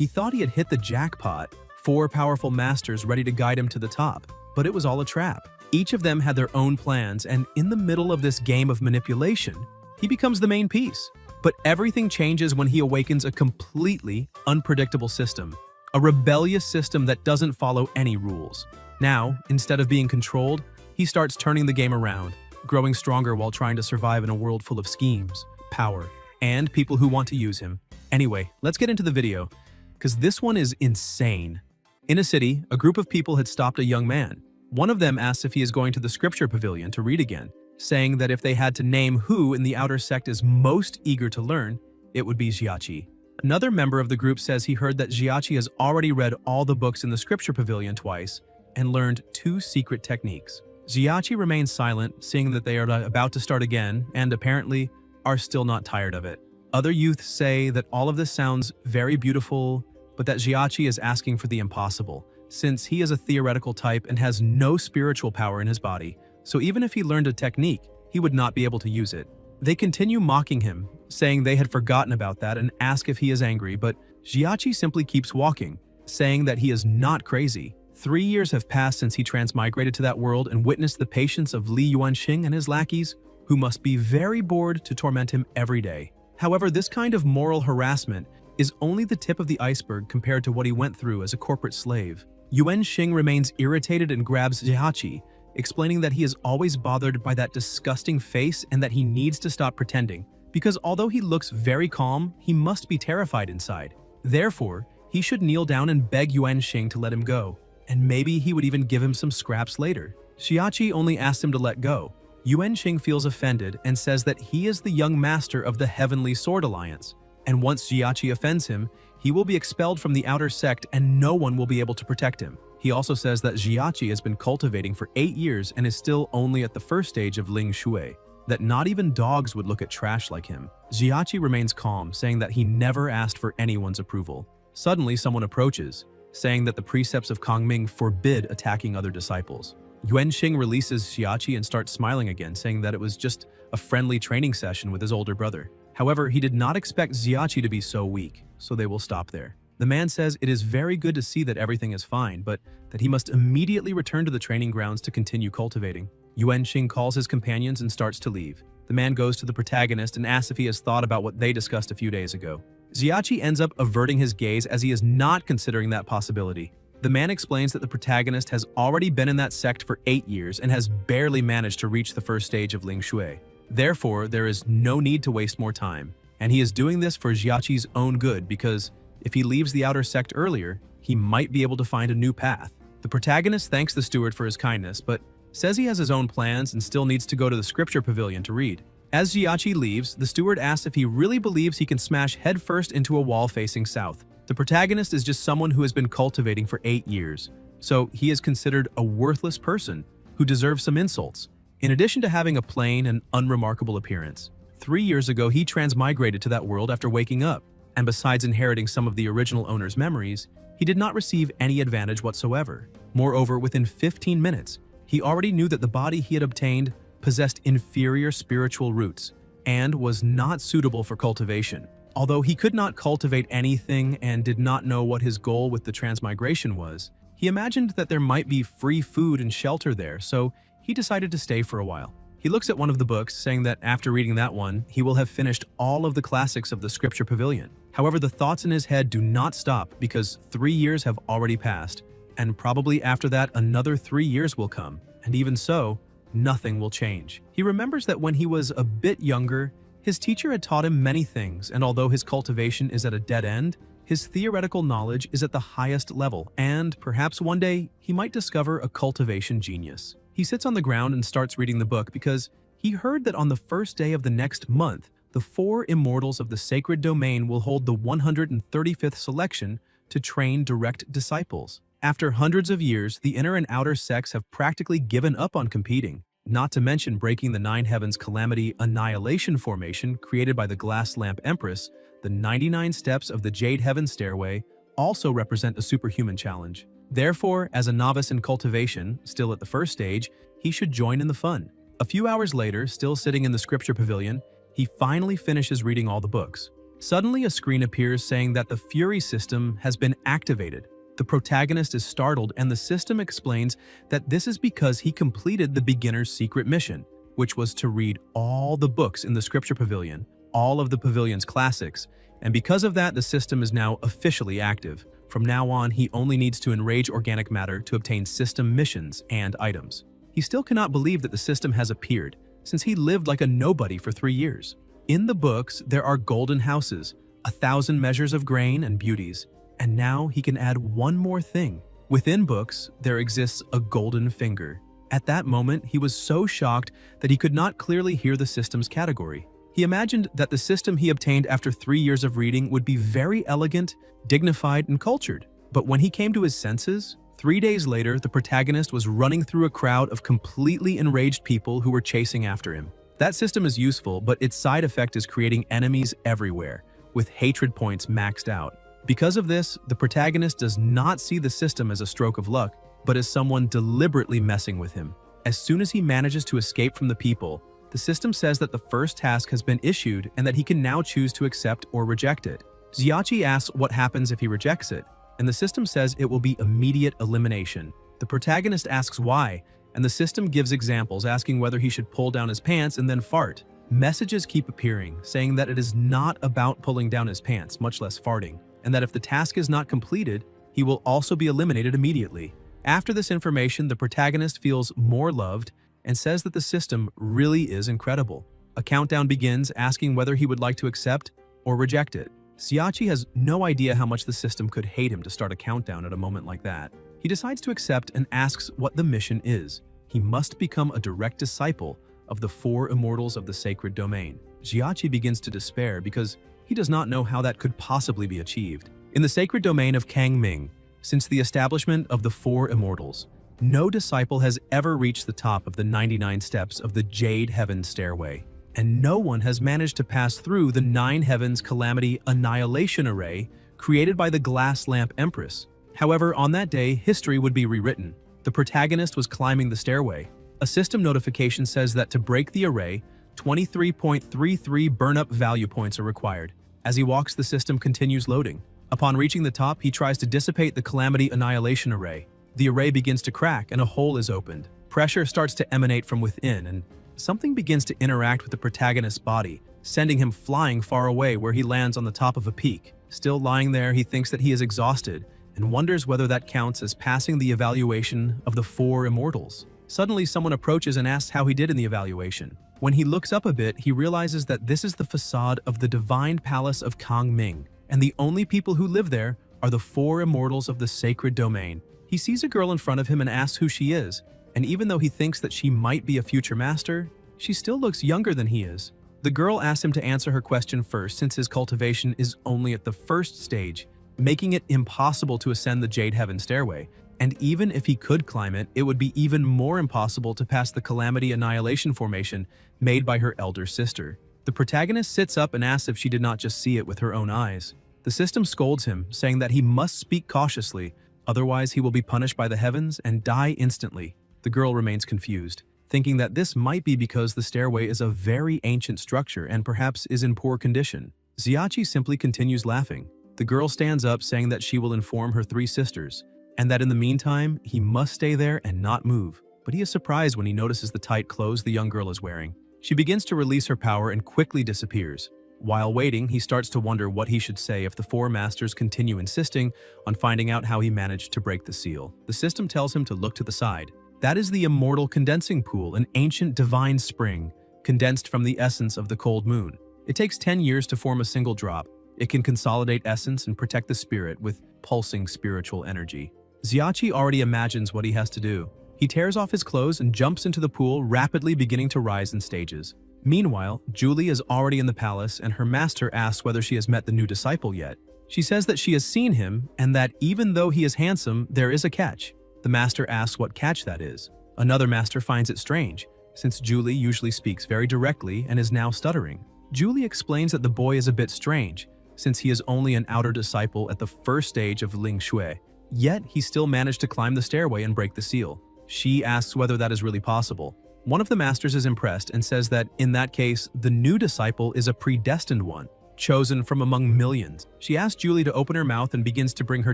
He thought he had hit the jackpot, 4 powerful masters ready to guide him to the top, but it was all a trap. Each of them had their own plans, and in the middle of this game of manipulation, he becomes the main piece. But everything changes when he awakens a completely unpredictable system, a rebellious system that doesn't follow any rules. Now, instead of being controlled, he starts turning the game around, growing stronger while trying to survive in a world full of schemes, power, and people who want to use him. Anyway, let's get into the video, because this one is insane. In a city, a group of people had stopped a young man. One of them asks if he is going to the scripture pavilion to read again, saying that if they had to name who in the outer sect is most eager to learn, it would be Jiachi. Another member of the group says he heard that Jiachi has already read all the books in the scripture pavilion twice and learned 2 secret techniques. Jiachi remains silent, seeing that they are about to start again and apparently are still not tired of it. Other youths say that all of this sounds very beautiful, but that Jiachi is asking for the impossible, since he is a theoretical type and has no spiritual power in his body, so even if he learned a technique, he would not be able to use it. They continue mocking him, saying they had forgotten about that and ask if he is angry, but Jiachi simply keeps walking, saying that he is not crazy. 3 years have passed since he transmigrated to that world and witnessed the patience of Li Yuanxing and his lackeys, who must be very bored to torment him every day. However, this kind of moral harassment is only the tip of the iceberg compared to what he went through as a corporate slave. Yuanxing remains irritated and grabs Jiachi, explaining that he is always bothered by that disgusting face and that he needs to stop pretending, because although he looks very calm, he must be terrified inside. Therefore, he should kneel down and beg Yuanxing to let him go, and maybe he would even give him some scraps later. Jiachi only asks him to let go. Yuanxing feels offended and says that he is the young master of the Heavenly Sword Alliance, and once Jiachi offends him, he will be expelled from the outer sect and no one will be able to protect him. He also says that Jiachi has been cultivating for 8 years and is still only at the first stage of Ling Shui, that not even dogs would look at trash like him. Jiachi remains calm, saying that he never asked for anyone's approval. Suddenly, someone approaches, saying that the precepts of Kongming forbid attacking other disciples. Yuanxing releases Jiachi and starts smiling again, saying that it was just a friendly training session with his older brother. However, he did not expect Jiachi to be so weak, so they will stop there. The man says it is very good to see that everything is fine, but that he must immediately return to the training grounds to continue cultivating. Yuanxing calls his companions and starts to leave. The man goes to the protagonist and asks if he has thought about what they discussed a few days ago. Jiachi ends up averting his gaze as he is not considering that possibility. The man explains that the protagonist has already been in that sect for 8 years and has barely managed to reach the first stage of Ling Shui. Therefore, there is no need to waste more time, and he is doing this for Jiachi's own good because if he leaves the outer sect earlier, he might be able to find a new path. The protagonist thanks the steward for his kindness, but says he has his own plans and still needs to go to the scripture pavilion to read. As Jiachi leaves, the steward asks if he really believes he can smash headfirst into a wall facing south. The protagonist is just someone who has been cultivating for 8 years, so he is considered a worthless person who deserves some insults. In addition to having a plain and unremarkable appearance, 3 years ago he transmigrated to that world after waking up, and besides inheriting some of the original owner's memories, he did not receive any advantage whatsoever. Moreover, within 15 minutes, he already knew that the body he had obtained possessed inferior spiritual roots and was not suitable for cultivation. Although he could not cultivate anything and did not know what his goal with the transmigration was, he imagined that there might be free food and shelter there, so he decided to stay for a while. He looks at one of the books, saying that after reading that one, he will have finished all of the classics of the scripture pavilion. However, the thoughts in his head do not stop because 3 years have already passed, and probably after that another 3 years will come, and even so, nothing will change. He remembers that when he was a bit younger, his teacher had taught him many things, and although his cultivation is at a dead end, his theoretical knowledge is at the highest level, and perhaps one day he might discover a cultivation genius. He sits on the ground and starts reading the book because he heard that on the first day of the next month, the 4 immortals of the sacred domain will hold the 135th selection to train direct disciples. After hundreds of years, the inner and outer sects have practically given up on competing, not to mention breaking the 9 heavens calamity annihilation formation created by the glass lamp empress. The 99 steps of the Jade Heaven stairway also represent a superhuman challenge. Therefore, as a novice in cultivation, still at the first stage, he should join in the fun. A few hours later, still sitting in the scripture pavilion, he finally finishes reading all the books. Suddenly, a screen appears saying that the Fury system has been activated. The protagonist is startled, and the system explains that this is because he completed the beginner's secret mission, which was to read all the books in the Scripture Pavilion, all of the pavilion's classics, and because of that, the system is now officially active. From now on, he only needs to enrage organic matter to obtain system missions and items. He still cannot believe that the system has appeared, since he lived like a nobody for 3 years. In the books, there are golden houses, 1,000 measures of grain and beauties, and now he can add one more thing. Within books, there exists a golden finger. At that moment, he was so shocked that he could not clearly hear the system's category. He imagined that the system he obtained after 3 years of reading would be very elegant, dignified, and cultured. But when he came to his senses, 3 days later, the protagonist was running through a crowd of completely enraged people who were chasing after him. That system is useful, but its side effect is creating enemies everywhere, with hatred points maxed out. Because of this, the protagonist does not see the system as a stroke of luck, but as someone deliberately messing with him. As soon as he manages to escape from the people, the system says that the first task has been issued and that he can now choose to accept or reject it. Xiachi asks what happens if he rejects it, and the system says it will be immediate elimination. The protagonist asks why, and the system gives examples asking whether he should pull down his pants and then fart. Messages keep appearing, saying that it is not about pulling down his pants, much less farting, and that if the task is not completed, he will also be eliminated immediately. After this information, the protagonist feels more loved and says that the system really is incredible. A countdown begins, asking whether he would like to accept or reject it. Xiachi has no idea how much the system could hate him to start a countdown at a moment like that. He decides to accept and asks what the mission is. He must become a direct disciple of the 4 immortals of the sacred domain. Xiachi begins to despair because he does not know how that could possibly be achieved. In the sacred domain of Kangming, since the establishment of the 4 immortals, no disciple has ever reached the top of the 99 steps of the Jade Heaven stairway, and no one has managed to pass through the 9 Heavens Calamity Annihilation Array created by the Glass Lamp Empress. However, on that day, history would be rewritten. The protagonist was climbing the stairway. A system notification says that to break the array, 23.33 burn-up value points are required. As he walks, the system continues loading. Upon reaching the top, he tries to dissipate the Calamity Annihilation Array. The array begins to crack and a hole is opened. Pressure starts to emanate from within, and something begins to interact with the protagonist's body, sending him flying far away where he lands on the top of a peak. Still lying there, he thinks that he is exhausted and wonders whether that counts as passing the evaluation of the 4 immortals. Suddenly, someone approaches and asks how he did in the evaluation. When he looks up a bit, he realizes that this is the facade of the divine palace of Kangming, and the only people who live there are the 4 immortals of the sacred domain. He sees a girl in front of him and asks who she is, and even though he thinks that she might be a future master, she still looks younger than he is. The girl asks him to answer her question first since his cultivation is only at the first stage, making it impossible to ascend the Jade Heaven stairway, and even if he could climb it, it would be even more impossible to pass the Calamity Annihilation formation made by her elder sister. The protagonist sits up and asks if she did not just see it with her own eyes. The system scolds him, saying that he must speak cautiously, otherwise he will be punished by the heavens and die instantly. The girl remains confused, thinking that this might be because the stairway is a very ancient structure and perhaps is in poor condition. Xiachi simply continues laughing. The girl stands up, saying that she will inform her 3 sisters, and that in the meantime, he must stay there and not move. But he is surprised when he notices the tight clothes the young girl is wearing. She begins to release her power and quickly disappears. While waiting, he starts to wonder what he should say if the 4 masters continue insisting on finding out how he managed to break the seal. The system tells him to look to the side. That is the immortal condensing pool, an ancient divine spring, condensed from the essence of the cold moon. It takes 10 years to form a single drop. It can consolidate essence and protect the spirit with pulsing spiritual energy. Xiachi already imagines what he has to do. He tears off his clothes and jumps into the pool, rapidly beginning to rise in stages. Meanwhile, Julie is already in the palace, and her master asks whether she has met the new disciple yet. She says that she has seen him, and that even though he is handsome, there is a catch. The master asks what catch that is. Another master finds it strange, since Julie usually speaks very directly and is now stuttering. Julie explains that the boy is a bit strange, since he is only an outer disciple at the first stage of Ling Shui. Yet, he still managed to climb the stairway and break the seal. She asks whether that is really possible. One of the masters is impressed and says that, in that case, the new disciple is a predestined one. chosen from among millions. She asks Julie to open her mouth and begins to bring her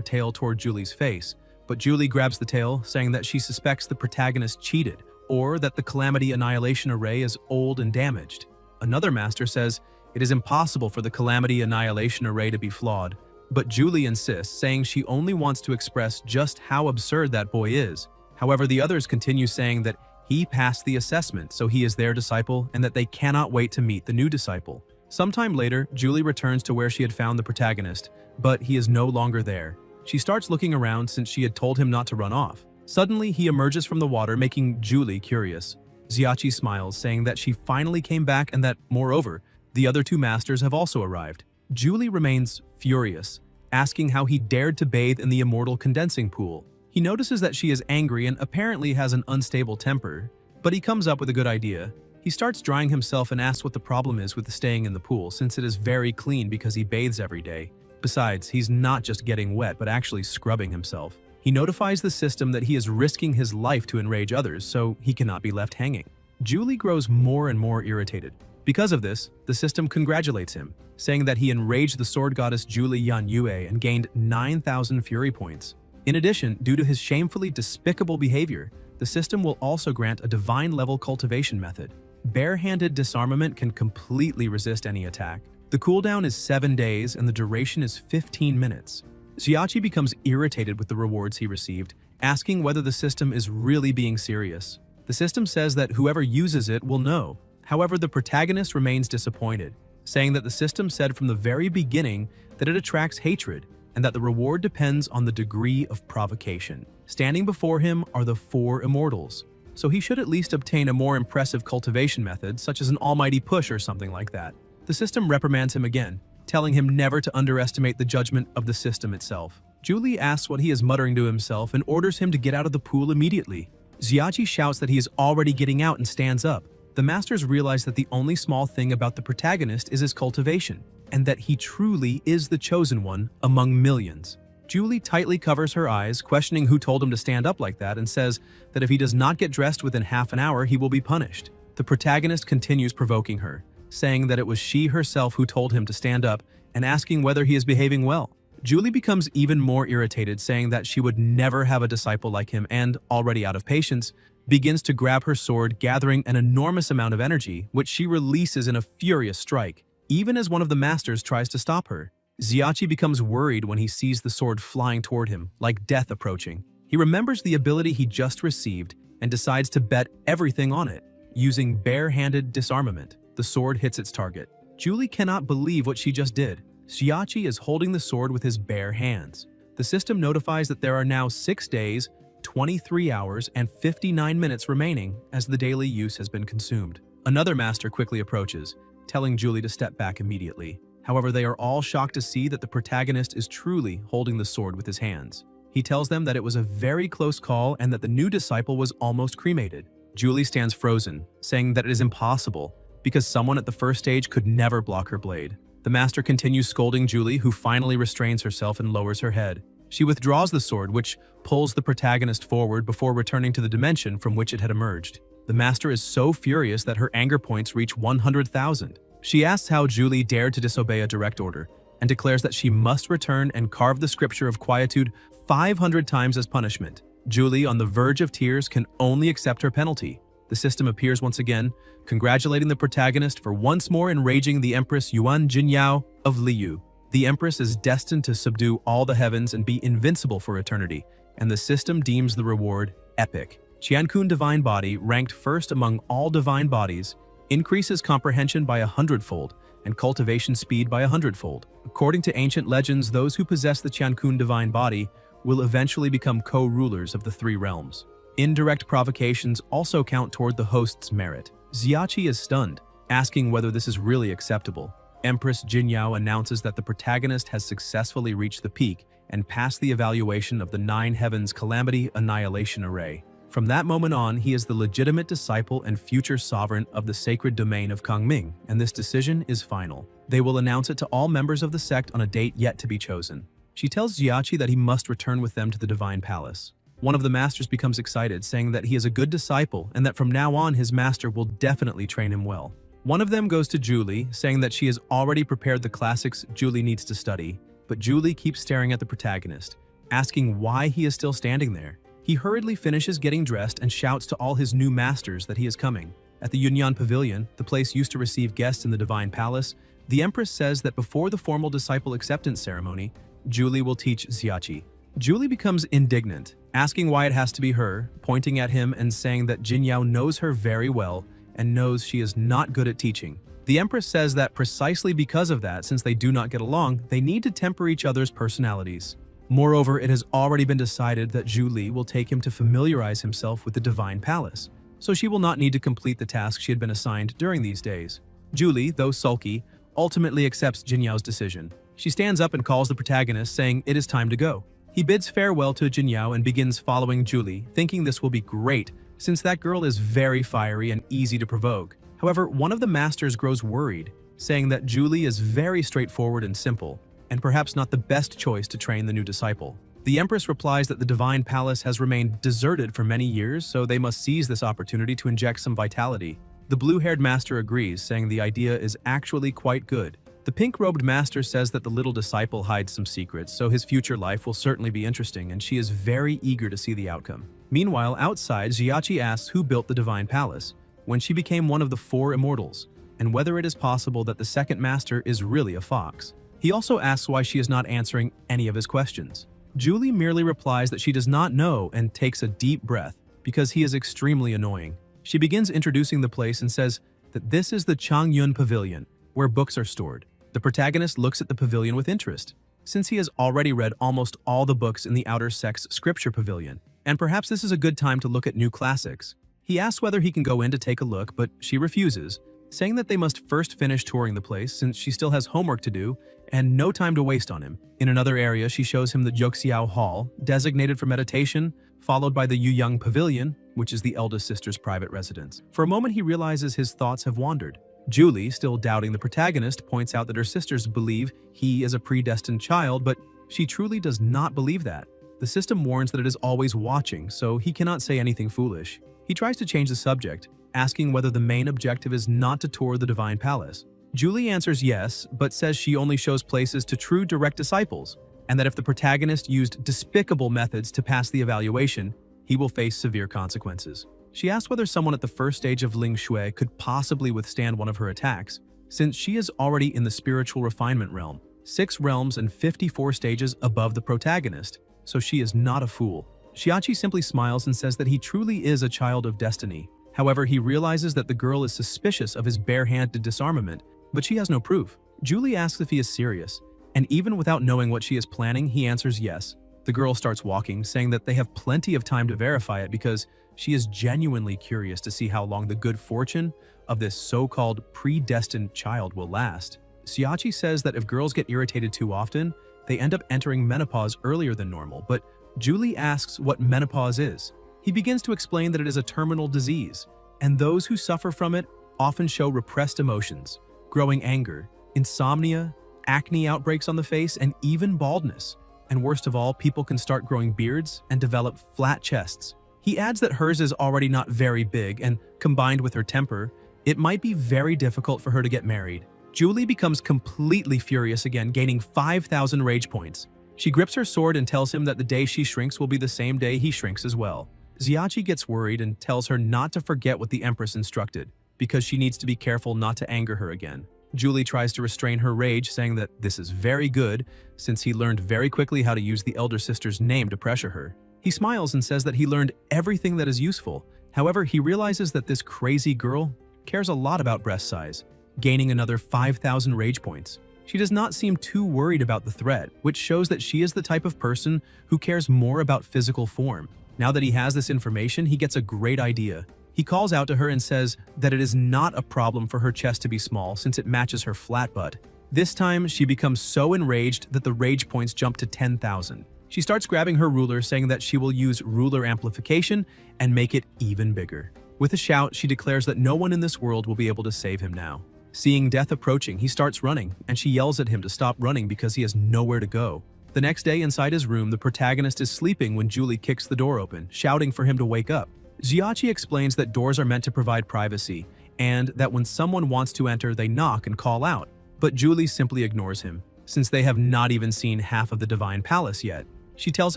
tail toward Julie's face, but Julie grabs the tail, saying that she suspects the protagonist cheated, or that the Calamity Annihilation Array is old and damaged. Another master says it is impossible for the Calamity Annihilation Array to be flawed, but Julie insists, saying she only wants to express just how absurd that boy is. However, the others continue saying that he passed the assessment, so he is their disciple, and that they cannot wait to meet the new disciple. Sometime later, Julie returns to where she had found the protagonist, but he is no longer there. She starts looking around since she had told him not to run off. Suddenly, he emerges from the water, making Julie curious. Xiachi smiles, saying that she finally came back and that, moreover, the other two masters have also arrived. Julie remains furious, asking how he dared to bathe in the immortal condensing pool. He notices that she is angry and apparently has an unstable temper, but he comes up with a good idea. He starts drying himself and asks what the problem is with staying in the pool, since it is very clean because he bathes every day. Besides, he's not just getting wet, but actually scrubbing himself. He notifies the system that he is risking his life to enrage others, so he cannot be left hanging. Julie grows more and more irritated. Because of this, the system congratulates him, saying that he enraged the sword goddess Julie Yan Yue and gained 9,000 fury points. In addition, due to his shamefully despicable behavior, the system will also grant a divine-level cultivation method. Bare-handed disarmament can completely resist any attack. The cooldown is 7 days and the duration is 15 minutes. Xiachi becomes irritated with the rewards he received, asking whether the system is really being serious. The system says that whoever uses it will know. However, the protagonist remains disappointed, saying that the system said from the very beginning that it attracts hatred and that the reward depends on the degree of provocation. Standing before him are the 4 immortals, so he should at least obtain a more impressive cultivation method, such as an almighty push or something like that. The system reprimands him again, telling him never to underestimate the judgment of the system itself. Julie asks what he is muttering to himself and orders him to get out of the pool immediately. Xiachi shouts that he is already getting out and stands up. The masters realize that the only small thing about the protagonist is his cultivation, and that he truly is the chosen one among millions. Julie tightly covers her eyes, questioning who told him to stand up like that, and says that if he does not get dressed within half an hour, he will be punished. The protagonist continues provoking her, saying that it was she herself who told him to stand up and asking whether he is behaving well. Julie becomes even more irritated, saying that she would never have a disciple like him and, already out of patience, begins to grab her sword, gathering an enormous amount of energy, which she releases in a furious strike, even as one of the masters tries to stop her. Xiachi becomes worried when he sees the sword flying toward him, like death approaching. He remembers the ability he just received and decides to bet everything on it. Using bare-handed disarmament, the sword hits its target. Julie cannot believe what she just did. Xiachi is holding the sword with his bare hands. The system notifies that there are now 6 days, 23 hours, and 59 minutes remaining as the daily use has been consumed. Another master quickly approaches, telling Julie to step back immediately. However, they are all shocked to see that the protagonist is truly holding the sword with his hands. He tells them that it was a very close call and that the new disciple was almost cremated. Julie stands frozen, saying that it is impossible because someone at the first stage could never block her blade. The master continues scolding Julie, who finally restrains herself and lowers her head. She withdraws the sword, which pulls the protagonist forward before returning to the dimension from which it had emerged. The master is so furious that her anger points reach 100,000. She asks how Julie dared to disobey a direct order and declares that she must return and carve the scripture of quietude 500 times as punishment. Julie, on the verge of tears, can only accept her penalty. The system appears once again, congratulating the protagonist for once more enraging the Empress Yuan Jinyao of Liu. The Empress is destined to subdue all the heavens and be invincible for eternity, and the system deems the reward epic. Qiankun Divine Body, ranked first among all divine bodies, increases comprehension by 100-fold and cultivation speed by 100-fold. According to ancient legends, those who possess the Qiankun Divine Body will eventually become co-rulers of the 3 realms. Indirect provocations also count toward the host's merit. Xiachi is stunned, asking whether this is really acceptable. Empress Jinyao announces that the protagonist has successfully reached the peak and passed the evaluation of the 9 Heavens Calamity Annihilation Array. From that moment on, he is the legitimate disciple and future sovereign of the sacred domain of Kangming, and this decision is final. They will announce it to all members of the sect on a date yet to be chosen. She tells Xiachi that he must return with them to the Divine Palace. One of the masters becomes excited, saying that he is a good disciple and that from now on his master will definitely train him well. One of them goes to Julie, saying that she has already prepared the classics Julie needs to study, but Julie keeps staring at the protagonist, asking why he is still standing there. He hurriedly finishes getting dressed and shouts to all his new masters that he is coming. At the Yunyan Pavilion, the place used to receive guests in the Divine Palace, the Empress says that before the formal disciple acceptance ceremony, Julie will teach Xiachi. Julie becomes indignant, asking why it has to be her, pointing at him and saying that Jinyao knows her very well and knows she is not good at teaching. The Empress says that precisely because of that, since they do not get along, they need to temper each other's personalities. Moreover, it has already been decided that Julie will take him to familiarize himself with the Divine Palace, so she will not need to complete the task she had been assigned during these days. Julie, though sulky, ultimately accepts Jinyao's decision. She stands up and calls the protagonist, saying it is time to go. He bids farewell to Jinyao and begins following Julie, thinking this will be great, since that girl is very fiery and easy to provoke. However, one of the masters grows worried, saying that Julie is very straightforward and simple, and perhaps not the best choice to train the new disciple. The Empress replies that the Divine Palace has remained deserted for many years, so they must seize this opportunity to inject some vitality. The blue-haired master agrees, saying the idea is actually quite good. The pink-robed master says that the little disciple hides some secrets, so his future life will certainly be interesting, and she is very eager to see the outcome. Meanwhile, outside, Xiachi asks who built the Divine Palace, when she became one of the 4 immortals, and whether it is possible that the second master is really a fox. He also asks why she is not answering any of his questions. Julie merely replies that she does not know and takes a deep breath, because he is extremely annoying. She begins introducing the place and says that this is the Changyun Pavilion, where books are stored. The protagonist looks at the pavilion with interest, since he has already read almost all the books in the Outer Sex Scripture Pavilion, and perhaps this is a good time to look at new classics. He asks whether he can go in to take a look, but she refuses, saying that they must first finish touring the place since she still has homework to do and no time to waste on him. In another area, she shows him the Joxiao Hall, designated for meditation, followed by the Yuyang Pavilion, which is the eldest sister's private residence. For a moment, he realizes his thoughts have wandered. Julie, still doubting the protagonist, points out that her sisters believe he is a predestined child, but she truly does not believe that. The system warns that it is always watching, so he cannot say anything foolish. He tries to change the subject, asking whether the main objective is not to tour the Divine Palace. Julie answers yes, but says she only shows places to true direct disciples, and that if the protagonist used despicable methods to pass the evaluation, he will face severe consequences. She asks whether someone at the first stage of Ling Shui could possibly withstand one of her attacks, since she is already in the spiritual refinement realm, 6 realms and 54 stages above the protagonist, so she is not a fool. Xiachi simply smiles and says that he truly is a child of destiny. However, he realizes that the girl is suspicious of his bare-handed disarmament, but she has no proof. Julie asks if he is serious, and even without knowing what she is planning, he answers yes. The girl starts walking, saying that they have plenty of time to verify it because she is genuinely curious to see how long the good fortune of this so-called predestined child will last. Xiachi says that if girls get irritated too often, they end up entering menopause earlier than normal, but Julie asks what menopause is. He begins to explain that it is a terminal disease, and those who suffer from it often show repressed emotions, growing anger, insomnia, acne outbreaks on the face, and even baldness. And worst of all, people can start growing beards and develop flat chests. He adds that hers is already not very big, and combined with her temper, it might be very difficult for her to get married. Julie becomes completely furious again, gaining 5,000 rage points. She grips her sword and tells him that the day she shrinks will be the same day he shrinks as well. Xiachi gets worried and tells her not to forget what the Empress instructed, because she needs to be careful not to anger her again. Julie tries to restrain her rage, saying that this is very good, since he learned very quickly how to use the elder sister's name to pressure her. He smiles and says that he learned everything that is useful. However, he realizes that this crazy girl cares a lot about breast size, gaining another 5,000 rage points. She does not seem too worried about the threat, which shows that she is the type of person who cares more about physical form. Now that he has this information, he gets a great idea. He calls out to her and says that it is not a problem for her chest to be small since it matches her flat butt. This time, she becomes so enraged that the rage points jump to 10,000. She starts grabbing her ruler, saying that she will use ruler amplification and make it even bigger. With a shout, she declares that no one in this world will be able to save him now. Seeing death approaching, he starts running, and she yells at him to stop running because he has nowhere to go. The next day, inside his room, the protagonist is sleeping when Julie kicks the door open, shouting for him to wake up. Xiachi explains that doors are meant to provide privacy, and that when someone wants to enter, they knock and call out. But Julie simply ignores him, since they have not even seen half of the Divine Palace yet. She tells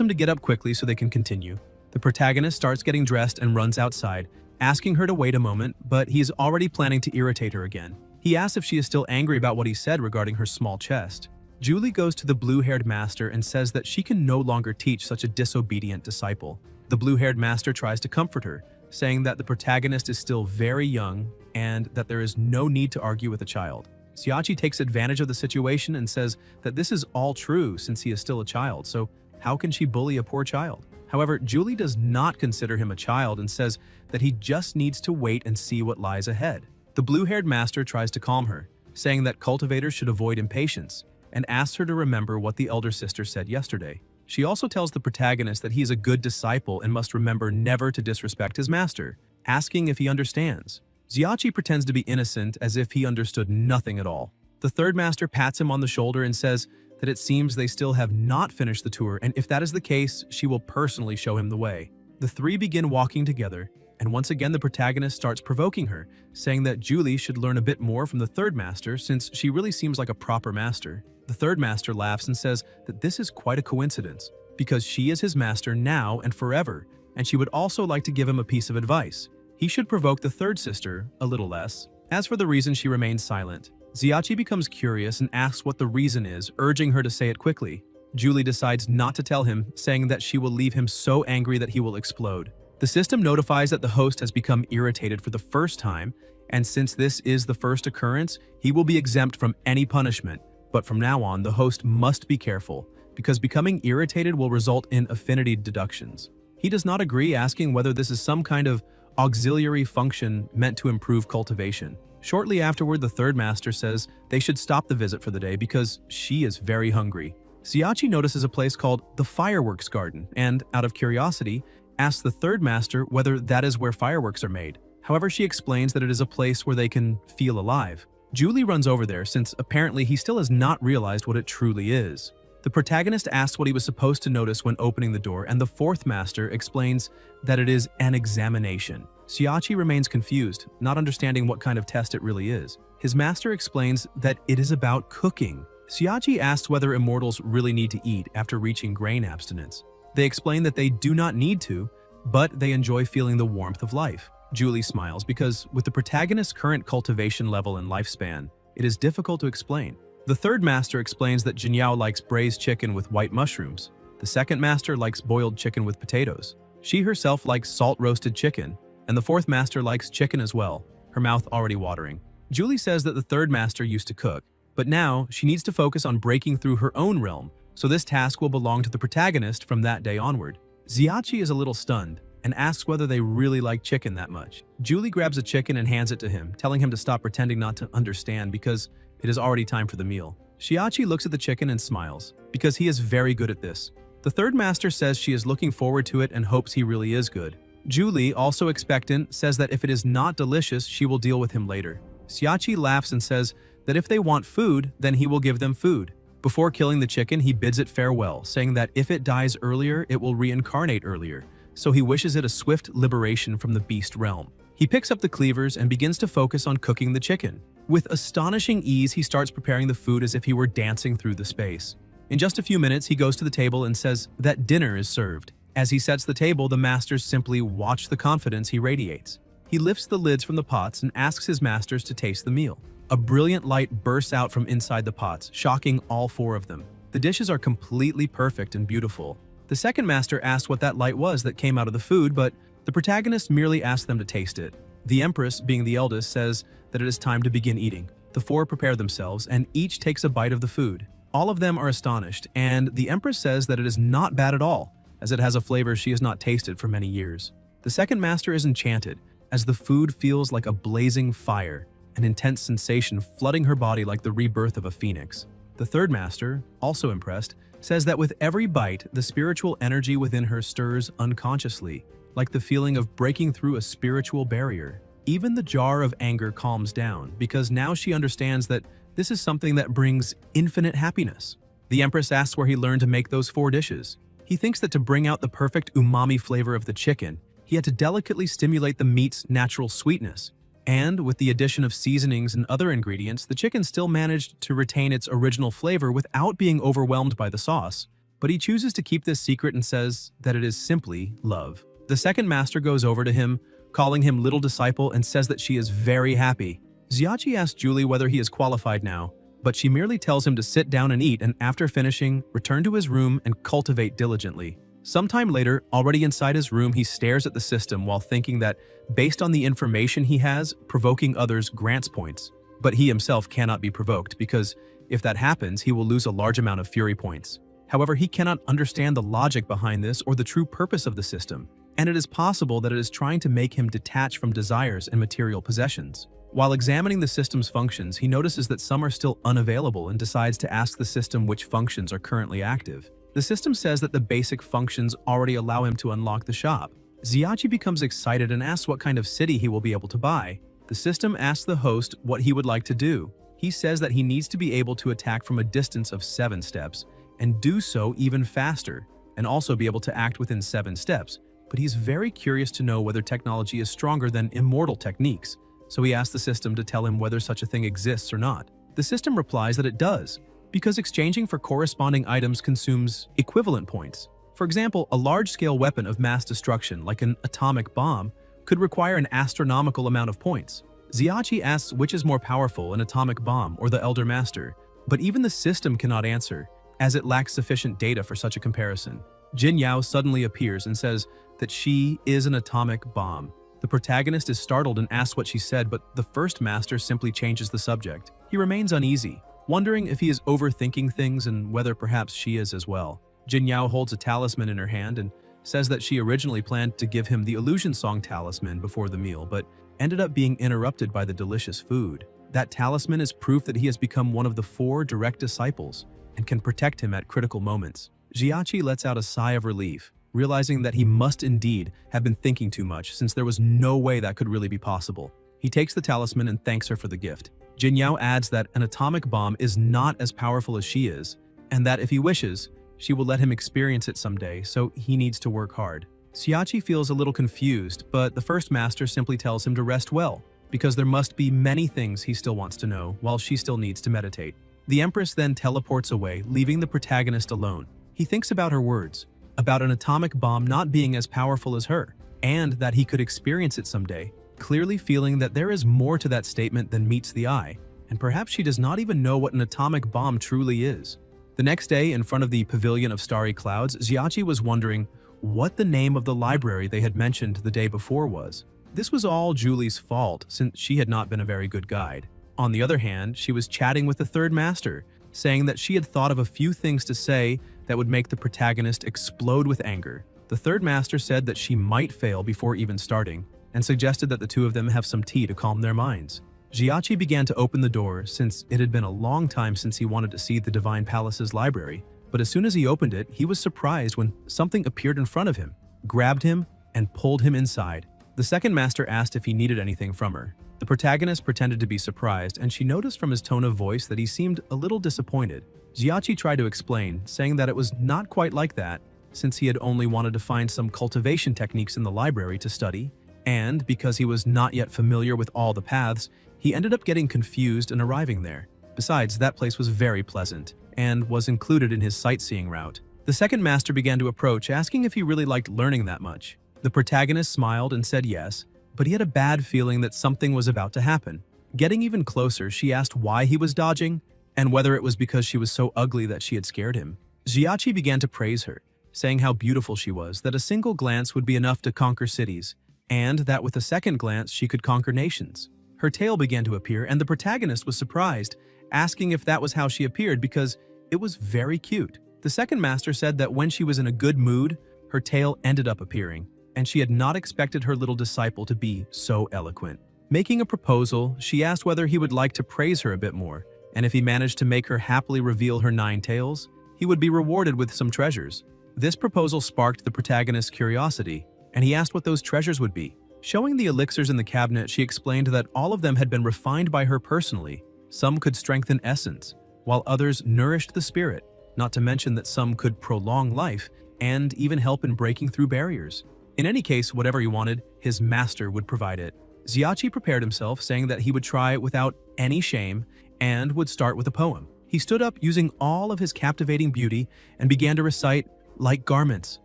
him to get up quickly so they can continue. The protagonist starts getting dressed and runs outside, asking her to wait a moment, but he's already planning to irritate her again. He asks if she is still angry about what he said regarding her small chest. Julie goes to the blue-haired master and says that she can no longer teach such a disobedient disciple. The blue-haired master tries to comfort her, saying that the protagonist is still very young and that there is no need to argue with a child. Xiachi takes advantage of the situation and says that this is all true since he is still a child, so how can she bully a poor child? However, Julie does not consider him a child and says that he just needs to wait and see what lies ahead. The blue-haired master tries to calm her, saying that cultivators should avoid impatience, and asks her to remember what the elder sister said yesterday. She also tells the protagonist that he is a good disciple and must remember never to disrespect his master, asking if he understands. Xiachi pretends to be innocent as if he understood nothing at all. The third master pats him on the shoulder and says that it seems they still have not finished the tour, and if that is the case, she will personally show him the way. The three begin walking together, and once again the protagonist starts provoking her, saying that Julie should learn a bit more from the third master since she really seems like a proper master. The third master laughs and says that this is quite a coincidence, because she is his master now and forever, and she would also like to give him a piece of advice. He should provoke the third sister a little less. As for the reason, she remains silent. Xiachi becomes curious and asks what the reason is, urging her to say it quickly. Julie decides not to tell him, saying that she will leave him so angry that he will explode. The system notifies that the host has become irritated for the first time, and since this is the first occurrence, he will be exempt from any punishment. But from now on, the host must be careful, because becoming irritated will result in affinity deductions. He does not agree, asking whether this is some kind of auxiliary function meant to improve cultivation. Shortly afterward, the third master says they should stop the visit for the day because she is very hungry. Xiachi notices a place called the Fireworks Garden and, out of curiosity, asks the third master whether that is where fireworks are made. However, she explains that it is a place where they can feel alive. Julie runs over there since apparently he still has not realized what it truly is. The protagonist asks what he was supposed to notice when opening the door, and the fourth master explains that it is an examination. Xiachi remains confused, not understanding what kind of test it really is. His master explains that it is about cooking. Xiachi asks whether immortals really need to eat after reaching grain abstinence. They explain that they do not need to, but they enjoy feeling the warmth of life. Julie smiles because with the protagonist's current cultivation level and lifespan, it is difficult to explain. The third master explains that Jinyao likes braised chicken with white mushrooms. The second master likes boiled chicken with potatoes. She herself likes salt-roasted chicken, and the fourth master likes chicken as well, her mouth already watering. Julie says that the third master used to cook, but now she needs to focus on breaking through her own realm, so this task will belong to the protagonist from that day onward. Xiachi is a little stunned and asks whether they really like chicken that much. Julie grabs a chicken and hands it to him, telling him to stop pretending not to understand because it is already time for the meal. Xiachi looks at the chicken and smiles, because he is very good at this. The third master says she is looking forward to it and hopes he really is good. Julie, also expectant, says that if it is not delicious, she will deal with him later. Xiachi laughs and says that if they want food, then he will give them food. Before killing the chicken, he bids it farewell, saying that if it dies earlier, it will reincarnate earlier, so he wishes it a swift liberation from the beast realm. He picks up the cleavers and begins to focus on cooking the chicken. With astonishing ease, he starts preparing the food as if he were dancing through the space. In just a few minutes, he goes to the table and says that dinner is served. As he sets the table, the masters simply watch the confidence he radiates. He lifts the lids from the pots and asks his masters to taste the meal. A brilliant light bursts out from inside the pots, shocking all four of them. The dishes are completely perfect and beautiful. The second master asked what that light was that came out of the food, but the protagonist merely asked them to taste it. The Empress, being the eldest, says that it is time to begin eating. The four prepare themselves, and each takes a bite of the food. All of them are astonished, and the Empress says that it is not bad at all, as it has a flavor she has not tasted for many years. The second master is enchanted, as the food feels like a blazing fire, an intense sensation flooding her body like the rebirth of a phoenix. The third master, also impressed, says that with every bite, the spiritual energy within her stirs unconsciously, like the feeling of breaking through a spiritual barrier. Even the jar of anger calms down, because now she understands that this is something that brings infinite happiness. The Empress asks where he learned to make those 4 dishes. He thinks that to bring out the perfect umami flavor of the chicken, he had to delicately stimulate the meat's natural sweetness. And with the addition of seasonings and other ingredients, the chicken still managed to retain its original flavor without being overwhelmed by the sauce. But he chooses to keep this secret and says that it is simply love. The second master goes over to him, calling him little disciple, and says that she is very happy. Xiaoqi asks Julie whether he is qualified now, but she merely tells him to sit down and eat, and after finishing, return to his room and cultivate diligently. Sometime later, already inside his room, he stares at the system while thinking that, based on the information he has, provoking others grants points. But he himself cannot be provoked, because if that happens, he will lose a large amount of fury points. However, he cannot understand the logic behind this or the true purpose of the system, and it is possible that it is trying to make him detach from desires and material possessions. While examining the system's functions, he notices that some are still unavailable and decides to ask the system which functions are currently active. The system says that the basic functions already allow him to unlock the shop. Xiaoqi becomes excited and asks what kind of city he will be able to buy. The system asks the host what he would like to do. He says that he needs to be able to attack from a distance of 7 steps, and do so even faster, and also be able to act within 7 steps. But he's very curious to know whether technology is stronger than immortal techniques, so he asks the system to tell him whether such a thing exists or not. The system replies that it does, because exchanging for corresponding items consumes equivalent points. For example, a large-scale weapon of mass destruction, like an atomic bomb, could require an astronomical amount of points. Xiaoqi asks which is more powerful, an atomic bomb or the Elder Master, but even the system cannot answer, as it lacks sufficient data for such a comparison. Jin Yao suddenly appears and says that she is an atomic bomb. The protagonist is startled and asks what she said, but the first master simply changes the subject. He remains uneasy, wondering if he is overthinking things and whether perhaps she is as well. Jin Yao holds a talisman in her hand and says that she originally planned to give him the illusion song talisman before the meal, but ended up being interrupted by the delicious food. That talisman is proof that he has become one of the 4 direct disciples and can protect him at critical moments. Xiaoqi lets out a sigh of relief, realizing that he must indeed have been thinking too much, since there was no way that could really be possible. He takes the talisman and thanks her for the gift. Jin Yao adds that an atomic bomb is not as powerful as she is, and that if he wishes, she will let him experience it someday, so he needs to work hard. Xiaoqi feels a little confused, but the first master simply tells him to rest well, because there must be many things he still wants to know, while she still needs to meditate. The Empress then teleports away, leaving the protagonist alone. He thinks about her words, about an atomic bomb not being as powerful as her, and that he could experience it someday, clearly feeling that there is more to that statement than meets the eye, and perhaps she does not even know what an atomic bomb truly is. The next day, in front of the Pavilion of Starry Clouds, Xiaoqi was wondering what the name of the library they had mentioned the day before was. This was all Julie's fault, since she had not been a very good guide. On the other hand, she was chatting with the third master, saying that she had thought of a few things to say that would make the protagonist explode with anger. The third master said that she might fail before even starting, and suggested that the two of them have some tea to calm their minds. Xiaoqi began to open the door, since it had been a long time since he wanted to see the Divine Palace's library, but as soon as he opened it, he was surprised when something appeared in front of him, grabbed him, and pulled him inside. The second master asked if he needed anything from her. The protagonist pretended to be surprised, and she noticed from his tone of voice that he seemed a little disappointed. Xiaoqi tried to explain, saying that it was not quite like that, since he had only wanted to find some cultivation techniques in the library to study, and because he was not yet familiar with all the paths, he ended up getting confused and arriving there. Besides, that place was very pleasant, and was included in his sightseeing route. The second master began to approach, asking if he really liked learning that much. The protagonist smiled and said yes, but he had a bad feeling that something was about to happen. Getting even closer, she asked why he was dodging, and whether it was because she was so ugly that she had scared him. Xiaoqi began to praise her, saying how beautiful she was, that a single glance would be enough to conquer cities, and that with a second glance she could conquer nations. Her tail began to appear, and the protagonist was surprised, asking if that was how she appeared because it was very cute. The second master said that when she was in a good mood, her tail ended up appearing, and she had not expected her little disciple to be so eloquent. Making a proposal, she asked whether he would like to praise her a bit more, and if he managed to make her happily reveal her 9 tails, he would be rewarded with some treasures. This proposal sparked the protagonist's curiosity, and he asked what those treasures would be. Showing the elixirs in the cabinet, she explained that all of them had been refined by her personally. Some could strengthen essence, while others nourished the spirit, not to mention that some could prolong life and even help in breaking through barriers. In any case, whatever he wanted, his master would provide it. Xiachi prepared himself, saying that he would try without any shame and would start with a poem. He stood up using all of his captivating beauty and began to recite, "Like garments,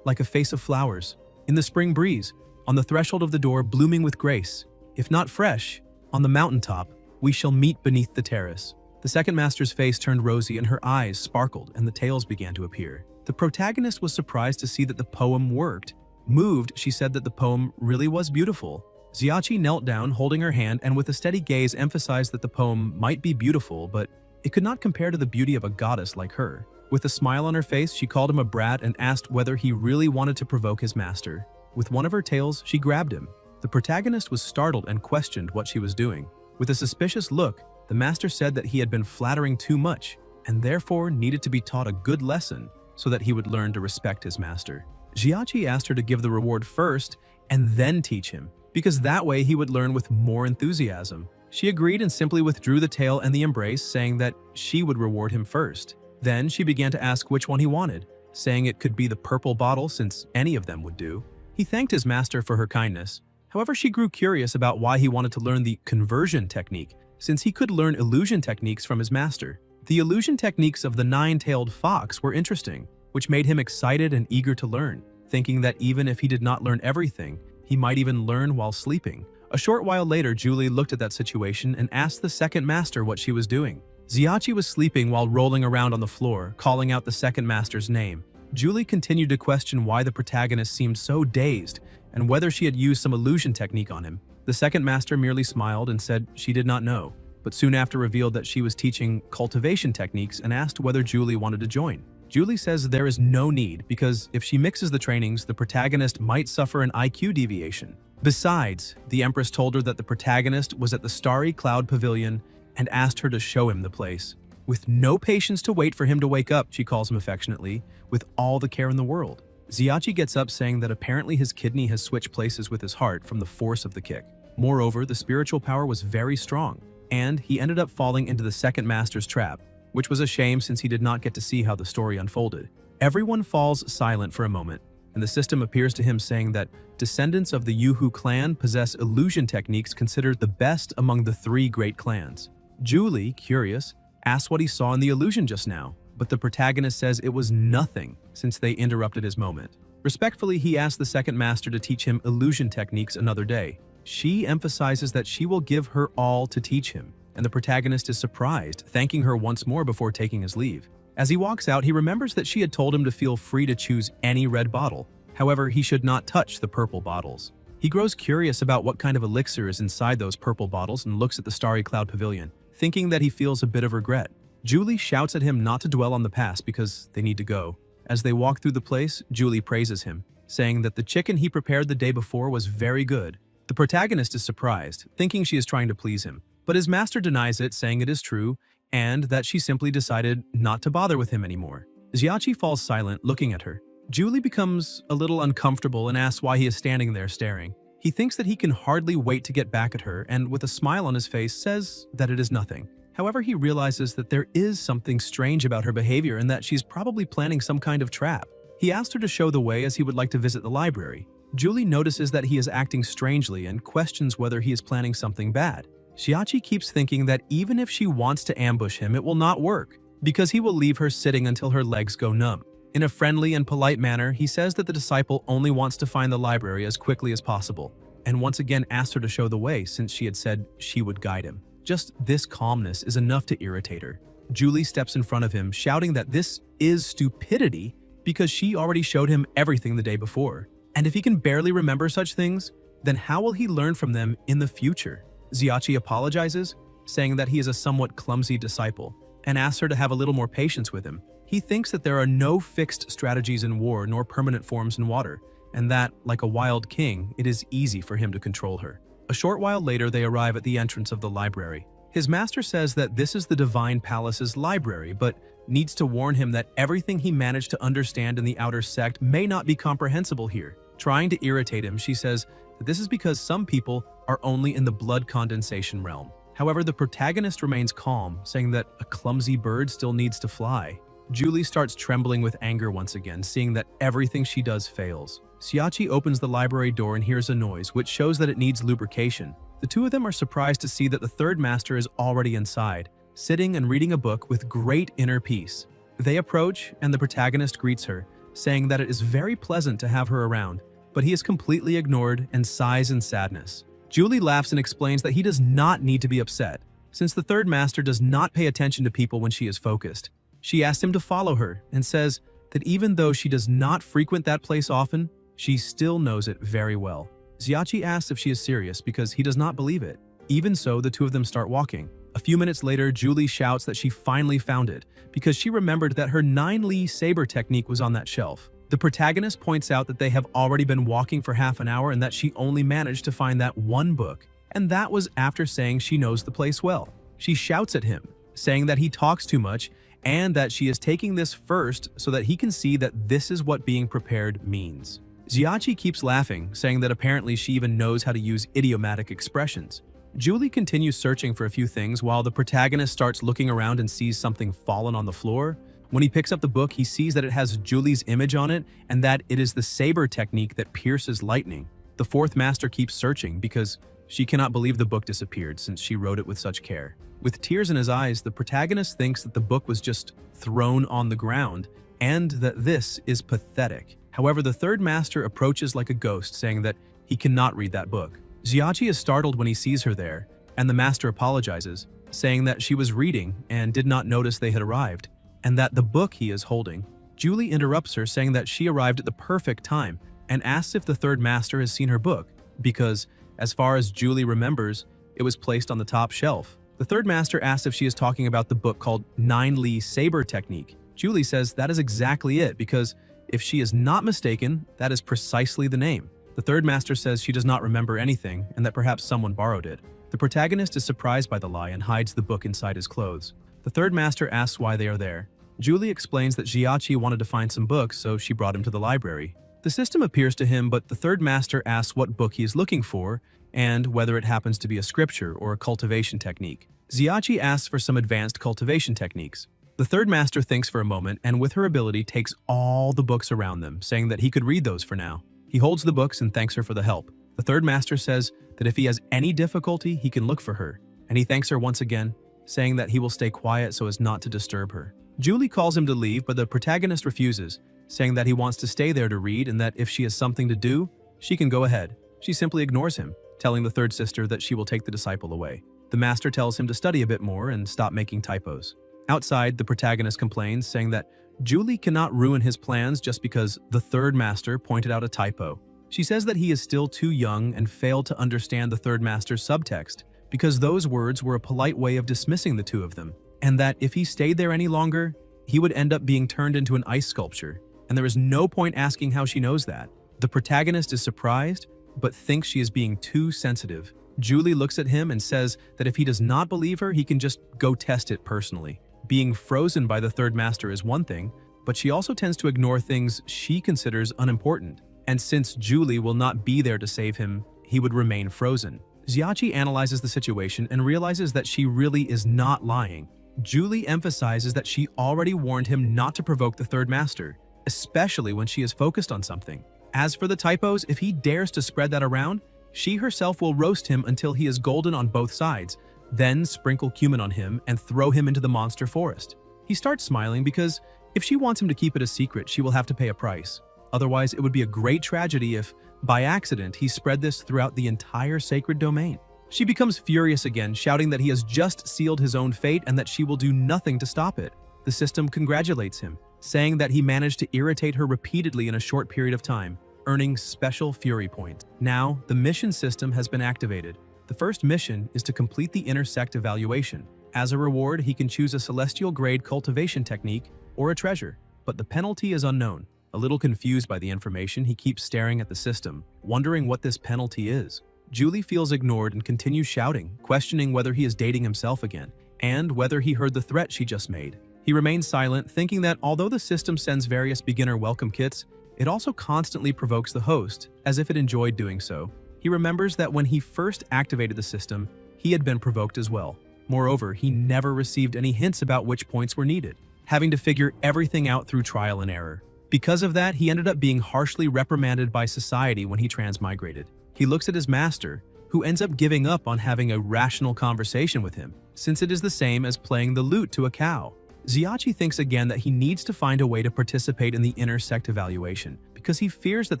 like a face of flowers, in the spring breeze, on the threshold of the door blooming with grace. If not fresh, on the mountaintop, we shall meet beneath the terrace." The second master's face turned rosy and her eyes sparkled and the tails began to appear. The protagonist was surprised to see that the poem worked. Moved, she said that the poem really was beautiful. Xiachi knelt down, holding her hand, and with a steady gaze emphasized that the poem might be beautiful, but it could not compare to the beauty of a goddess like her. With a smile on her face, she called him a brat and asked whether he really wanted to provoke his master. With one of her tails, she grabbed him. The protagonist was startled and questioned what she was doing. With a suspicious look, the master said that he had been flattering too much and therefore needed to be taught a good lesson so that he would learn to respect his master. Xiachi asked her to give the reward first and then teach him, because that way he would learn with more enthusiasm. She agreed and simply withdrew the tail and the embrace, saying that she would reward him first. Then she began to ask which one he wanted, saying it could be the purple bottle since any of them would do. He thanked his master for her kindness. However, she grew curious about why he wanted to learn the conversion technique, since he could learn illusion techniques from his master. The illusion techniques of the nine-tailed fox were interesting, which made him excited and eager to learn, thinking that even if he did not learn everything, he might even learn while sleeping. A short while later, Julie looked at that situation and asked the second master what she was doing. Xiachi was sleeping while rolling around on the floor, calling out the second master's name. Julie continued to question why the protagonist seemed so dazed and whether she had used some illusion technique on him. The second master merely smiled and said she did not know, but soon after revealed that she was teaching cultivation techniques and asked whether Julie wanted to join. Julie says there is no need because if she mixes the trainings, the protagonist might suffer an IQ deviation. Besides, the Empress told her that the protagonist was at the Starry Cloud Pavilion and asked her to show him the place. With no patience to wait for him to wake up, she calls him affectionately, with all the care in the world. Xiachi gets up saying that apparently his kidney has switched places with his heart from the force of the kick. Moreover, the spiritual power was very strong, and he ended up falling into the second master's trap, which was a shame since he did not get to see how the story unfolded. Everyone falls silent for a moment, and the system appears to him saying that descendants of the Yuhu clan possess illusion techniques considered the best among the three great clans. Julie, curious, asks what he saw in the illusion just now, but the protagonist says it was nothing since they interrupted his moment. Respectfully, he asks the second master to teach him illusion techniques another day. She emphasizes that she will give her all to teach him, and the protagonist is surprised, thanking her once more before taking his leave. As he walks out, he remembers that she had told him to feel free to choose any red bottle. However, he should not touch the purple bottles. He grows curious about what kind of elixir is inside those purple bottles and looks at the Starry Cloud Pavilion, thinking that he feels a bit of regret. Julie shouts at him not to dwell on the past because they need to go. As they walk through the place, Julie praises him, saying that the chicken he prepared the day before was very good. The protagonist is surprised, thinking she is trying to please him, but his master denies it, saying it is true, and that she simply decided not to bother with him anymore. Xiachi falls silent, looking at her. Julie becomes a little uncomfortable and asks why he is standing there staring. He thinks that he can hardly wait to get back at her, and with a smile on his face says that it is nothing. However, he realizes that there is something strange about her behavior and that she's probably planning some kind of trap. He asked her to show the way as he would like to visit the library. Julie notices that he is acting strangely and questions whether he is planning something bad. Xiachi keeps thinking that even if she wants to ambush him, it will not work, because he will leave her sitting until her legs go numb. In a friendly and polite manner, he says that the disciple only wants to find the library as quickly as possible, and once again asks her to show the way since she had said she would guide him. Just this calmness is enough to irritate her. Julie steps in front of him, shouting that this is stupidity because she already showed him everything the day before. And if he can barely remember such things, then how will he learn from them in the future? Xiachi apologizes, saying that he is a somewhat clumsy disciple, and asks her to have a little more patience with him. He thinks that there are no fixed strategies in war nor permanent forms in water, and that, like a wild king, it is easy for him to control her. A short while later, they arrive at the entrance of the library. His master says that this is the Divine Palace's library, but needs to warn him that everything he managed to understand in the outer sect may not be comprehensible here. Trying to irritate him, she says that this is because some people are only in the blood condensation realm. However, the protagonist remains calm, saying that a clumsy bird still needs to fly. Julie starts trembling with anger once again, seeing that everything she does fails. Xiachi opens the library door and hears a noise, which shows that it needs lubrication. The two of them are surprised to see that the third master is already inside, sitting and reading a book with great inner peace. They approach, and the protagonist greets her, saying that it is very pleasant to have her around, but he is completely ignored and sighs in sadness. Julie laughs and explains that he does not need to be upset, since the third master does not pay attention to people when she is focused. She asks him to follow her and says that even though she does not frequent that place often, she still knows it very well. Xiachi asks if she is serious because he does not believe it. Even so, the two of them start walking. A few minutes later, Julie shouts that she finally found it because she remembered that her 9-li saber technique was on that shelf. The protagonist points out that they have already been walking for half an hour and that she only managed to find that one book, and that was after saying she knows the place well. She shouts at him, saying that he talks too much and that she is taking this first so that he can see that this is what being prepared means. Xiachi keeps laughing, saying that apparently she even knows how to use idiomatic expressions. Julie continues searching for a few things while the protagonist starts looking around and sees something fallen on the floor. When he picks up the book, he sees that it has Julie's image on it and that it is the saber technique that pierces lightning. The fourth master keeps searching because she cannot believe the book disappeared since she wrote it with such care. With tears in his eyes, the protagonist thinks that the book was just thrown on the ground and that this is pathetic. However, the third master approaches like a ghost, saying that he cannot read that book. Xiachi is startled when he sees her there, and the master apologizes, saying that she was reading and did not notice they had arrived, and that the book he is holding. Julie interrupts her, saying that she arrived at the perfect time, and asks if the third master has seen her book, because, as far as Julie remembers, it was placed on the top shelf. The third master asks if she is talking about the book called 9-li saber technique. Julie says that is exactly it, because if she is not mistaken, that is precisely the name. The third master says she does not remember anything and that perhaps someone borrowed it. The protagonist is surprised by the lie and hides the book inside his clothes. The third master asks why they are there. Julie explains that Xiachi wanted to find some books, so she brought him to the library. The system appears to him, but the third master asks what book he is looking for and whether it happens to be a scripture or a cultivation technique. Xiachi asks for some advanced cultivation techniques. The third master thinks for a moment and with her ability takes all the books around them, saying that he could read those for now. He holds the books and thanks her for the help. The third master says that if he has any difficulty, he can look for her, and he thanks her once again, saying that he will stay quiet so as not to disturb her. Julie calls him to leave, but the protagonist refuses, saying that he wants to stay there to read and that if she has something to do, she can go ahead. She simply ignores him, telling the third sister that she will take the disciple away. The master tells him to study a bit more and stop making typos. Outside, the protagonist complains, saying that Julie cannot ruin his plans just because the third master pointed out a typo. She says that he is still too young and failed to understand the third master's subtext, because those words were a polite way of dismissing the two of them, and that if he stayed there any longer, he would end up being turned into an ice sculpture, and there is no point asking how she knows that. The protagonist is surprised, but thinks she is being too sensitive. Julie looks at him and says that if he does not believe her, he can just go test it personally. Being frozen by the third master is one thing, but she also tends to ignore things she considers unimportant. And since Julie will not be there to save him, he would remain frozen. Xiachi analyzes the situation and realizes that she really is not lying. Julie emphasizes that she already warned him not to provoke the third master, especially when she is focused on something. As for the typos, if he dares to spread that around, she herself will roast him until he is golden on both sides, then sprinkle cumin on him and throw him into the monster forest. He starts smiling because if she wants him to keep it a secret, she will have to pay a price. Otherwise, it would be a great tragedy if, by accident, he spread this throughout the entire sacred domain. She becomes furious again, shouting that he has just sealed his own fate and that she will do nothing to stop it. The system congratulates him, saying that he managed to irritate her repeatedly in a short period of time, earning special fury points. Now, the mission system has been activated. The first mission is to complete the intersect evaluation. As a reward, he can choose a celestial grade cultivation technique or a treasure, but the penalty is unknown. A little confused by the information, he keeps staring at the system, wondering what this penalty is. Julie feels ignored and continues shouting, questioning whether he is dating himself again, and whether he heard the threat she just made. He remains silent, thinking that although the system sends various beginner welcome kits, it also constantly provokes the host, as if it enjoyed doing so. He remembers that when he first activated the system, he had been provoked as well. Moreover, he never received any hints about which points were needed. having to figure everything out through trial and error. Because of that, he ended up being harshly reprimanded by society when he transmigrated. He looks at his master, who ends up giving up on having a rational conversation with him, since it is the same as playing the lute to a cow. Xiachi thinks again that he needs to find a way to participate in the inner sect evaluation, because he fears that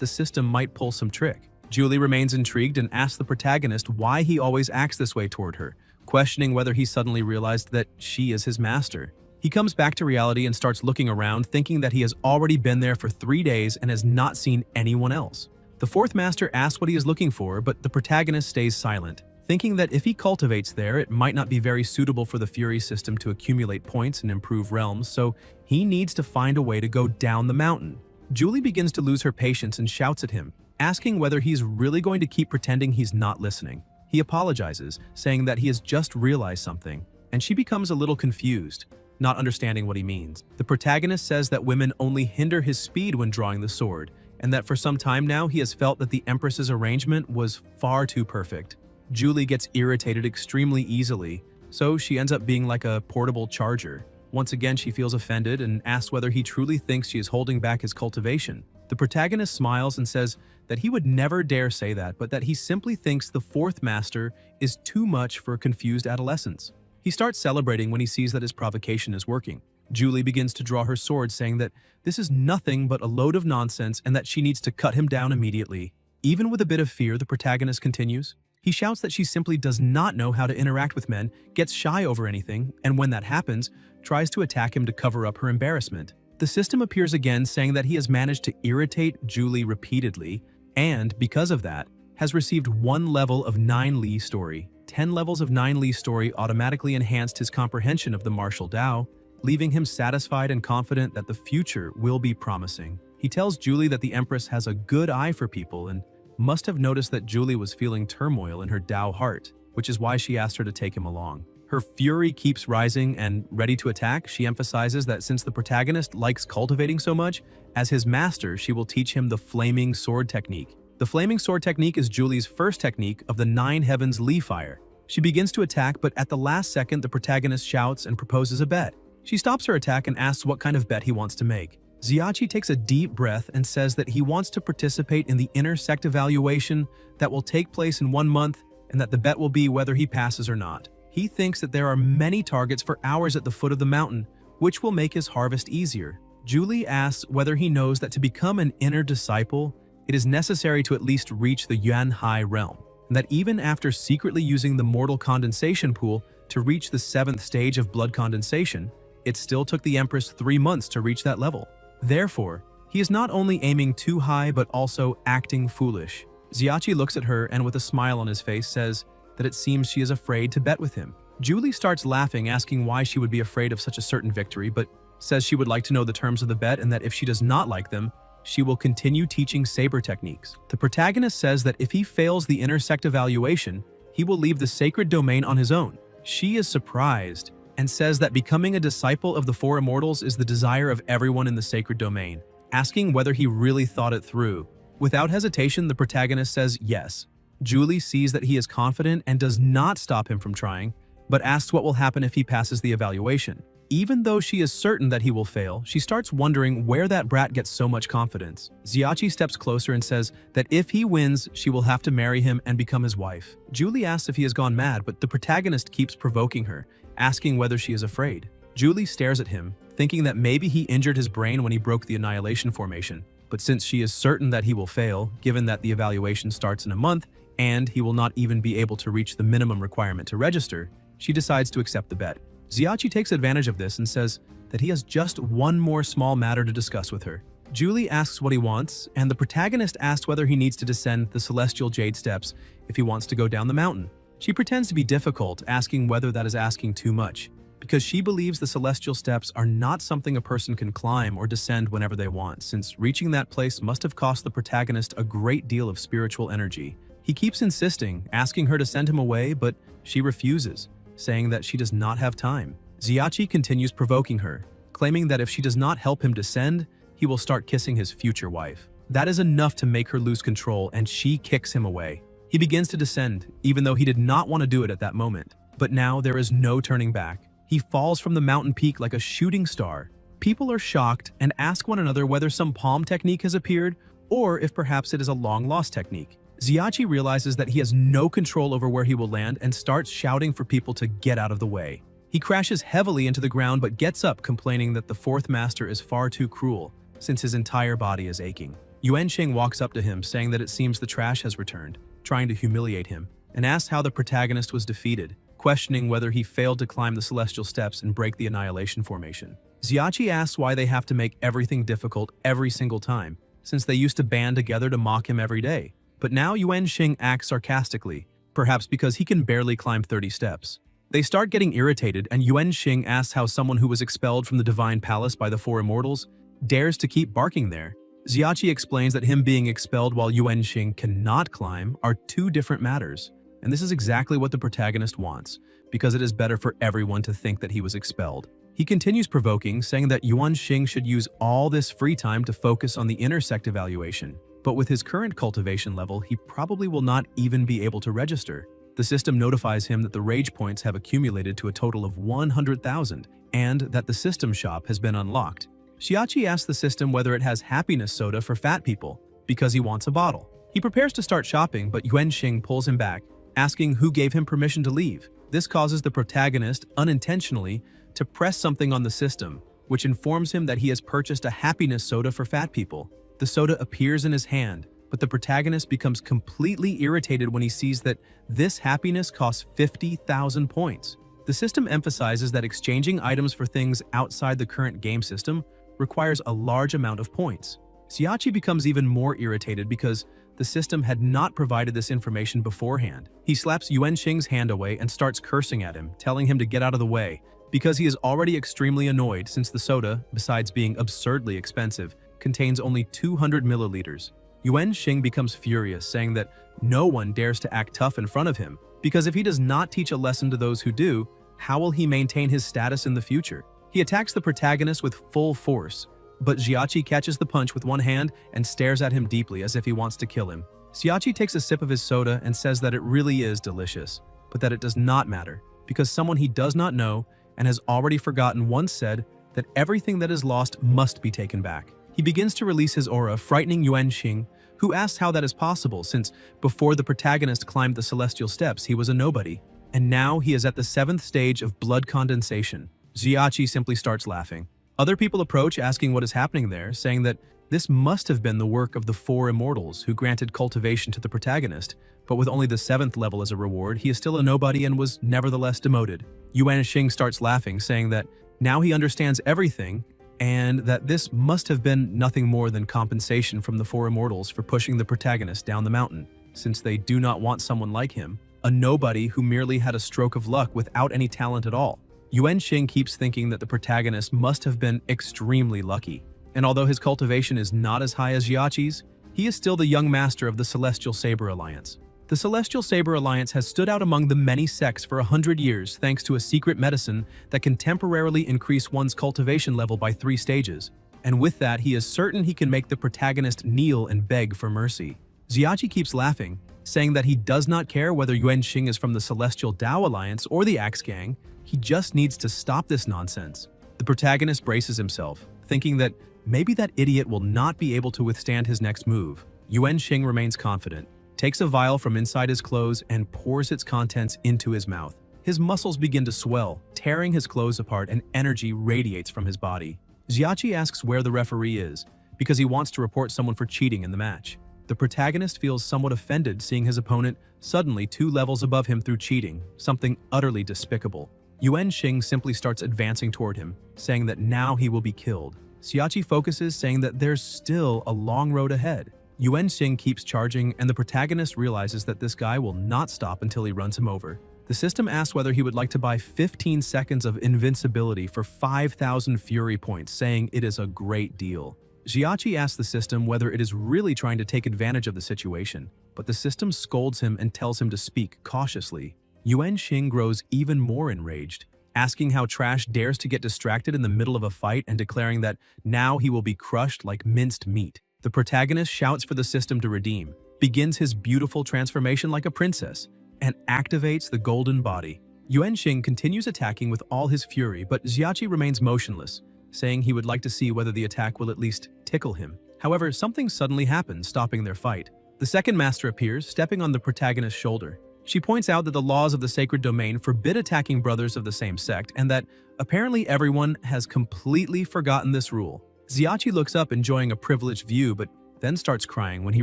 the system might pull some trick. Julie remains intrigued and asks the protagonist why he always acts this way toward her, questioning whether he suddenly realized that she is his master. He comes back to reality and starts looking around, thinking that he has already been there for 3 days and has not seen anyone else. The fourth master asks what he is looking for, but the protagonist stays silent, thinking that if he cultivates there, it might not be very suitable for the Fury system to accumulate points and improve realms, so he needs to find a way to go down the mountain. Julie begins to lose her patience and shouts at him, asking whether he's really going to keep pretending he's not listening. He apologizes, saying that he has just realized something, and she becomes a little confused, not understanding what he means. The protagonist says that women only hinder his speed when drawing the sword, and that for some time now he has felt that the Empress's arrangement was far too perfect. Julie gets irritated extremely easily, so she ends up being like a portable charger. Once again, she feels offended and asks whether he truly thinks she is holding back his cultivation. The protagonist smiles and says that he would never dare say that, but that he simply thinks the fourth master is too much for confused adolescents. He starts celebrating when he sees that his provocation is working. Julie begins to draw her sword, saying that this is nothing but a load of nonsense and that she needs to cut him down immediately. Even with a bit of fear, the protagonist continues. He shouts that she simply does not know how to interact with men, gets shy over anything, and when that happens, tries to attack him to cover up her embarrassment. The system appears again, saying that he has managed to irritate Julie repeatedly, and because of that, has received 1 level of 9 Li story. 10 levels of 9 Li story automatically enhanced his comprehension of the martial Tao, leaving him satisfied and confident that the future will be promising. He tells Julie that the Empress has a good eye for people and must have noticed that Julie was feeling turmoil in her Tao heart, which is why she asked her to take him along. Her fury keeps rising and ready to attack. She emphasizes that since the protagonist likes cultivating so much, as his master, she will teach him the flaming sword technique. The flaming sword technique is Julie's first technique of the 9 Heavens Li fire. She begins to attack, but at the last second, the protagonist shouts and proposes a bet. She stops her attack and asks what kind of bet he wants to make. Xiachi takes a deep breath and says that he wants to participate in the inner sect evaluation that will take place in 1 month and that the bet will be whether he passes or not. He thinks that there are many targets for hours at the foot of the mountain, which will make his harvest easier. Julie asks whether he knows that to become an inner disciple, it is necessary to at least reach the Yuan Hai realm, and that even after secretly using the mortal condensation pool to reach the 7th stage of blood condensation, it still took the Empress 3 months to reach that level. Therefore, he is not only aiming too high but also acting foolish. Xiachi looks at her and with a smile on his face says that it seems she is afraid to bet with him. Julie starts laughing, asking why she would be afraid of such a certain victory, but says she would like to know the terms of the bet and that if she does not like them, she will continue teaching saber techniques. The protagonist says that if he fails the inner sect evaluation, he will leave the sacred domain on his own. She is surprised and says that becoming a disciple of the 4 immortals is the desire of everyone in the sacred domain, asking whether he really thought it through. Without hesitation, the protagonist says yes. Julie sees that he is confident and does not stop him from trying, but asks what will happen if he passes the evaluation. Even though she is certain that he will fail, she starts wondering where that brat gets so much confidence. Xiachi steps closer and says that if he wins, she will have to marry him and become his wife. Julie asks if he has gone mad, but the protagonist keeps provoking her, asking whether she is afraid. Julie stares at him, thinking that maybe he injured his brain when he broke the annihilation formation. But since she is certain that he will fail, given that the evaluation starts in a month and he will not even be able to reach the minimum requirement to register, she decides to accept the bet. Xiachi takes advantage of this and says that he has just one more small matter to discuss with her. Julie asks what he wants, and the protagonist asks whether he needs to descend the celestial jade steps if he wants to go down the mountain. She pretends to be difficult, asking whether that is asking too much, because she believes the celestial steps are not something a person can climb or descend whenever they want, since reaching that place must have cost the protagonist a great deal of spiritual energy. He keeps insisting, asking her to send him away, but she refuses, saying that she does not have time. Xiachi continues provoking her, claiming that if she does not help him descend, he will start kissing his future wife. That is enough to make her lose control, and she kicks him away. He begins to descend, even though he did not want to do it at that moment. But now there is no turning back. He falls from the mountain peak like a shooting star, People are shocked and ask one another whether some palm technique has appeared or if perhaps it is a long-lost technique. Xiachi realizes that he has no control over where he will land and starts shouting for people to get out of the way. He crashes heavily into the ground but gets up complaining that the fourth master is far too cruel since his entire body is aching. Yuanxing walks up to him saying that it seems the trash has returned, trying to humiliate him, and asks how the protagonist was defeated, questioning whether he failed to climb the celestial steps and break the annihilation formation. Xiachi asks why they have to make everything difficult every single time, since they used to band together to mock him every day. But now Yuanxing acts sarcastically, perhaps because he can barely climb 30 steps. They start getting irritated and Yuanxing asks how someone who was expelled from the Divine Palace by the Four Immortals dares to keep barking there. Xiachi explains that him being expelled while Yuanxing cannot climb are two different matters, and this is exactly what the protagonist wants, because it is better for everyone to think that he was expelled. He continues provoking, saying that Yuanxing should use all this free time to focus on the intersect evaluation, but with his current cultivation level, he probably will not even be able to register. The system notifies him that the rage points have accumulated to a total of 100,000 and that the system shop has been unlocked. Xiachi asks the system whether it has happiness soda for fat people, because he wants a bottle. He prepares to start shopping, but Yuanxing pulls him back, asking who gave him permission to leave. This causes the protagonist, unintentionally, to press something on the system, which informs him that he has purchased a happiness soda for fat people. The soda appears in his hand, but the protagonist becomes completely irritated when he sees that this happiness costs 50,000 points. The system emphasizes that exchanging items for things outside the current game system requires a large amount of points. Xiachi becomes even more irritated because the system had not provided this information beforehand. He slaps Yuanxing's hand away and starts cursing at him, telling him to get out of the way, because he is already extremely annoyed since the soda, besides being absurdly expensive, contains only 200 milliliters. Yuanxing becomes furious, saying that no one dares to act tough in front of him, because if he does not teach a lesson to those who do, how will he maintain his status in the future? He attacks the protagonist with full force, but Xiachi catches the punch with one hand and stares at him deeply as if he wants to kill him. Xiachi takes a sip of his soda and says that it really is delicious, but that it does not matter, because someone he does not know and has already forgotten once said that everything that is lost must be taken back. He begins to release his aura, frightening Yuanxing, who asks how that is possible since before the protagonist climbed the celestial steps he was a nobody, and now he is at the 7th stage of blood condensation. Xiachi simply starts laughing. Other people approach asking what is happening there, saying that this must have been the work of the Four Immortals who granted cultivation to the protagonist, but with only the 7th level as a reward, he is still a nobody and was nevertheless demoted. Yuanxing starts laughing, saying that now he understands everything and that this must have been nothing more than compensation from the Four Immortals for pushing the protagonist down the mountain, since they do not want someone like him, a nobody who merely had a stroke of luck without any talent at all. Yuanxing keeps thinking that the protagonist must have been extremely lucky, and although his cultivation is not as high as Xiachi's, he is still the young master of the Celestial Saber Alliance. The Celestial Saber Alliance has stood out among the many sects for 100 years thanks to a secret medicine that can temporarily increase one's cultivation level by 3 stages, and with that he is certain he can make the protagonist kneel and beg for mercy. Xiachi keeps laughing, saying that he does not care whether Yuanxing is from the Celestial Tao Alliance or the Axe Gang, he just needs to stop this nonsense. The protagonist braces himself, thinking that maybe that idiot will not be able to withstand his next move. Yuanxing remains confident, takes a vial from inside his clothes and pours its contents into his mouth. His muscles begin to swell, tearing his clothes apart, and energy radiates from his body. Xiachi asks where the referee is, because he wants to report someone for cheating in the match. The protagonist feels somewhat offended seeing his opponent suddenly 2 levels above him through cheating, something utterly despicable. Yuanxing simply starts advancing toward him, saying that now he will be killed. Xiachi focuses, saying that there's still a long road ahead. Yuanxing keeps charging, and the protagonist realizes that this guy will not stop until he runs him over. The system asks whether he would like to buy 15 seconds of invincibility for 5,000 fury points, saying it is a great deal. Xiachi asks the system whether it is really trying to take advantage of the situation, but the system scolds him and tells him to speak cautiously. Yuanxing grows even more enraged, asking how Trash dares to get distracted in the middle of a fight and declaring that now he will be crushed like minced meat. The protagonist shouts for the system to redeem, begins his beautiful transformation like a princess, and activates the golden body. Yuanxing continues attacking with all his fury, but Xiachi remains motionless, saying he would like to see whether the attack will at least tickle him. However, something suddenly happens, stopping their fight. The second master appears, stepping on the protagonist's shoulder. She points out that the laws of the sacred domain forbid attacking brothers of the same sect, and that apparently everyone has completely forgotten this rule. Xiachi looks up, enjoying a privileged view, but then starts crying when he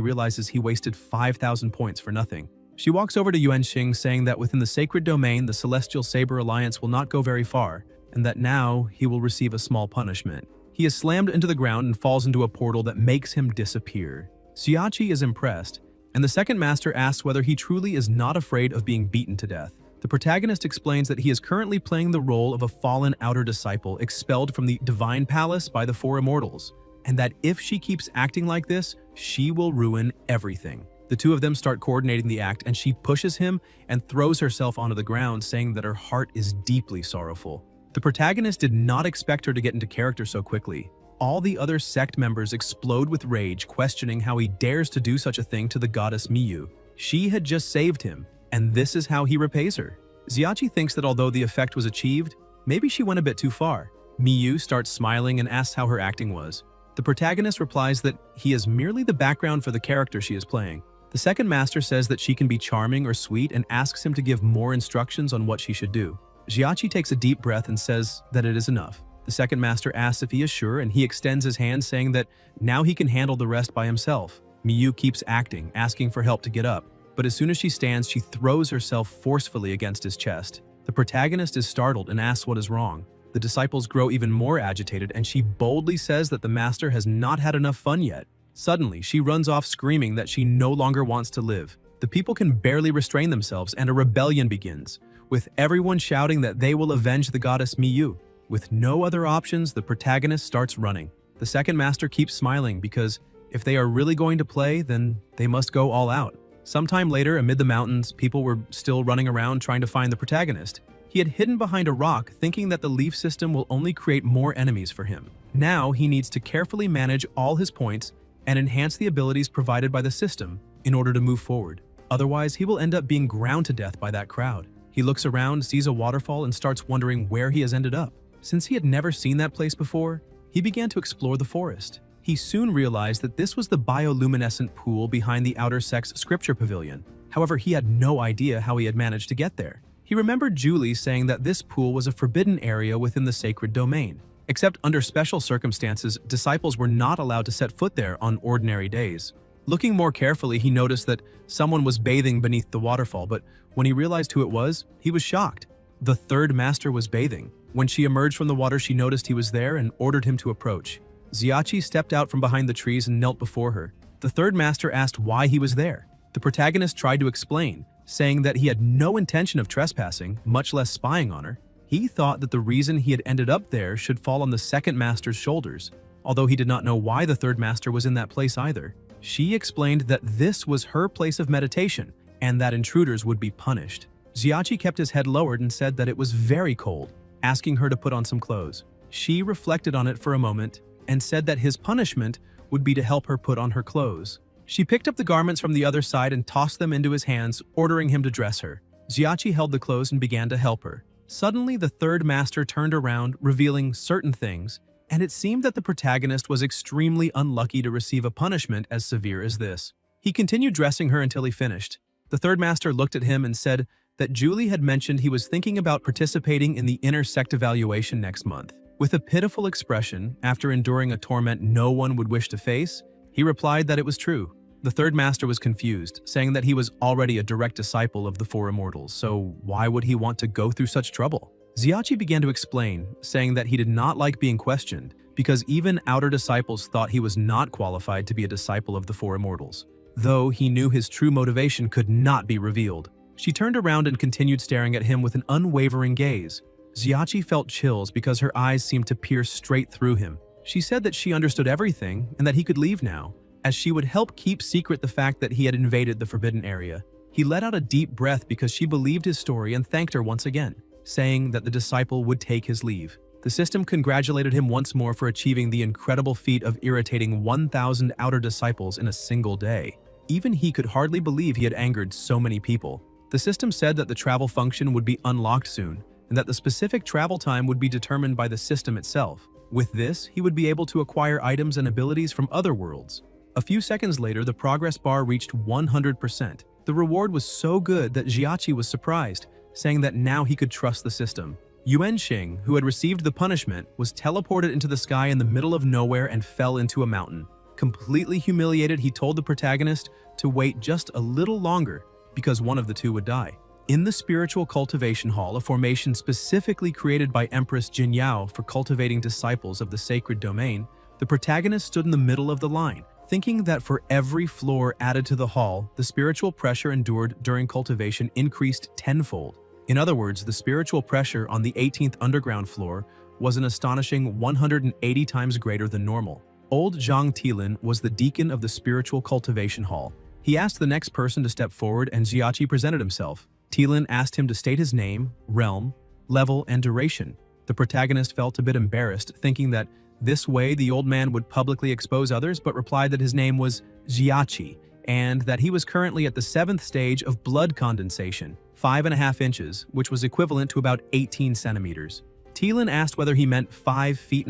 realizes he wasted 5,000 points for nothing. She walks over to Yuanxing, saying that within the sacred domain, the Celestial Saber Alliance will not go very far, and that now he will receive a small punishment. He is slammed into the ground and falls into a portal that makes him disappear. Xiachi is impressed, and the second master asks whether he truly is not afraid of being beaten to death. The protagonist explains that he is currently playing the role of a fallen outer disciple expelled from the Divine Palace by the Four Immortals, and that if she keeps acting like this, she will ruin everything. The two of them start coordinating the act, and she pushes him and throws herself onto the ground, saying that her heart is deeply sorrowful. The protagonist did not expect her to get into character so quickly. All the other sect members explode with rage, questioning how he dares to do such a thing to the goddess Miyu. She had just saved him, and this is how he repays her. Xiachi thinks that although the effect was achieved, maybe she went a bit too far. Miyu starts smiling and asks how her acting was. The protagonist replies that he is merely the background for the character she is playing. The second master says that she can be charming or sweet and asks him to give more instructions on what she should do. Xiachi takes a deep breath and says that it is enough. The second master asks if he is sure, and he extends his hand, saying that now he can handle the rest by himself. Miyu keeps acting, asking for help to get up, but as soon as she stands, she throws herself forcefully against his chest. The protagonist is startled and asks what is wrong. The disciples grow even more agitated, and she boldly says that the master has not had enough fun yet. Suddenly, she runs off screaming that she no longer wants to live. The people can barely restrain themselves, and a rebellion begins, with everyone shouting that they will avenge the goddess Miyu. With no other options, the protagonist starts running. The second master keeps smiling because if they are really going to play, then they must go all out. Sometime later, amid the mountains, people were still running around trying to find the protagonist. He had hidden behind a rock, thinking that the leaf system will only create more enemies for him. Now, he needs to carefully manage all his points and enhance the abilities provided by the system in order to move forward. Otherwise, he will end up being ground to death by that crowd. He looks around, sees a waterfall, and starts wondering where he has ended up. Since he had never seen that place before, he began to explore the forest. He soon realized that this was the bioluminescent pool behind the outer sect's scripture pavilion. However, he had no idea how he had managed to get there. He remembered Julie saying that this pool was a forbidden area within the sacred domain. Except under special circumstances, disciples were not allowed to set foot there on ordinary days. Looking more carefully, he noticed that someone was bathing beneath the waterfall, but when he realized who it was, he was shocked. The third master was bathing. When she emerged from the water, she noticed he was there and ordered him to approach. Xiachi stepped out from behind the trees and knelt before her. The third master asked why he was there. The protagonist tried to explain, saying that he had no intention of trespassing, much less spying on her. He thought that the reason he had ended up there should fall on the second master's shoulders, although he did not know why the third master was in that place either. She explained that this was her place of meditation and that intruders would be punished. Xiachi kept his head lowered and said that it was very cold, asking her to put on some clothes. She reflected on it for a moment and said that his punishment would be to help her put on her clothes. She picked up the garments from the other side and tossed them into his hands, ordering him to dress her. Xiachi held the clothes and began to help her. Suddenly, the third master turned around, revealing certain things, and it seemed that the protagonist was extremely unlucky to receive a punishment as severe as this. He continued dressing her until he finished. The third master looked at him and said that Julie had mentioned he was thinking about participating in the inner sect evaluation next month. With a pitiful expression, after enduring a torment no one would wish to face, he replied that it was true. The third master was confused, saying that he was already a direct disciple of the Four Immortals, so why would he want to go through such trouble? Xiachi began to explain, saying that he did not like being questioned, because even outer disciples thought he was not qualified to be a disciple of the Four Immortals, though he knew his true motivation could not be revealed. She turned around and continued staring at him with an unwavering gaze. Xiachi felt chills because her eyes seemed to pierce straight through him. She said that she understood everything and that he could leave now, as she would help keep secret the fact that he had invaded the forbidden area. He let out a deep breath because she believed his story and thanked her once again, saying that the disciple would take his leave. The system congratulated him once more for achieving the incredible feat of irritating 1,000 outer disciples in a single day. Even he could hardly believe he had angered so many people. The system said that the travel function would be unlocked soon, and that the specific travel time would be determined by the system itself. With this, he would be able to acquire items and abilities from other worlds. A few seconds later, the progress bar reached 100%. The reward was so good that Jiachi was surprised, saying that now he could trust the system. Yuanxing, who had received the punishment, was teleported into the sky in the middle of nowhere and fell into a mountain. Completely humiliated, he told the protagonist to wait just a little longer because one of the two would die. In the Spiritual Cultivation Hall, a formation specifically created by Empress Jinyao for cultivating disciples of the sacred domain, the protagonist stood in the middle of the line, thinking that for every floor added to the hall, the spiritual pressure endured during cultivation increased tenfold. In other words, the spiritual pressure on the 18th underground floor was an astonishing 180 times greater than normal. Old Zhang Tilin was the deacon of the Spiritual Cultivation Hall. He asked the next person to step forward and Jiachi presented himself. Tilin asked him to state his name, realm, level, and duration. The protagonist felt a bit embarrassed, thinking that this way the old man would publicly expose others, but replied that his name was Jiachi and that he was currently at the 7th stage of blood condensation, 5.5 inches, which was equivalent to about 18 centimeters. Tilin asked whether he meant 5.5 feet.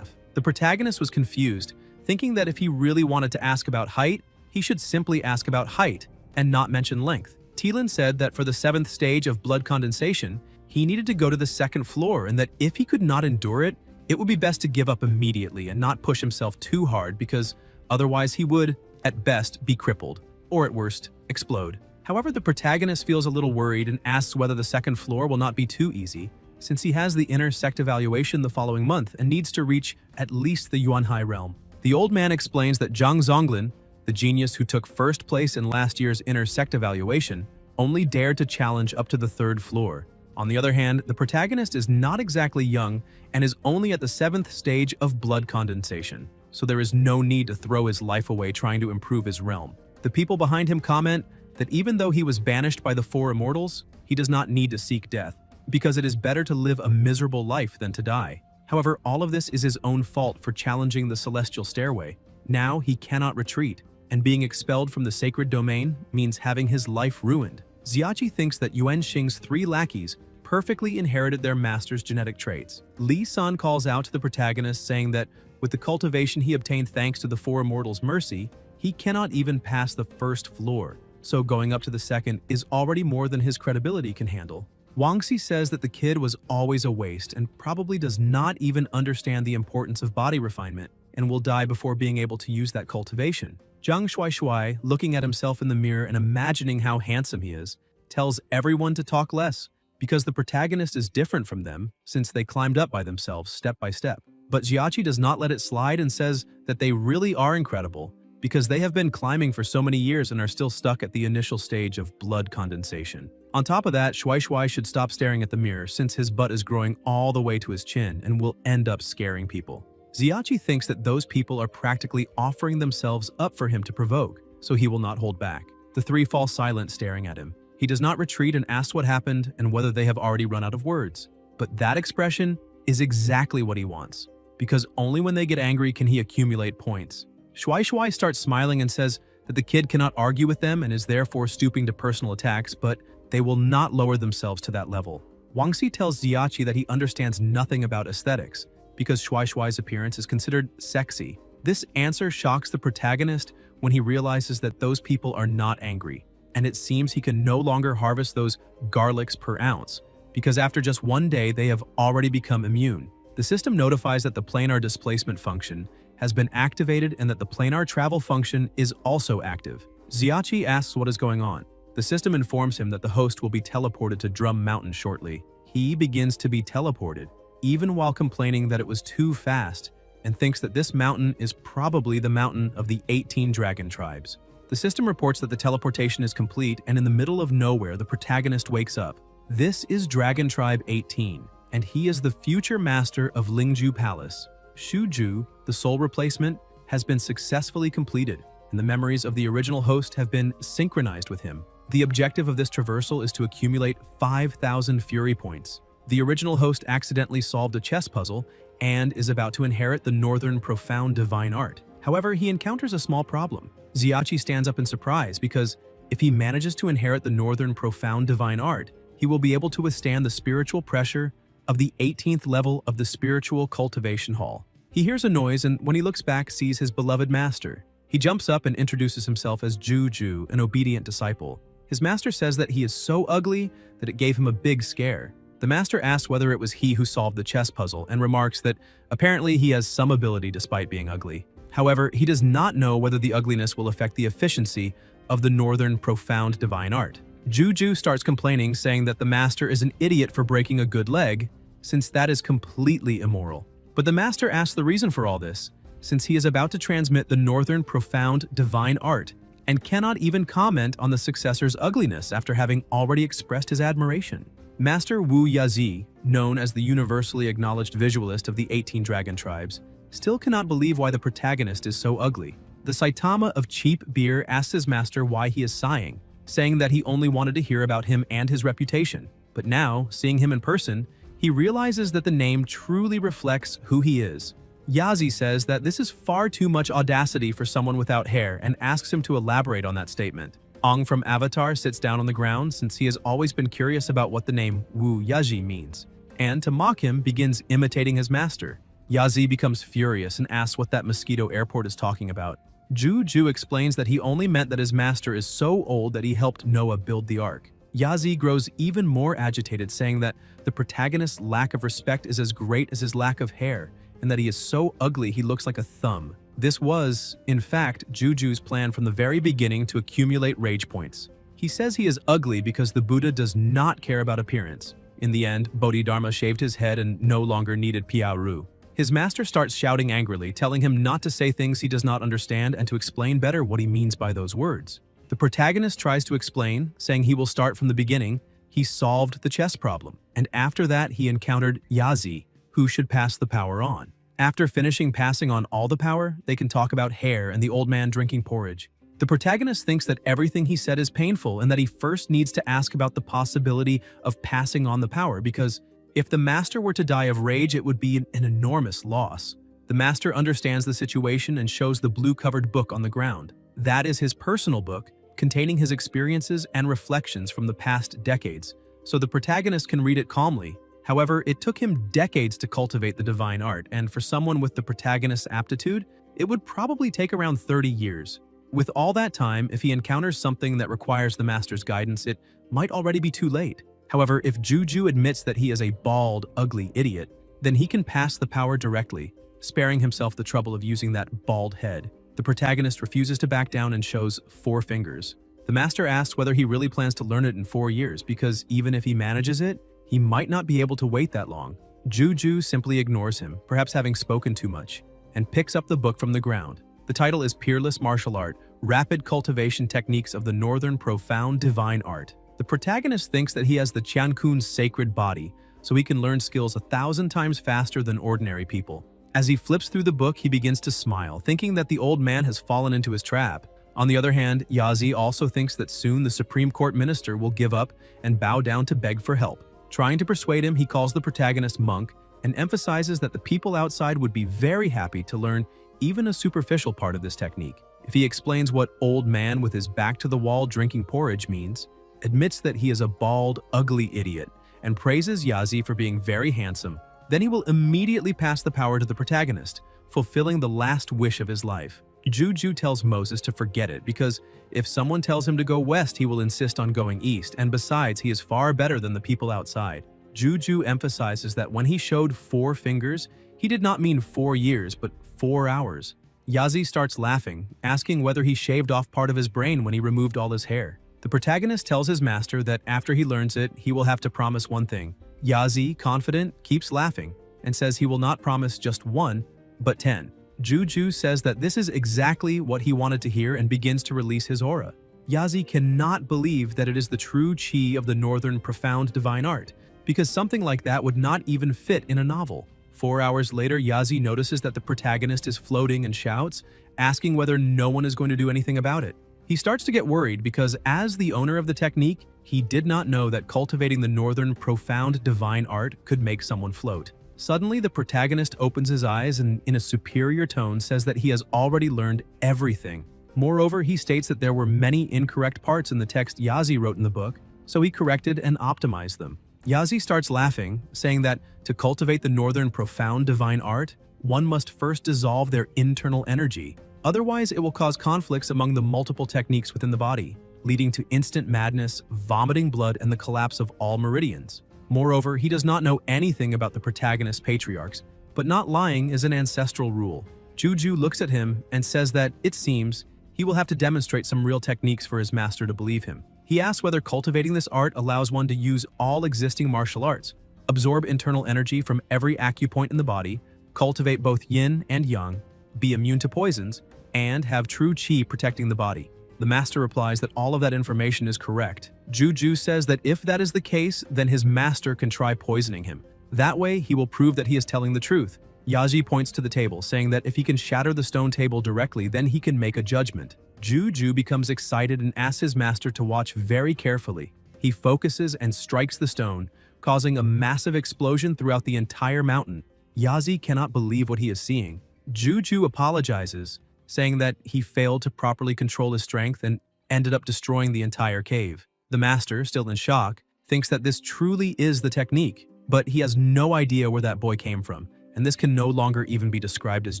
The protagonist was confused, thinking that if he really wanted to ask about height, he should simply ask about height and not mention length. Tilin said that for the 7th stage of blood condensation, he needed to go to the 2nd floor and that if he could not endure it, it would be best to give up immediately and not push himself too hard because otherwise he would, at best, be crippled, or at worst, explode. However, the protagonist feels a little worried and asks whether the 2nd floor will not be too easy, since he has the inner sect evaluation the following month and needs to reach at least the Yuanhai realm. The old man explains that Zhang Zonglin, the genius who took 1st place in last year's inner sect evaluation, only dared to challenge up to the 3rd floor. On the other hand, the protagonist is not exactly young and is only at the 7th stage of blood condensation, so there is no need to throw his life away trying to improve his realm. The people behind him comment that even though he was banished by the 4 immortals, he does not need to seek death, because it is better to live a miserable life than to die. However, all of this is his own fault for challenging the celestial stairway. Now he cannot retreat, and being expelled from the sacred domain means having his life ruined. Jiachi thinks that Yuanxing's 3 lackeys perfectly inherited their master's genetic traits. Li San calls out to the protagonist, saying that with the cultivation he obtained thanks to the 4 immortals' mercy, he cannot even pass the 1st floor, so going up to the 2nd is already more than his credibility can handle. Wangxi says that the kid was always a waste and probably does not even understand the importance of body refinement and will die before being able to use that cultivation. Zhang Shuai, looking at himself in the mirror and imagining how handsome he is, tells everyone to talk less, because the protagonist is different from them since they climbed up by themselves step by step. But Jiachi does not let it slide and says that they really are incredible because they have been climbing for so many years and are still stuck at the initial stage of blood condensation. On top of that, Shuai should stop staring at the mirror since his butt is growing all the way to his chin and will end up scaring people. Jiachi thinks that those people are practically offering themselves up for him to provoke, so he will not hold back. The 3 fall silent, staring at him. He does not retreat and asks what happened and whether they have already run out of words. But that expression is exactly what he wants, because only when they get angry can he accumulate points. Shuai starts smiling and says that the kid cannot argue with them and is therefore stooping to personal attacks, but they will not lower themselves to that level. Wangxi tells Jiachi that he understands nothing about aesthetics, because Shuai's appearance is considered sexy. This answer shocks the protagonist when he realizes that those people are not angry, and it seems he can no longer harvest those garlics per ounce, because after just 1 day they have already become immune. The system notifies that the planar displacement function has been activated and that the planar travel function is also active. Jiachi asks what is going on. The system informs him that the host will be teleported to Drum Mountain shortly. He begins to be teleported, even while complaining that it was too fast, and thinks that this mountain is probably the mountain of the 18 dragon tribes. The system reports that the teleportation is complete, and in the middle of nowhere, the protagonist wakes up. This is Dragon Tribe 18, and he is the future master of Lingju Palace. Shuju, the soul replacement, has been successfully completed, and the memories of the original host have been synchronized with him. The objective of this traversal is to accumulate 5,000 Fury points. The original host accidentally solved a chess puzzle and is about to inherit the Northern Profound Divine Art. However, he encounters a small problem. Jiachi stands up in surprise because if he manages to inherit the Northern Profound Divine Art, he will be able to withstand the spiritual pressure of the 18th level of the Spiritual Cultivation Hall. He hears a noise and when he looks back sees his beloved master. He jumps up and introduces himself as Juju, an obedient disciple. His master says that he is so ugly that it gave him a big scare. The master asks whether it was he who solved the chess puzzle and remarks that apparently he has some ability despite being ugly. However, he does not know whether the ugliness will affect the efficiency of the northern profound divine art. Juju starts complaining, saying that the master is an idiot for breaking a good leg, since that is completely immoral. But the master asks the reason for all this, since he is about to transmit the northern profound divine art and cannot even comment on the successor's ugliness after having already expressed his admiration. Master Wu Yazi, known as the universally acknowledged visualist of the 18 dragon tribes, still cannot believe why the protagonist is so ugly. The Saitama of cheap beer asks his master why he is sighing, saying that he only wanted to hear about him and his reputation. But now, seeing him in person, he realizes that the name truly reflects who he is. Yazi says that this is far too much audacity for someone without hair and asks him to elaborate on that statement. Ong from Avatar sits down on the ground since he has always been curious about what the name Wu Yaji means, and to mock him begins imitating his master. Yazi becomes furious and asks what that mosquito airport is talking about. Juju explains that he only meant that his master is so old that he helped Noah build the ark. Yazi grows even more agitated, saying that the protagonist's lack of respect is as great as his lack of hair, and that he is so ugly he looks like a thumb. This was, in fact, Juju's plan from the very beginning to accumulate rage points. He says he is ugly because the Buddha does not care about appearance. In the end, Bodhidharma shaved his head and no longer needed Piaoru. His master starts shouting angrily, telling him not to say things he does not understand and to explain better what he means by those words. The protagonist tries to explain, saying he will start from the beginning. He solved the chess problem, and after that he encountered Yazi, who should pass the power on. After finishing passing on all the power, they can talk about hair and the old man drinking porridge. The protagonist thinks that everything he said is painful and that he first needs to ask about the possibility of passing on the power because if the master were to die of rage, it would be an enormous loss. The master understands the situation and shows the blue-covered book on the ground. That is his personal book, containing his experiences and reflections from the past decades, so the protagonist can read it calmly. However, it took him decades to cultivate the divine art, and for someone with the protagonist's aptitude, it would probably take around 30 years. With all that time, if he encounters something that requires the master's guidance, it might already be too late. However, if Juju admits that he is a bald, ugly idiot, then he can pass the power directly, sparing himself the trouble of using that bald head. The protagonist refuses to back down and shows 4 fingers. The master asks whether he really plans to learn it in 4 years, because even if he manages it, he might not be able to wait that long. Juju simply ignores him, perhaps having spoken too much, and picks up the book from the ground. The title is Peerless Martial Art, Rapid Cultivation Techniques of the Northern Profound Divine Art. The protagonist thinks that he has the Qiankun's sacred body, so he can learn skills 1,000 times faster than ordinary people. As he flips through the book, he begins to smile, thinking that the old man has fallen into his trap. On the other hand, Yazi also thinks that soon the Supreme Court minister will give up and bow down to beg for help. Trying to persuade him, he calls the protagonist monk and emphasizes that the people outside would be very happy to learn even a superficial part of this technique. If he explains what old man with his back to the wall drinking porridge means, admits that he is a bald, ugly idiot, and praises Yazi for being very handsome, then he will immediately pass the power to the protagonist, fulfilling the last wish of his life. Juju tells Moses to forget it because if someone tells him to go west, he will insist on going east, and besides, he is far better than the people outside. Juju emphasizes that when he showed 4 fingers, he did not mean 4 years, but 4 hours. Yazi starts laughing, asking whether he shaved off part of his brain when he removed all his hair. The protagonist tells his master that after he learns it, he will have to promise one thing. Yazi, confident, keeps laughing and says he will not promise just 1, but 10. Juju says that this is exactly what he wanted to hear and begins to release his aura. Yazi cannot believe that it is the true chi of the northern profound divine art, because something like that would not even fit in a novel. 4 hours later, Yazi notices that the protagonist is floating and shouts, asking whether no one is going to do anything about it. He starts to get worried because as the owner of the technique, he did not know that cultivating the northern profound divine art could make someone float. Suddenly, the protagonist opens his eyes and, in a superior tone, says that he has already learned everything. Moreover, he states that there were many incorrect parts in the text Yazi wrote in the book, so he corrected and optimized them. Yazi starts laughing, saying that to cultivate the northern profound divine art, one must first dissolve their internal energy. Otherwise, it will cause conflicts among the multiple techniques within the body, leading to instant madness, vomiting blood, and the collapse of all meridians. Moreover, he does not know anything about the protagonist's patriarchs, but not lying is an ancestral rule. Juju looks at him and says that, it seems, he will have to demonstrate some real techniques for his master to believe him. He asks whether cultivating this art allows one to use all existing martial arts, absorb internal energy from every acupoint in the body, cultivate both yin and yang, be immune to poisons, and have true qi protecting the body. The master replies that all of that information is correct. Juju says that if that is the case, then his master can try poisoning him. That way, he will prove that he is telling the truth. Yaji points to the table, saying that if he can shatter the stone table directly, then he can make a judgment. Juju becomes excited and asks his master to watch very carefully. He focuses and strikes the stone, causing a massive explosion throughout the entire mountain. Yazi cannot believe what he is seeing. Juju apologizes, saying that he failed to properly control his strength and ended up destroying the entire cave. The master, still in shock, thinks that this truly is the technique, but he has no idea where that boy came from, and this can no longer even be described as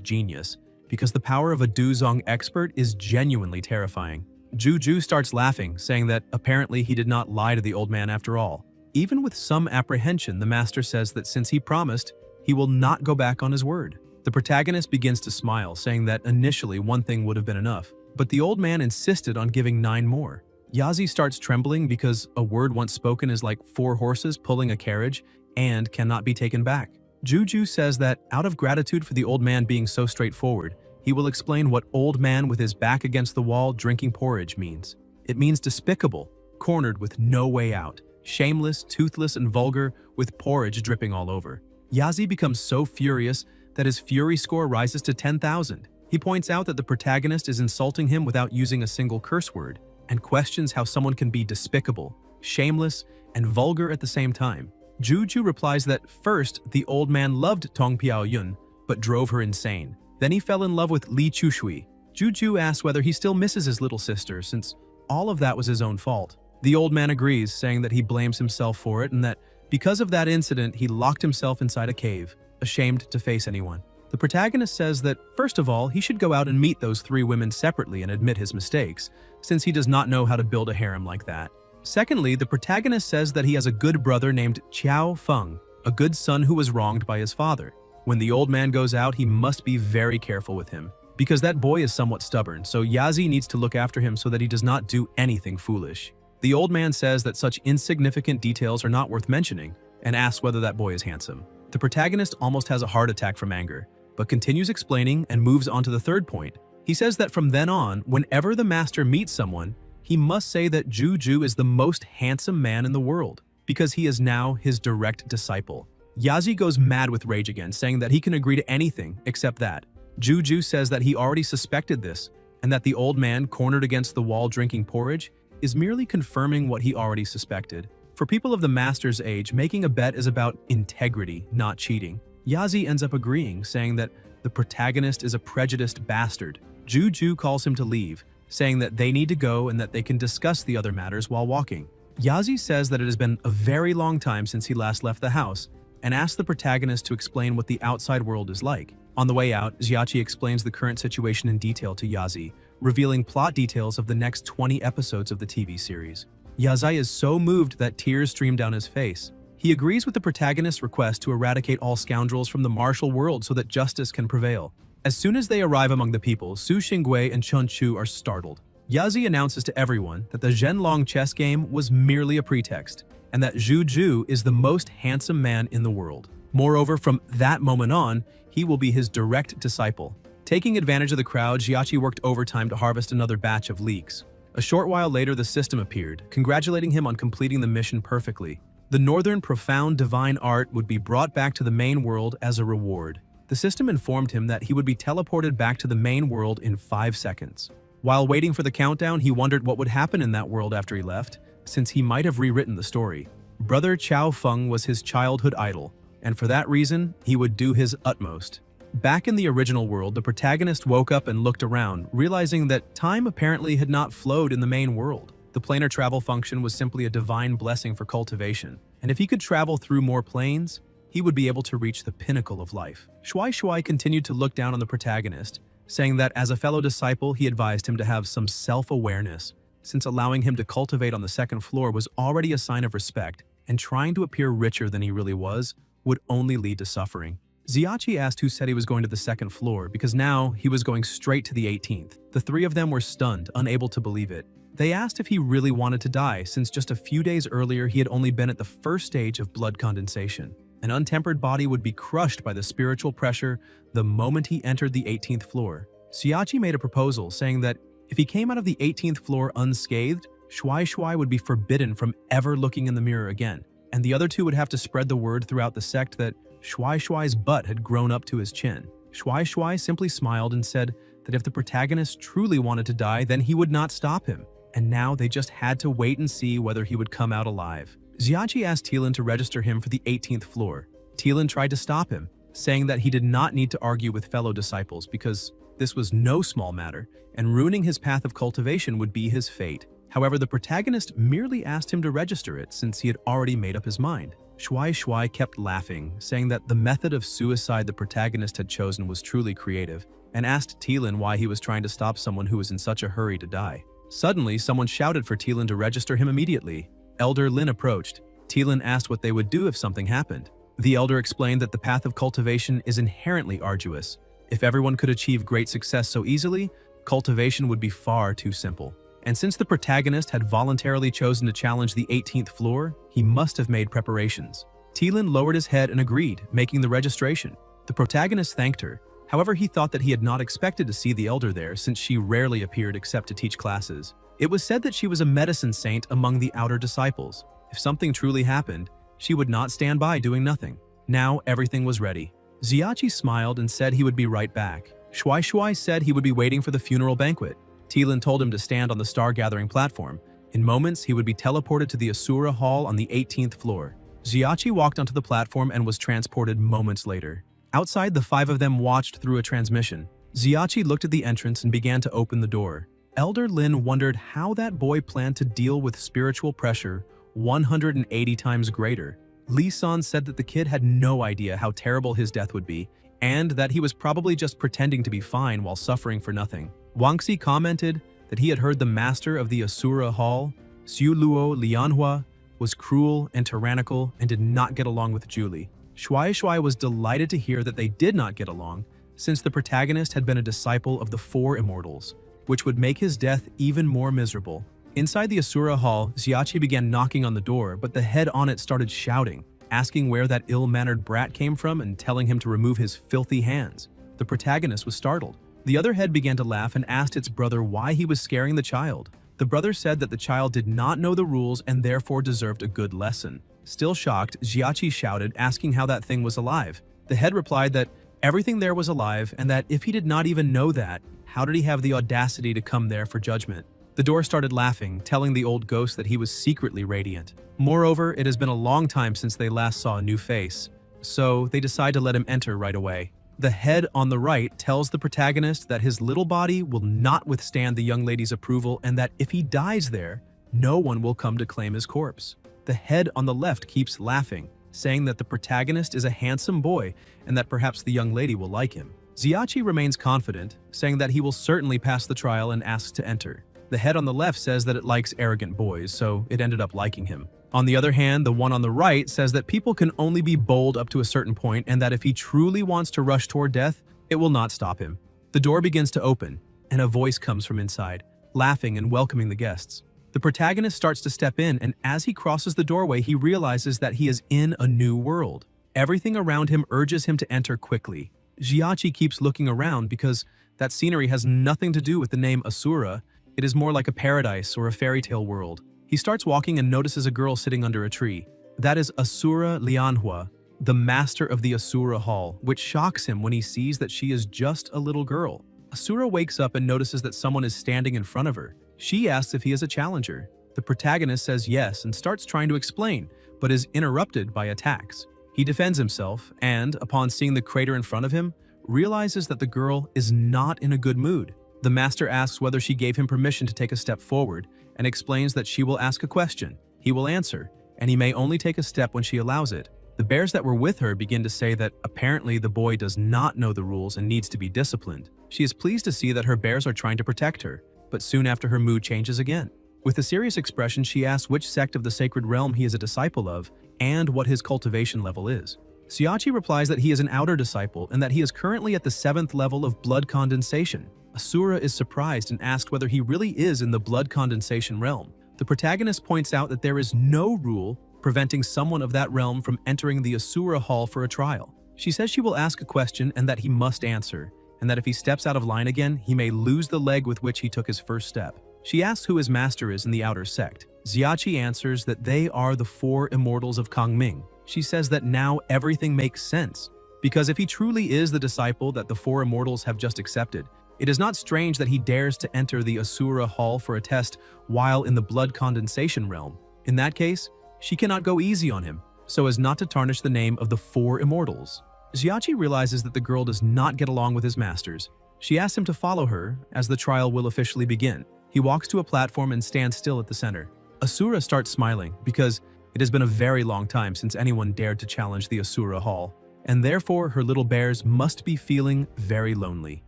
genius, because the power of a Duzong expert is genuinely terrifying. Juju starts laughing, saying that apparently he did not lie to the old man after all. Even with some apprehension, the master says that since he promised, he will not go back on his word. The protagonist begins to smile, saying that initially one thing would have been enough, but the old man insisted on giving 9 more. Yazi starts trembling because a word once spoken is like 4 horses pulling a carriage and cannot be taken back. Juju says that out of gratitude for the old man being so straightforward, he will explain what old man with his back against the wall drinking porridge means. It means despicable, cornered with no way out, shameless, toothless, and vulgar, with porridge dripping all over. Yazi becomes so furious that his fury score rises to 10,000. He points out that the protagonist is insulting him without using a single curse word, and questions how someone can be despicable, shameless, and vulgar at the same time. Juju replies that first, the old man loved Tong Piaoyun, but drove her insane. Then he fell in love with Li Chushui. Juju asks whether he still misses his little sister, since all of that was his own fault. The old man agrees, saying that he blames himself for it and that because of that incident, he locked himself inside a cave, ashamed to face anyone. The protagonist says that, first of all, he should go out and meet those 3 women separately and admit his mistakes, since he does not know how to build a harem like that. Secondly, the protagonist says that he has a good brother named Qiao Feng, a good son who was wronged by his father. When the old man goes out, he must be very careful with him, because that boy is somewhat stubborn, so Yazi needs to look after him so that he does not do anything foolish. The old man says that such insignificant details are not worth mentioning, and asks whether that boy is handsome. The protagonist almost has a heart attack from anger, but continues explaining and moves on to the third point. He says that from then on, whenever the master meets someone, he must say that Juju is the most handsome man in the world, because he is now his direct disciple. Yazi goes mad with rage again, saying that he can agree to anything except that. Juju says that he already suspected this, and that the old man cornered against the wall drinking porridge is merely confirming what he already suspected. For people of the master's age, making a bet is about integrity, not cheating. Yazi ends up agreeing, saying that the protagonist is a prejudiced bastard. Juju calls him to leave, saying that they need to go and that they can discuss the other matters while walking. Yazi says that it has been a very long time since he last left the house, and asks the protagonist to explain what the outside world is like. On the way out, Xiachi explains the current situation in detail to Yazi, revealing plot details of the next 20 episodes of the TV series. Yazi is so moved that tears stream down his face. He agrees with the protagonist's request to eradicate all scoundrels from the martial world so that justice can prevail. As soon as they arrive among the people, Su Xingui and Chun Chu are startled. Yazi announces to everyone that the Zhenlong chess game was merely a pretext, and that Zhu Ju is the most handsome man in the world. Moreover, from that moment on, he will be his direct disciple. Taking advantage of the crowd, Xiachi worked overtime to harvest another batch of leeks. A short while later, the system appeared, congratulating him on completing the mission perfectly. The northern profound divine art would be brought back to the main world as a reward. The system informed him that he would be teleported back to the main world in 5 seconds. While waiting for the countdown, he wondered what would happen in that world after he left, since he might have rewritten the story. Brother Qiao Feng was his childhood idol, and for that reason, he would do his utmost. Back in the original world, the protagonist woke up and looked around, realizing that time apparently had not flowed in the main world. The planar travel function was simply a divine blessing for cultivation, and if he could travel through more planes, he would be able to reach the pinnacle of life. Shuai Shuai continued to look down on the protagonist, saying that as a fellow disciple, he advised him to have some self-awareness, since allowing him to cultivate on the second floor was already a sign of respect, and trying to appear richer than he really was would only lead to suffering. Xiachi asked who said he was going to the second floor because now he was going straight to the 18th. The three of them were stunned, unable to believe it. They asked if he really wanted to die, since just a few days earlier he had only been at the first stage of blood condensation. An untempered body would be crushed by the spiritual pressure the moment he entered the 18th floor. Xiachi made a proposal, saying that if he came out of the 18th floor unscathed, Shuai Shuai would be forbidden from ever looking in the mirror again, and the other two would have to spread the word throughout the sect that Shuai Shuai's butt had grown up to his chin. Shuai Shuai simply smiled and said that if the protagonist truly wanted to die, then he would not stop him, and now they just had to wait and see whether he would come out alive. Xiachi asked Tilan to register him for the 18th floor. Tilan tried to stop him, saying that he did not need to argue with fellow disciples because this was no small matter, and ruining his path of cultivation would be his fate. However, the protagonist merely asked him to register it since he had already made up his mind. Shuai Shuai kept laughing, saying that the method of suicide the protagonist had chosen was truly creative, and asked Tilan why he was trying to stop someone who was in such a hurry to die. Suddenly, someone shouted for Tilan to register him immediately. Elder Lin approached. Tilan asked what they would do if something happened. The elder explained that the path of cultivation is inherently arduous. If everyone could achieve great success so easily, cultivation would be far too simple. And since the protagonist had voluntarily chosen to challenge the 18th floor, he must have made preparations. Tilan lowered his head and agreed, making the registration. The protagonist thanked her. However, he thought that he had not expected to see the elder there since she rarely appeared except to teach classes. It was said that she was a medicine saint among the outer disciples. If something truly happened, she would not stand by doing nothing. Now everything was ready. Xiachi smiled and said he would be right back. Shuai Shuai said he would be waiting for the funeral banquet. Tilan told him to stand on the star-gathering platform. In moments, he would be teleported to the Asura Hall on the 18th floor. Xiachi walked onto the platform and was transported moments later. Outside, the five of them watched through a transmission. Xiachi looked at the entrance and began to open the door. Elder Lin wondered how that boy planned to deal with spiritual pressure 180 times greater. Li San said that the kid had no idea how terrible his death would be, and that he was probably just pretending to be fine while suffering for nothing. Wangxi commented that he had heard the master of the Asura Hall, Xu Luo Lianhua, was cruel and tyrannical and did not get along with Julie. Shuai Shuai was delighted to hear that they did not get along, since the protagonist had been a disciple of the Four Immortals, which would make his death even more miserable. Inside the Asura Hall, Xiachi began knocking on the door, but the head on it started shouting, asking where that ill-mannered brat came from and telling him to remove his filthy hands. The protagonist was startled. The other head began to laugh and asked its brother why he was scaring the child. The brother said that the child did not know the rules and therefore deserved a good lesson. Still shocked, Xiachi shouted, asking how that thing was alive. The head replied that everything there was alive and that if he did not even know that, how did he have the audacity to come there for judgment? The door started laughing, telling the old ghost that he was secretly radiant. Moreover, it has been a long time since they last saw a new face, so they decide to let him enter right away. The head on the right tells the protagonist that his little body will not withstand the young lady's approval and that if he dies there, no one will come to claim his corpse. The head on the left keeps laughing, saying that the protagonist is a handsome boy and that perhaps the young lady will like him. Xiachi remains confident, saying that he will certainly pass the trial and asks to enter. The head on the left says that it likes arrogant boys, so it ended up liking him. On the other hand, the one on the right says that people can only be bold up to a certain point and that if he truly wants to rush toward death, it will not stop him. The door begins to open, and a voice comes from inside, laughing and welcoming the guests. The protagonist starts to step in, and as he crosses the doorway, he realizes that he is in a new world. Everything around him urges him to enter quickly. Xiachi keeps looking around because that scenery has nothing to do with the name Asura. It is more like a paradise or a fairy tale world. He starts walking and notices a girl sitting under a tree. That is Asura Lianhua, the master of the Asura Hall, which shocks him when he sees that she is just a little girl. Asura wakes up and notices that someone is standing in front of her. She asks if he is a challenger. The protagonist says yes and starts trying to explain, but is interrupted by attacks. He defends himself and, upon seeing the crater in front of him, realizes that the girl is not in a good mood. The master asks whether she gave him permission to take a step forward and explains that she will ask a question. He will answer, and he may only take a step when she allows it. The bears that were with her begin to say that apparently the boy does not know the rules and needs to be disciplined. She is pleased to see that her bears are trying to protect her, but soon after her mood changes again. With a serious expression, she asks which sect of the sacred realm he is a disciple of and what his cultivation level is. Xiachi replies that he is an outer disciple and that he is currently at the 7th level of blood condensation. Asura is surprised and asked whether he really is in the blood condensation realm. The protagonist points out that there is no rule preventing someone of that realm from entering the Asura Hall for a trial. She says she will ask a question and that he must answer, and that if he steps out of line again, he may lose the leg with which he took his first step. She asks who his master is in the outer sect. Xiachi answers that they are the 4 immortals of Kangming. She says that now everything makes sense, because if he truly is the disciple that the 4 immortals have just accepted, it is not strange that he dares to enter the Asura Hall for a test while in the blood condensation realm. In that case, she cannot go easy on him, so as not to tarnish the name of the 4 immortals. Xiachi realizes that the girl does not get along with his masters. She asks him to follow her, as the trial will officially begin. He walks to a platform and stands still at the center. Asura starts smiling, because it has been a very long time since anyone dared to challenge the Asura Hall, and therefore her little bears must be feeling very lonely.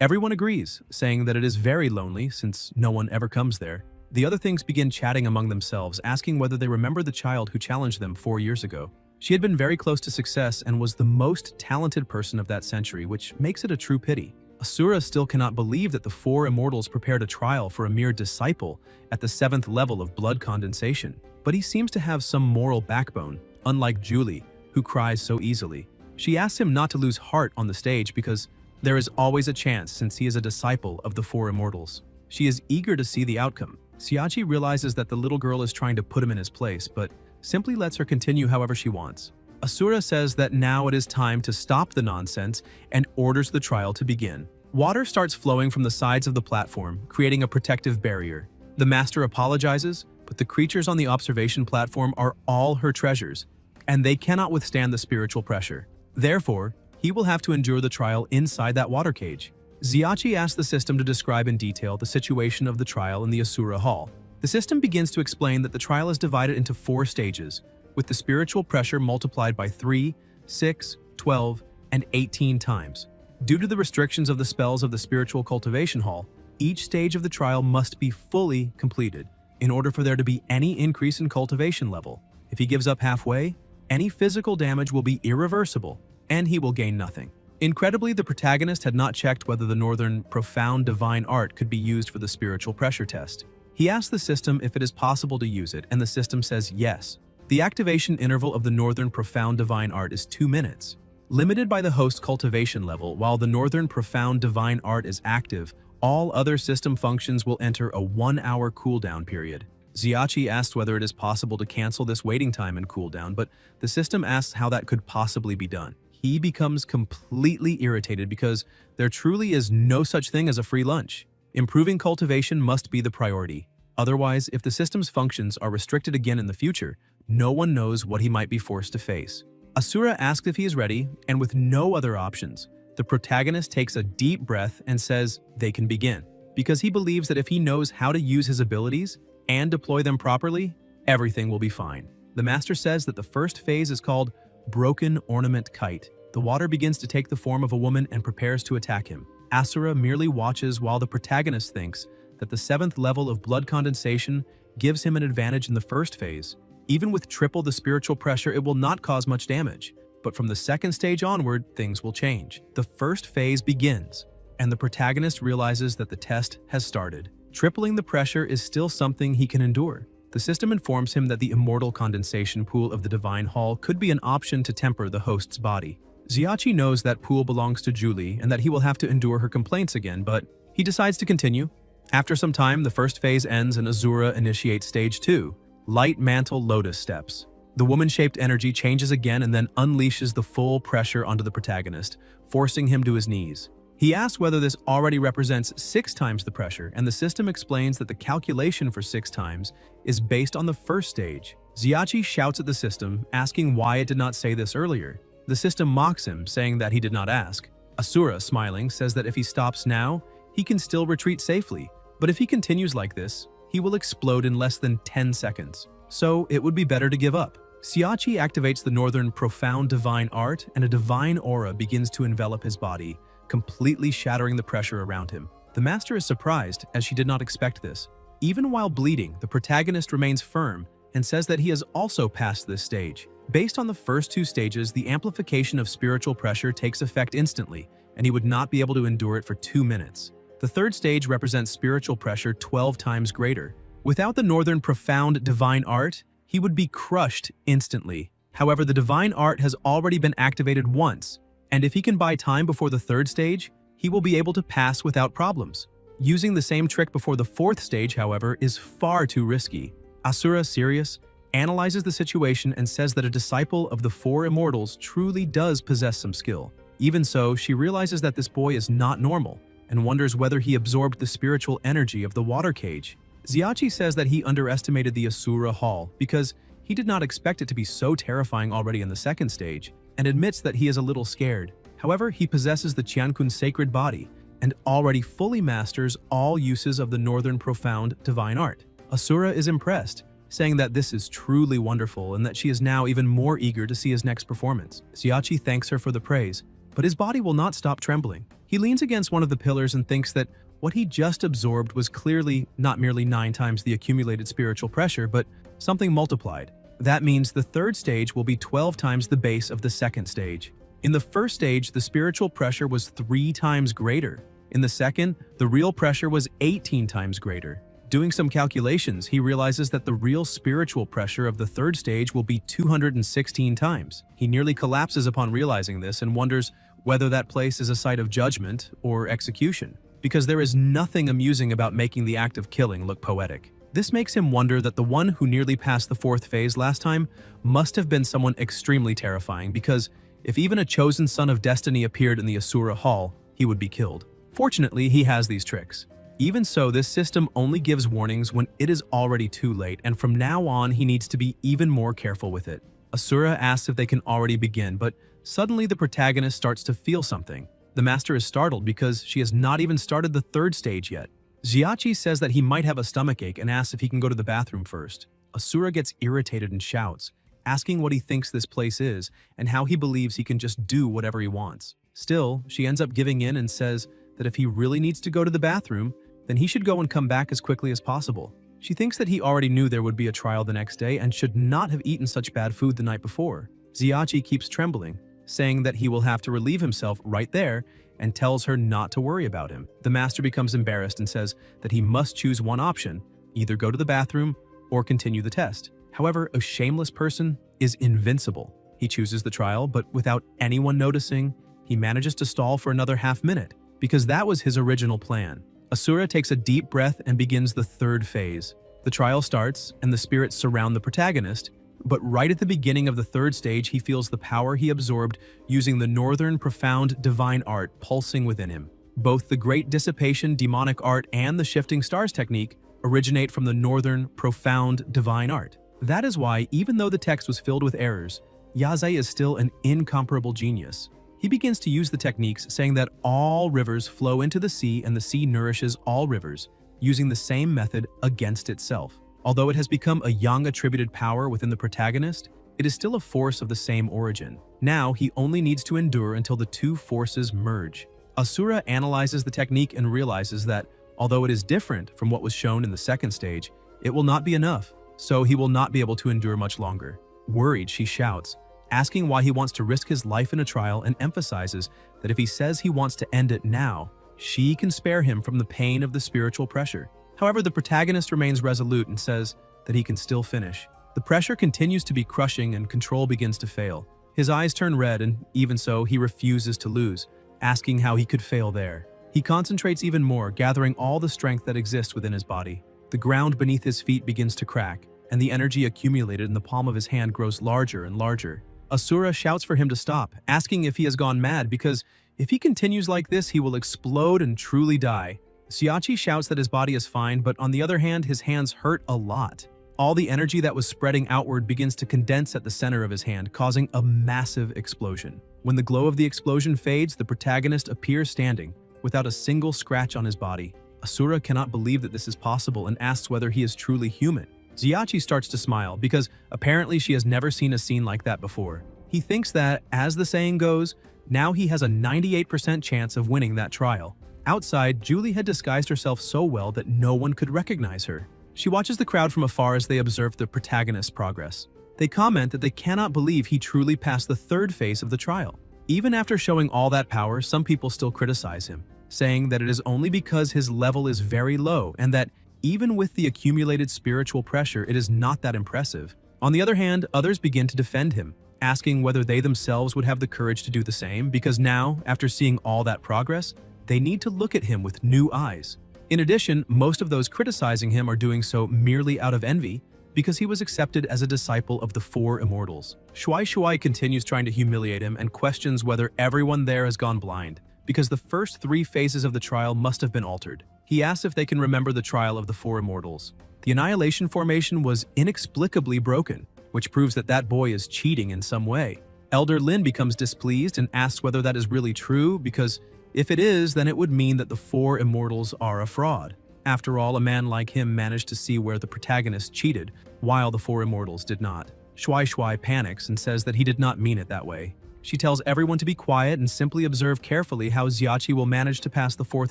Everyone agrees, saying that it is very lonely since no one ever comes there. The other things begin chatting among themselves, asking whether they remember the child who challenged them 4 years ago. She had been very close to success and was the most talented person of that century, which makes it a true pity. Asura still cannot believe that the 4 immortals prepared a trial for a mere disciple at the 7th level of blood condensation. But he seems to have some moral backbone, unlike Julie, who cries so easily. She asks him not to lose heart on the stage because there is always a chance since he is a disciple of the 4 immortals. She is eager to see the outcome. Xiachi realizes that the little girl is trying to put him in his place, but simply lets her continue however she wants. Asura says that now it is time to stop the nonsense and orders the trial to begin. Water starts flowing from the sides of the platform, creating a protective barrier. The master apologizes, but the creatures on the observation platform are all her treasures, and they cannot withstand the spiritual pressure. Therefore, he will have to endure the trial inside that water cage. Xiachi asks the system to describe in detail the situation of the trial in the Asura Hall. The system begins to explain that the trial is divided into 4 stages, with the spiritual pressure multiplied by 3, 6, 12, and 18 times. Due to the restrictions of the spells of the Spiritual Cultivation Hall, each stage of the trial must be fully completed in order for there to be any increase in cultivation level. If he gives up halfway, any physical damage will be irreversible, and he will gain nothing. Incredibly, the protagonist had not checked whether the Northern Profound Divine Art could be used for the spiritual pressure test. He asked the system if it is possible to use it, and the system says yes. The activation interval of the Northern Profound Divine Art is 2 minutes. Limited by the host cultivation level, while the Northern Profound Divine Art is active, all other system functions will enter a 1-hour cooldown period. Xiachi asked whether it is possible to cancel this waiting time and cooldown, but the system asks how that could possibly be done. He becomes completely irritated because there truly is no such thing as a free lunch. Improving cultivation must be the priority. Otherwise, if the system's functions are restricted again in the future, no one knows what he might be forced to face. Asura asks if he is ready, and with no other options, the protagonist takes a deep breath and says they can begin, because he believes that if he knows how to use his abilities and deploy them properly, everything will be fine. The master says that the first phase is called Broken Ornament Kite. The water begins to take the form of a woman and prepares to attack him. Asura merely watches while the protagonist thinks that the 7th level of blood condensation gives him an advantage in the first phase. Even with triple the spiritual pressure, it will not cause much damage. But from the 2nd stage onward, things will change. The first phase begins, and the protagonist realizes that the test has started. Tripling the pressure is still something he can endure. The system informs him that the immortal condensation pool of the Divine Hall could be an option to temper the host's body. Xiachi knows that pool belongs to Julie and that he will have to endure her complaints again, but he decides to continue. After some time, the first phase ends and Azura initiates stage 2, Light Mantle Lotus Steps. The woman-shaped energy changes again and then unleashes the full pressure onto the protagonist, forcing him to his knees. He asks whether this already represents 6 times the pressure, and the system explains that the calculation for 6 times is based on the first stage. Xiachi shouts at the system, asking why it did not say this earlier. The system mocks him, saying that he did not ask. Asura, smiling, says that if he stops now, he can still retreat safely, but if he continues like this, he will explode in less than 10 seconds. So it would be better to give up. Xiachi activates the northern profound divine art, and a divine aura begins to envelop his body, completely shattering the pressure around him. The master is surprised, as she did not expect this. Even while bleeding, the protagonist remains firm and says that he has also passed this stage. Based on the first two stages, the amplification of spiritual pressure takes effect instantly, and he would not be able to endure it for 2 minutes. The third stage represents spiritual pressure 12 times greater. Without the northern profound divine art, he would be crushed instantly. However, the divine art has already been activated once, and if he can buy time before the third stage, he will be able to pass without problems. Using the same trick before the fourth stage, however, is far too risky. Asura, serious, analyzes the situation and says that a disciple of the four immortals truly does possess some skill. Even so, she realizes that this boy is not normal and wonders whether he absorbed the spiritual energy of the water cage. Xiachi says that he underestimated the Asura Hall because he did not expect it to be so terrifying already in the second stage, and admits that he is a little scared. However, he possesses the Qiankun sacred body and already fully masters all uses of the northern profound divine art. Asura is impressed, saying that this is truly wonderful and that she is now even more eager to see his next performance. Xiachi thanks her for the praise, but his body will not stop trembling. He leans against one of the pillars and thinks that what he just absorbed was clearly not merely 9 times the accumulated spiritual pressure, but something multiplied. That means the third stage will be 12 times the base of the second stage. In the first stage, the spiritual pressure was 3 times greater. In the second, the real pressure was 18 times greater. Doing some calculations, he realizes that the real spiritual pressure of the third stage will be 216 times. He nearly collapses upon realizing this and wonders whether that place is a site of judgment or execution, because there is nothing amusing about making the act of killing look poetic. This makes him wonder that the one who nearly passed the fourth phase last time must have been someone extremely terrifying, because if even a chosen son of destiny appeared in the Asura Hall, he would be killed. Fortunately, he has these tricks. Even so, this system only gives warnings when it is already too late, and from now on, he needs to be even more careful with it. Asura asks if they can already begin, but suddenly the protagonist starts to feel something. The master is startled because she has not even started the third stage yet. Xiachi says that he might have a stomachache and asks if he can go to the bathroom first. Asura gets irritated and shouts, asking what he thinks this place is and how he believes he can just do whatever he wants. Still, she ends up giving in and says that if he really needs to go to the bathroom, then he should go and come back as quickly as possible. She thinks that he already knew there would be a trial the next day and should not have eaten such bad food the night before. Xiachi keeps trembling, saying that he will have to relieve himself right there, and tells her not to worry about him. The master becomes embarrassed and says that he must choose one option, either go to the bathroom or continue the test. However, a shameless person is invincible. He chooses the trial, but without anyone noticing, he manages to stall for another half minute, because that was his original plan. Asura takes a deep breath and begins the third phase. The trial starts, and the spirits surround the protagonist, but right at the beginning of the third stage, he feels the power he absorbed using the northern profound divine art pulsing within him. Both the great dissipation demonic art and the shifting stars technique originate from the northern profound divine art. That is why, even though the text was filled with errors, Yaze is still an incomparable genius. He begins to use the techniques, saying that all rivers flow into the sea and the sea nourishes all rivers, using the same method against itself. Although it has become a yang-attributed power within the protagonist, it is still a force of the same origin. Now, he only needs to endure until the two forces merge. Asura analyzes the technique and realizes that, although it is different from what was shown in the second stage, it will not be enough, so he will not be able to endure much longer. Worried, she shouts, asking why he wants to risk his life in a trial, and emphasizes that if he says he wants to end it now, she can spare him from the pain of the spiritual pressure. However, the protagonist remains resolute and says that he can still finish. The pressure continues to be crushing and control begins to fail. His eyes turn red, and even so, he refuses to lose, asking how he could fail there. He concentrates even more, gathering all the strength that exists within his body. The ground beneath his feet begins to crack, and the energy accumulated in the palm of his hand grows larger and larger. Asura shouts for him to stop, asking if he has gone mad, because if he continues like this, he will explode and truly die. Xiachi shouts that his body is fine, but on the other hand, his hands hurt a lot. All the energy that was spreading outward begins to condense at the center of his hand, causing a massive explosion. When the glow of the explosion fades, the protagonist appears standing, without a single scratch on his body. Asura cannot believe that this is possible and asks whether he is truly human. Xiachi starts to smile because apparently she has never seen a scene like that before. He thinks that, as the saying goes, now he has a 98% chance of winning that trial. Outside, Julie had disguised herself so well that no one could recognize her. She watches the crowd from afar as they observe the protagonist's progress. They comment that they cannot believe he truly passed the third phase of the trial. Even after showing all that power, some people still criticize him, saying that it is only because his level is very low and that even with the accumulated spiritual pressure, it is not that impressive. On the other hand, others begin to defend him, asking whether they themselves would have the courage to do the same, because now, after seeing all that progress, they need to look at him with new eyes. In addition, most of those criticizing him are doing so merely out of envy, because he was accepted as a disciple of the Four Immortals. Shuai continues trying to humiliate him and questions whether everyone there has gone blind, because the first 3 phases of the trial must have been altered. He asks if they can remember the trial of the Four Immortals. The Annihilation formation was inexplicably broken, which proves that that boy is cheating in some way. Elder Lin becomes displeased and asks whether that is really true, because if it is, then it would mean that the Four Immortals are a fraud. After all, a man like him managed to see where the protagonist cheated, while the Four Immortals did not. Shuai panics and says that he did not mean it that way. She tells everyone to be quiet and simply observe carefully how Xiachi will manage to pass the 4th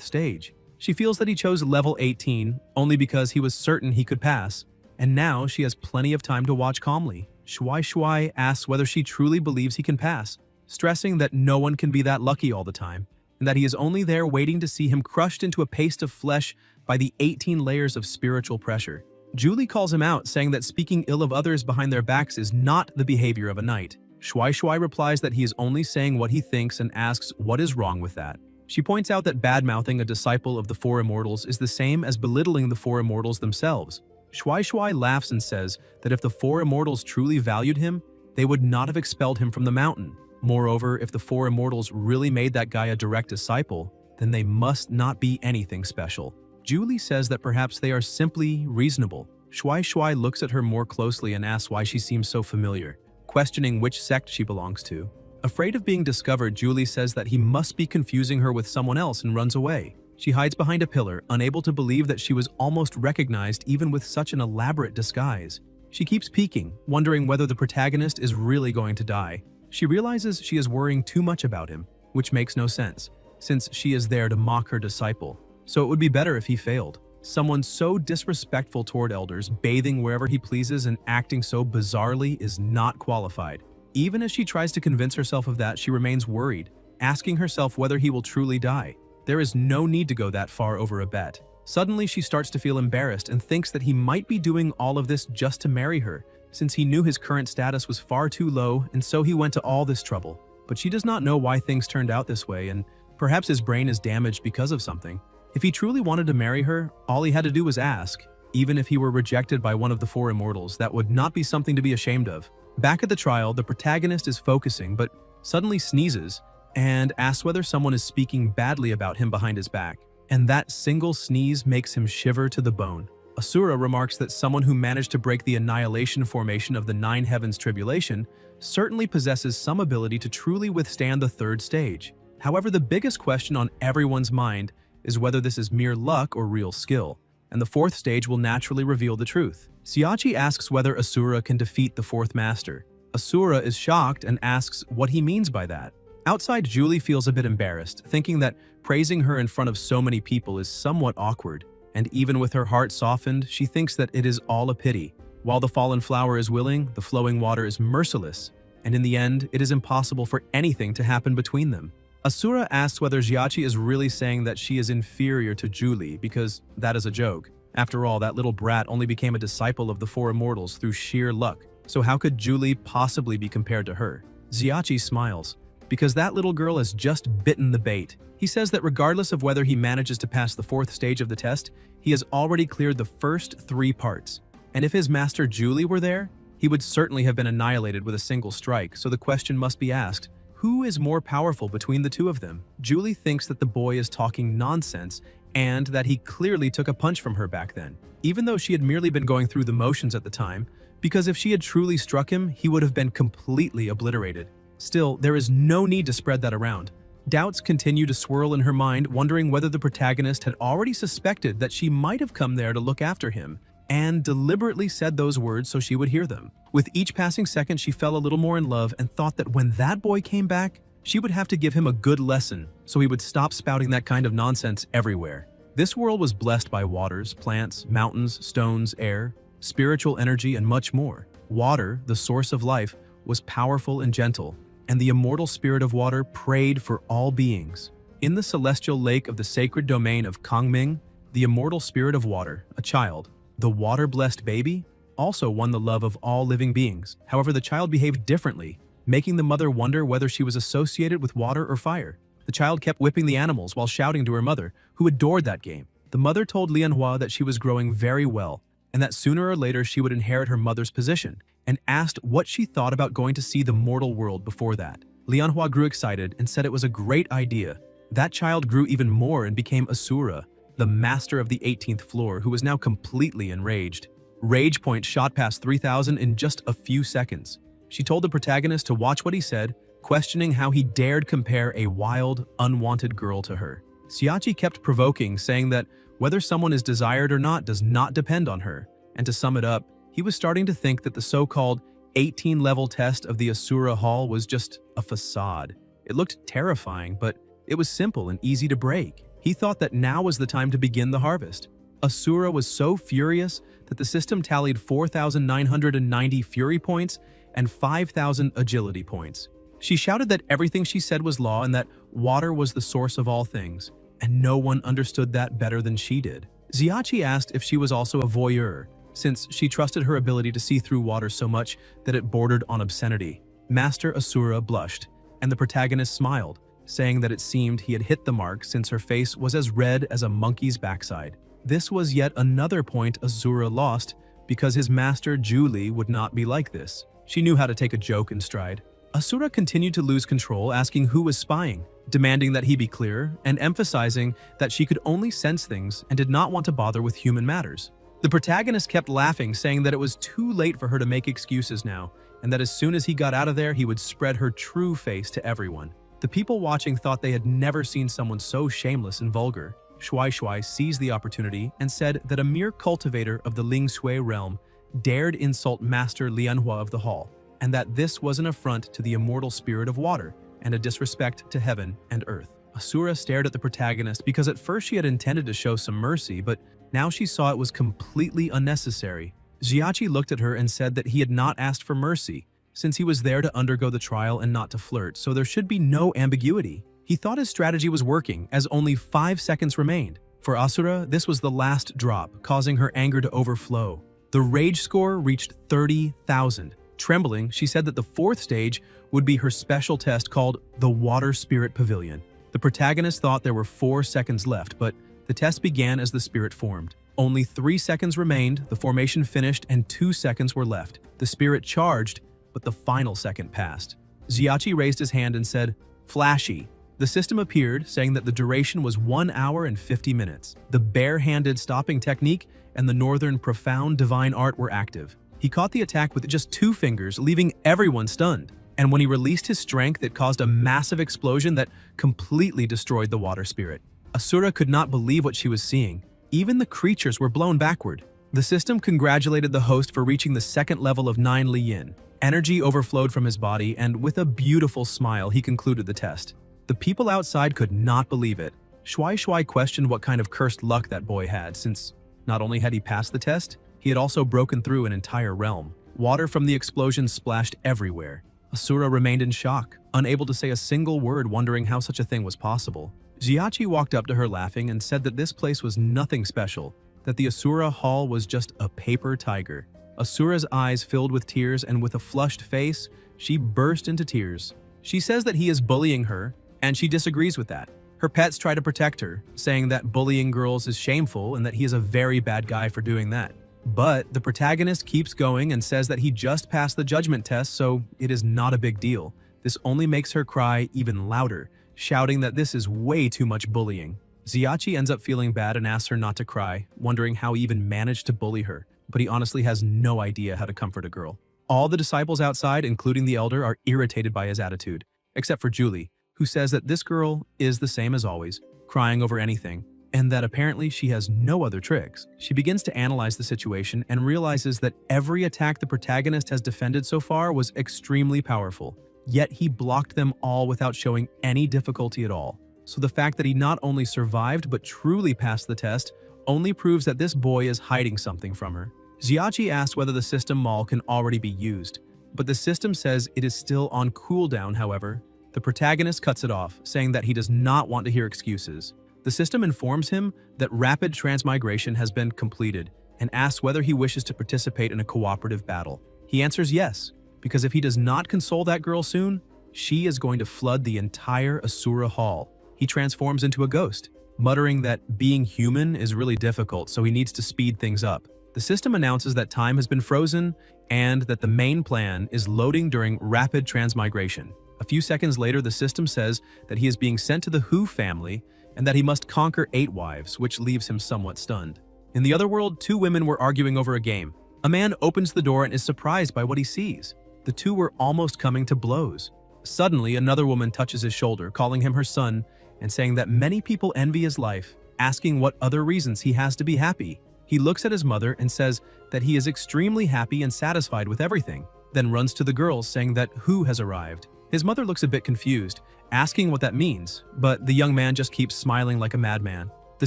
stage. She feels that he chose level 18 only because he was certain he could pass, and now she has plenty of time to watch calmly. Shuai asks whether she truly believes he can pass, stressing that no one can be that lucky all the time, and that he is only there waiting to see him crushed into a paste of flesh by the 18 layers of spiritual pressure. Julie calls him out, saying that speaking ill of others behind their backs is not the behavior of a knight. Shuai replies that he is only saying what he thinks and asks what is wrong with that. She points out that bad-mouthing a disciple of the Four Immortals is the same as belittling the Four Immortals themselves. Shuai laughs and says that if the Four Immortals truly valued him, they would not have expelled him from the mountain. Moreover, if the Four Immortals really made that guy a direct disciple, then they must not be anything special. Julie says that perhaps they are simply reasonable. Shuai looks at her more closely and asks why she seems so familiar, questioning which sect she belongs to. Afraid of being discovered, Julie says that he must be confusing her with someone else and runs away. She hides behind a pillar, unable to believe that she was almost recognized even with such an elaborate disguise. She keeps peeking, wondering whether the protagonist is really going to die. She realizes she is worrying too much about him, which makes no sense, since she is there to mock her disciple. So it would be better if he failed. Someone so disrespectful toward elders, bathing wherever he pleases and acting so bizarrely is not qualified. Even as she tries to convince herself of that, she remains worried, asking herself whether he will truly die. There is no need to go that far over a bet. Suddenly, she starts to feel embarrassed and thinks that he might be doing all of this just to marry her, since he knew his current status was far too low, and so he went to all this trouble. But she does not know why things turned out this way, and perhaps his brain is damaged because of something. If he truly wanted to marry her, all he had to do was ask. Even if he were rejected by one of the Four Immortals, that would not be something to be ashamed of. Back at the trial, the protagonist is focusing, but suddenly sneezes and asks whether someone is speaking badly about him behind his back. And that single sneeze makes him shiver to the bone. Asura remarks that someone who managed to break the annihilation formation of the 9 Heavens tribulation certainly possesses some ability to truly withstand the 3rd stage. However, the biggest question on everyone's mind is whether this is mere luck or real skill, and the 4th stage will naturally reveal the truth. Xiachi asks whether Asura can defeat the 4th master. Asura is shocked and asks what he means by that. Outside, Julie feels a bit embarrassed, thinking that praising her in front of so many people is somewhat awkward, and even with her heart softened, she thinks that it is all a pity. While the fallen flower is willing, the flowing water is merciless, and in the end, it is impossible for anything to happen between them. Asura asks whether Xiachi is really saying that she is inferior to Julie, because that is a joke. After all, that little brat only became a disciple of the Four Immortals through sheer luck, so how could Julie possibly be compared to her? Xiachi smiles, because that little girl has just bitten the bait. He says that regardless of whether he manages to pass the 4th stage of the test, he has already cleared the first 3 parts. And if his master Julie were there, he would certainly have been annihilated with a single strike, so the question must be asked, who is more powerful between the two of them? Julie thinks that the boy is talking nonsense and that he clearly took a punch from her back then, even though she had merely been going through the motions at the time, because if she had truly struck him, he would have been completely obliterated. Still, there is no need to spread that around. Doubts continue to swirl in her mind, wondering whether the protagonist had already suspected that she might have come there to look after him, and deliberately said those words so she would hear them. With each passing second, she fell a little more in love and thought that when that boy came back, she would have to give him a good lesson so he would stop spouting that kind of nonsense everywhere. This world was blessed by waters, plants, mountains, stones, air, spiritual energy, and much more. Water, the source of life, was powerful and gentle, and the immortal spirit of water prayed for all beings. In the celestial lake of the sacred domain of Kangming, the immortal spirit of water, a child, the water-blessed baby, also won the love of all living beings. However, the child behaved differently, making the mother wonder whether she was associated with water or fire. The child kept whipping the animals while shouting to her mother, who adored that game. The mother told Lianhua that she was growing very well, and that sooner or later she would inherit her mother's position, and asked what she thought about going to see the mortal world before that. Lianhua grew excited and said it was a great idea. That child grew even more and became Asura, the master of the 18th floor, who was now completely enraged. Rage point shot past 3,000 in just a few seconds. She told the protagonist to watch what he said, questioning how he dared compare a wild, unwanted girl to her. Xiachi kept provoking, saying that whether someone is desired or not does not depend on her. And to sum it up, he was starting to think that the so-called 18-level test of the Asura Hall was just a facade. It looked terrifying, but it was simple and easy to break. He thought that now was the time to begin the harvest. Asura was so furious that the system tallied 4,990 fury points and 5,000 agility points. She shouted that everything she said was law and that water was the source of all things, and no one understood that better than she did. Xiachi asked if she was also a voyeur, since she trusted her ability to see through water so much that it bordered on obscenity. Master Asura blushed, and the protagonist smiled, saying that it seemed he had hit the mark since her face was as red as a monkey's backside. This was yet another point Asura lost, because his master Julie would not be like this. She knew how to take a joke in stride. Asura continued to lose control, asking who was spying, demanding that he be clear, and emphasizing that she could only sense things and did not want to bother with human matters. The protagonist kept laughing, saying that it was too late for her to make excuses now, and that as soon as he got out of there, he would spread her true face to everyone. The people watching thought they had never seen someone so shameless and vulgar. Shuai Shuai seized the opportunity and said that a mere cultivator of the Ling Shui realm dared insult Master Lianhua of the Hall, and that this was an affront to the immortal spirit of water and a disrespect to heaven and earth. Asura stared at the protagonist because at first she had intended to show some mercy, but now she saw it was completely unnecessary. Xiachi looked at her and said that he had not asked for mercy, since he was there to undergo the trial and not to flirt, so there should be no ambiguity. He thought his strategy was working, as only 5 seconds remained. For Asura, this was the last drop, causing her anger to overflow. The rage score reached 30,000. Trembling, she said that the 4th stage would be her special test called the Water Spirit Pavilion. The protagonist thought there were 4 seconds left, but the test began as the spirit formed. Only 3 seconds remained, the formation finished, and 2 seconds were left. The spirit charged, but the final second passed. Xiachi raised his hand and said, "Flashy." The system appeared, saying that the duration was 1 hour and 50 minutes. The bare-handed stopping technique and the northern profound divine art were active. He caught the attack with just 2 fingers, leaving everyone stunned. And when he released his strength, it caused a massive explosion that completely destroyed the water spirit. Asura could not believe what she was seeing. Even the creatures were blown backward. The system congratulated the host for reaching the 2nd level of 9 Li Yin. Energy overflowed from his body, and with a beautiful smile, he concluded the test. The people outside could not believe it. Shuai Shuai questioned what kind of cursed luck that boy had, since not only had he passed the test, he had also broken through an entire realm. Water from the explosion splashed everywhere. Asura remained in shock, unable to say a single word, wondering how such a thing was possible. Xiachi walked up to her laughing and said that this place was nothing special, that the Asura Hall was just a paper tiger. Asura's eyes filled with tears, and with a flushed face, she burst into tears. She says that he is bullying her, and she disagrees with that. Her pets try to protect her, saying that bullying girls is shameful and that he is a very bad guy for doing that. But the protagonist keeps going and says that he just passed the judgment test, so it is not a big deal. This only makes her cry even louder, shouting that this is way too much bullying. Xiachi ends up feeling bad and asks her not to cry, wondering how he even managed to bully her, but he honestly has no idea how to comfort a girl. All the disciples outside, including the elder, are irritated by his attitude, except for Julie, who says that this girl is the same as always, crying over anything. and that apparently she has no other tricks. She begins to analyze the situation and realizes that every attack the protagonist has defended so far was extremely powerful, yet he blocked them all without showing any difficulty at all. So the fact that he not only survived but truly passed the test only proves that this boy is hiding something from her. Xiaoqi asks whether the system mall can already be used, but the system says it is still on cooldown. However, the protagonist cuts it off, saying that he does not want to hear excuses. The system informs him that rapid transmigration has been completed and asks whether he wishes to participate in a cooperative battle. He answers yes, because if he does not console that girl soon, she is going to flood the entire Asura Hall. He transforms into a ghost, muttering that being human is really difficult, so he needs to speed things up. The system announces that time has been frozen and that the main plan is loading during rapid transmigration. A few seconds later, the system says that he is being sent to the Hu family and that he must conquer 8 wives, which leaves him somewhat stunned. In the other world, 2 women were arguing over a game. A man opens the door and is surprised by what he sees. The 2 were almost coming to blows. Suddenly, another woman touches his shoulder, calling him her son and saying that many people envy his life, asking what other reasons he has to be happy. He looks at his mother and says that he is extremely happy and satisfied with everything, then runs to the girls saying that Hu has arrived. His mother looks a bit confused, asking what that means, but the young man just keeps smiling like a madman. The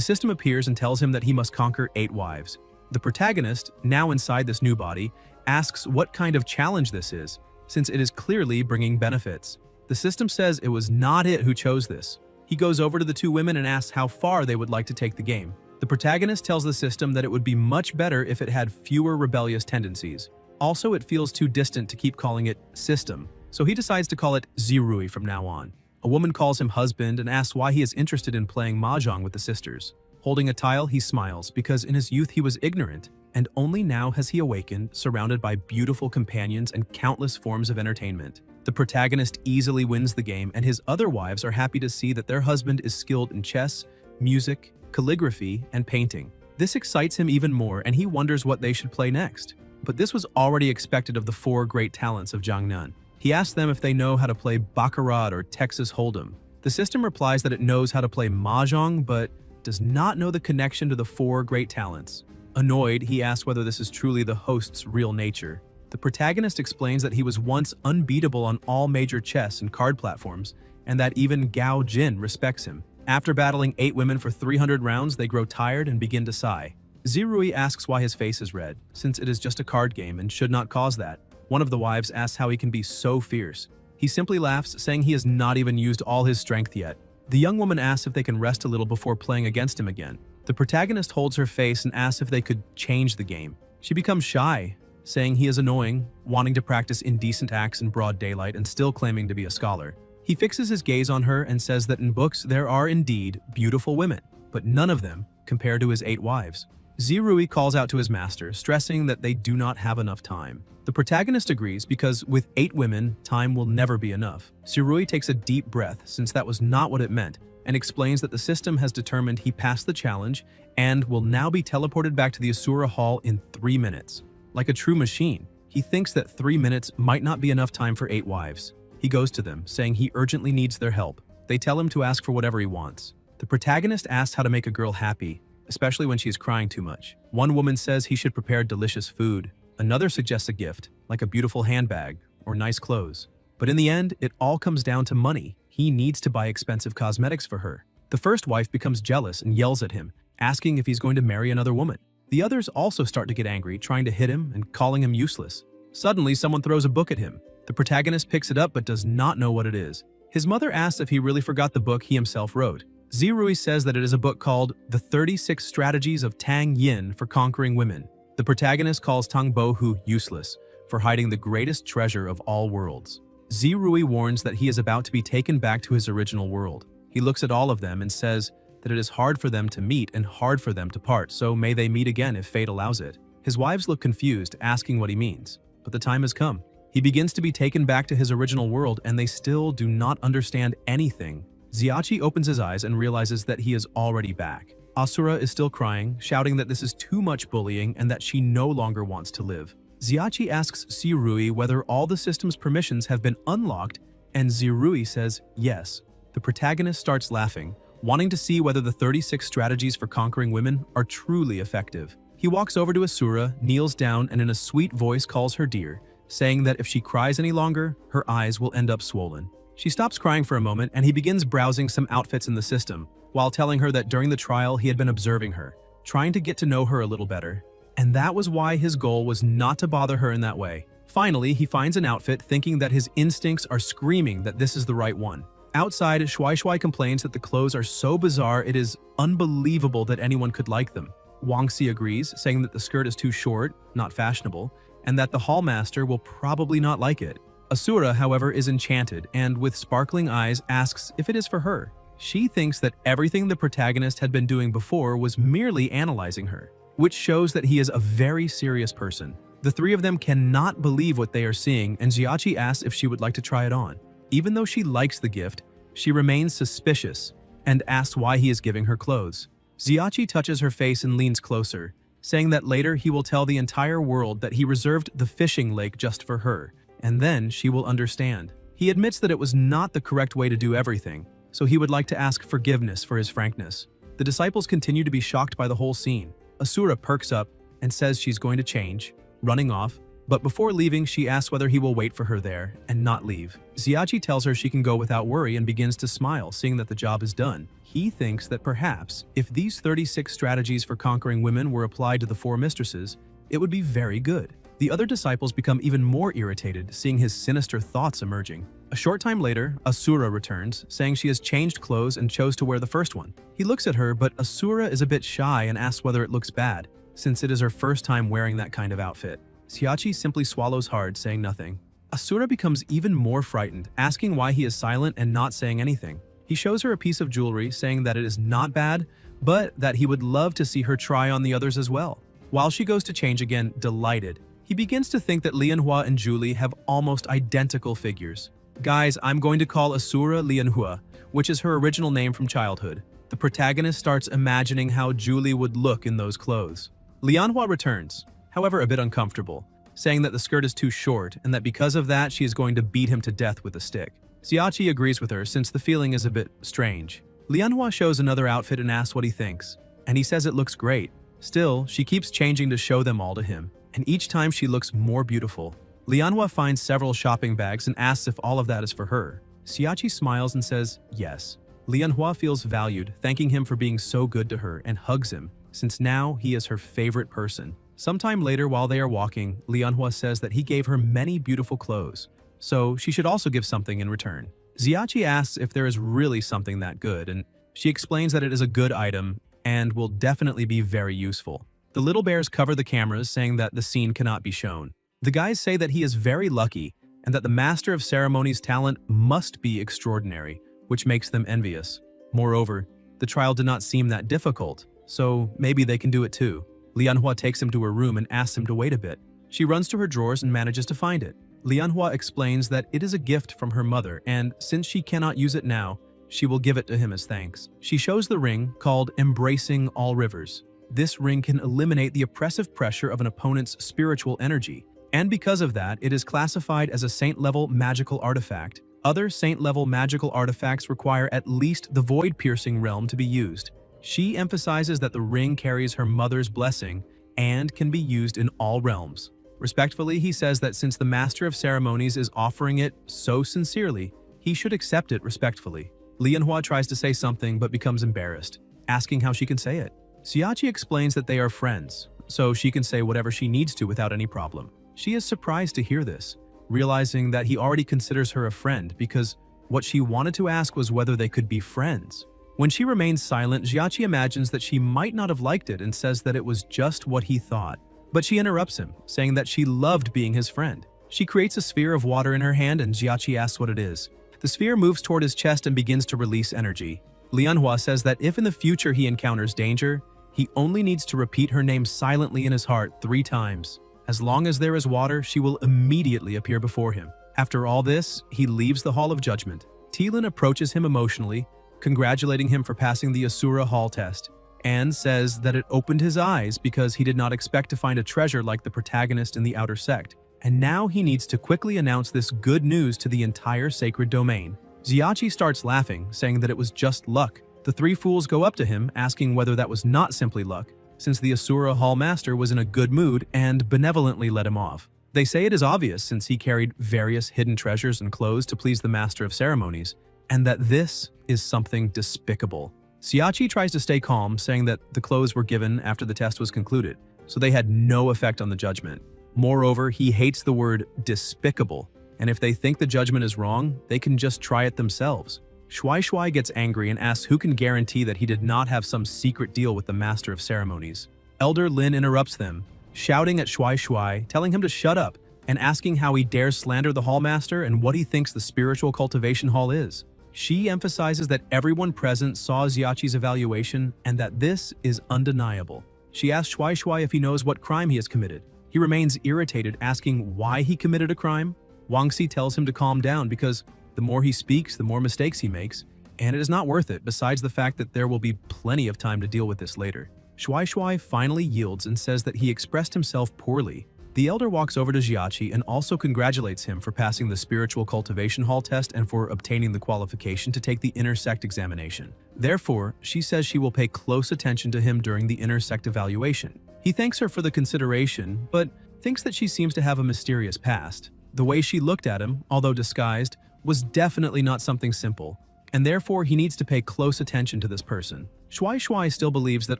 system appears and tells him that he must conquer 8 wives. The protagonist, now inside this new body, asks what kind of challenge this is, since it is clearly bringing benefits. The system says it was not it who chose this. He goes over to the 2 women and asks how far they would like to take the game. The protagonist tells the system that it would be much better if it had fewer rebellious tendencies. Also, it feels too distant to keep calling it system, so he decides to call it Zirui from now on. A woman calls him husband and asks why he is interested in playing mahjong with the sisters. Holding a tile, he smiles because in his youth he was ignorant, and only now has he awakened, surrounded by beautiful companions and countless forms of entertainment. The protagonist easily wins the game, and his other wives are happy to see that their husband is skilled in chess, music, calligraphy, and painting. This excites him even more, and he wonders what they should play next. But this was already expected of the 4 great talents of Jiangnan. He asks them if they know how to play Baccarat or Texas Hold'em. The system replies that it knows how to play mahjong, but does not know the connection to the 4 great talents. Annoyed, he asks whether this is truly the host's real nature. The protagonist explains that he was once unbeatable on all major chess and card platforms, and that even Gao Jin respects him. After battling 8 women for 300 rounds, they grow tired and begin to sigh. Zirui asks why his face is red, since it is just a card game and should not cause that. One of the wives asks how he can be so fierce. He simply laughs, saying he has not even used all his strength yet. The young woman asks if they can rest a little before playing against him again. The protagonist holds her face and asks if they could change the game. She becomes shy, saying he is annoying, wanting to practice indecent acts in broad daylight and still claiming to be a scholar. He fixes his gaze on her and says that in books there are indeed beautiful women, but none of them compare to his 8 wives. Zirui calls out to his master, stressing that they do not have enough time. The protagonist agrees because with 8 women, time will never be enough. Zirui takes a deep breath since that was not what it meant, and explains that the system has determined he passed the challenge and will now be teleported back to the Asura Hall in 3 minutes. Like a true machine, he thinks that 3 minutes might not be enough time for 8 wives. He goes to them, saying he urgently needs their help. They tell him to ask for whatever he wants. The protagonist asks how to make a girl happy, especially when she is crying too much. One woman says he should prepare delicious food. Another suggests a gift, like a beautiful handbag or nice clothes. But in the end, it all comes down to money. He needs to buy expensive cosmetics for her. The first wife becomes jealous and yells at him, asking if he's going to marry another woman. The others also start to get angry, trying to hit him and calling him useless. Suddenly, someone throws a book at him. The protagonist picks it up but does not know what it is. His mother asks if he really forgot the book he himself wrote. Zirui says that it is a book called The 36 Strategies of Tang Yin for Conquering Women. The protagonist calls Tang Bohu useless for hiding the greatest treasure of all worlds. Zirui warns that he is about to be taken back to his original world. He looks at all of them and says that it is hard for them to meet and hard for them to part, so may they meet again if fate allows it. His wives look confused, asking what he means, but the time has come. He begins to be taken back to his original world and they still do not understand anything. Xiaoqi opens his eyes and realizes that he is already back. Asura is still crying, shouting that this is too much bullying and that she no longer wants to live. Xiaoqi asks Zirui whether all the system's permissions have been unlocked, and Zirui says yes. The protagonist starts laughing, wanting to see whether the 36 strategies for conquering women are truly effective. He walks over to Asura, kneels down, and in a sweet voice calls her dear, saying that if she cries any longer, her eyes will end up swollen. She stops crying for a moment, and he begins browsing some outfits in the system, while telling her that during the trial he had been observing her, trying to get to know her a little better. And that was why his goal was not to bother her in that way. Finally, he finds an outfit, thinking that his instincts are screaming that this is the right one. Outside, Shuai Shuai complains that the clothes are so bizarre it is unbelievable that anyone could like them. Wang Si agrees, saying that the skirt is too short, not fashionable, and that the hallmaster will probably not like it. Asura, however, is enchanted and, with sparkling eyes, asks if it is for her. She thinks that everything the protagonist had been doing before was merely analyzing her, which shows that he is a very serious person. The three of them cannot believe what they are seeing, and Jiachi asks if she would like to try it on. Even though she likes the gift, she remains suspicious and asks why he is giving her clothes. Jiachi touches her face and leans closer, saying that later he will tell the entire world that he reserved the fishing lake just for her, and then she will understand. He admits that it was not the correct way to do everything, so he would like to ask forgiveness for his frankness. The disciples continue to be shocked by the whole scene. Asura perks up and says she's going to change, running off, but before leaving she asks whether he will wait for her there and not leave. Jiachi tells her she can go without worry and begins to smile, seeing that the job is done. He thinks that perhaps, if these 36 strategies for conquering women were applied to the four mistresses, it would be very good. The other disciples become even more irritated, seeing his sinister thoughts emerging. A short time later, Asura returns, saying she has changed clothes and chose to wear the first one. He looks at her, but Asura is a bit shy and asks whether it looks bad, since it is her first time wearing that kind of outfit. Jiachi simply swallows hard, saying nothing. Asura becomes even more frightened, asking why he is silent and not saying anything. He shows her a piece of jewelry, saying that it is not bad, but that he would love to see her try on the others as well. While she goes to change again, delighted, he begins to think that Lianhua and Julie have almost identical figures. Guys, I'm going to call Asura Lianhua, which is her original name from childhood. The protagonist starts imagining how Julie would look in those clothes. Lianhua returns, however a bit uncomfortable, saying that the skirt is too short and that because of that she is going to beat him to death with a stick. Jiachi agrees with her since the feeling is a bit strange. Lianhua shows another outfit and asks what he thinks, and he says it looks great. Still, she keeps changing to show them all to him, and each time she looks more beautiful. Lianhua finds several shopping bags and asks if all of that is for her. Jiachi smiles and says yes. Lianhua feels valued, thanking him for being so good to her, and hugs him, since now he is her favorite person. Sometime later, while they are walking, Lianhua says that he gave her many beautiful clothes, so she should also give something in return. Jiachi asks if there is really something that good, and she explains that it is a good item and will definitely be very useful. The little bears cover the cameras, saying that the scene cannot be shown. The guys say that he is very lucky and that the Master of Ceremonies' talent must be extraordinary, which makes them envious. Moreover, the trial did not seem that difficult, so maybe they can do it too. Lianhua takes him to her room and asks him to wait a bit. She runs to her drawers and manages to find it. Lianhua explains that it is a gift from her mother, and since she cannot use it now, she will give it to him as thanks. She shows the ring, called Embracing All Rivers. This ring can eliminate the oppressive pressure of an opponent's spiritual energy, and because of that, it is classified as a saint-level magical artifact. Other saint-level magical artifacts require at least the void-piercing realm to be used. She emphasizes that the ring carries her mother's blessing and can be used in all realms. Respectfully, he says that since the Master of Ceremonies is offering it so sincerely, he should accept it respectfully. Lianhua tries to say something but becomes embarrassed, asking how she can say it. Jiachi explains that they are friends, so she can say whatever she needs to without any problem. She is surprised to hear this, realizing that he already considers her a friend because what she wanted to ask was whether they could be friends. When she remains silent, Jiachi imagines that she might not have liked it and says that it was just what he thought. But she interrupts him, saying that she loved being his friend. She creates a sphere of water in her hand and Jiachi asks what it is. The sphere moves toward his chest and begins to release energy. Lianhua says that if in the future he encounters danger, he only needs to repeat her name silently in his heart 3 times. As long as there is water, she will immediately appear before him. After all this, he leaves the Hall of Judgment. Tilin approaches him emotionally, congratulating him for passing the Asura Hall test, and says that it opened his eyes because he did not expect to find a treasure like the protagonist in the outer sect, and now he needs to quickly announce this good news to the entire sacred domain. Jiachi starts laughing, saying that it was just luck, The three fools go up to him, asking whether that was not simply luck, since the Asura Hall Master was in a good mood and benevolently let him off. They say it is obvious since he carried various hidden treasures and clothes to please the Master of Ceremonies, and that this is something despicable. Xiachi tries to stay calm, saying that the clothes were given after the test was concluded, so they had no effect on the judgment. Moreover, he hates the word despicable, and if they think the judgment is wrong, they can just try it themselves. Shuai Shuai gets angry and asks who can guarantee that he did not have some secret deal with the Master of Ceremonies. Elder Lin interrupts them, shouting at Shuai Shuai, telling him to shut up, and asking how he dares slander the Hall Master and what he thinks the spiritual cultivation hall is. She emphasizes that everyone present saw Xiachi's evaluation and that this is undeniable. She asks Shuai Shuai if he knows what crime he has committed. He remains irritated, asking why he committed a crime. Wangxi tells him to calm down because the more he speaks, the more mistakes he makes, and it is not worth it, besides the fact that there will be plenty of time to deal with this later. Shuai Shuai finally yields and says that he expressed himself poorly. The elder walks over to Xiachi and also congratulates him for passing the Spiritual Cultivation Hall test and for obtaining the qualification to take the Inner Sect examination. Therefore, she says she will pay close attention to him during the Inner Sect evaluation. He thanks her for the consideration, but thinks that she seems to have a mysterious past. The way she looked at him, although disguised, was definitely not something simple, and therefore he needs to pay close attention to this person. Shuai Shuai still believes that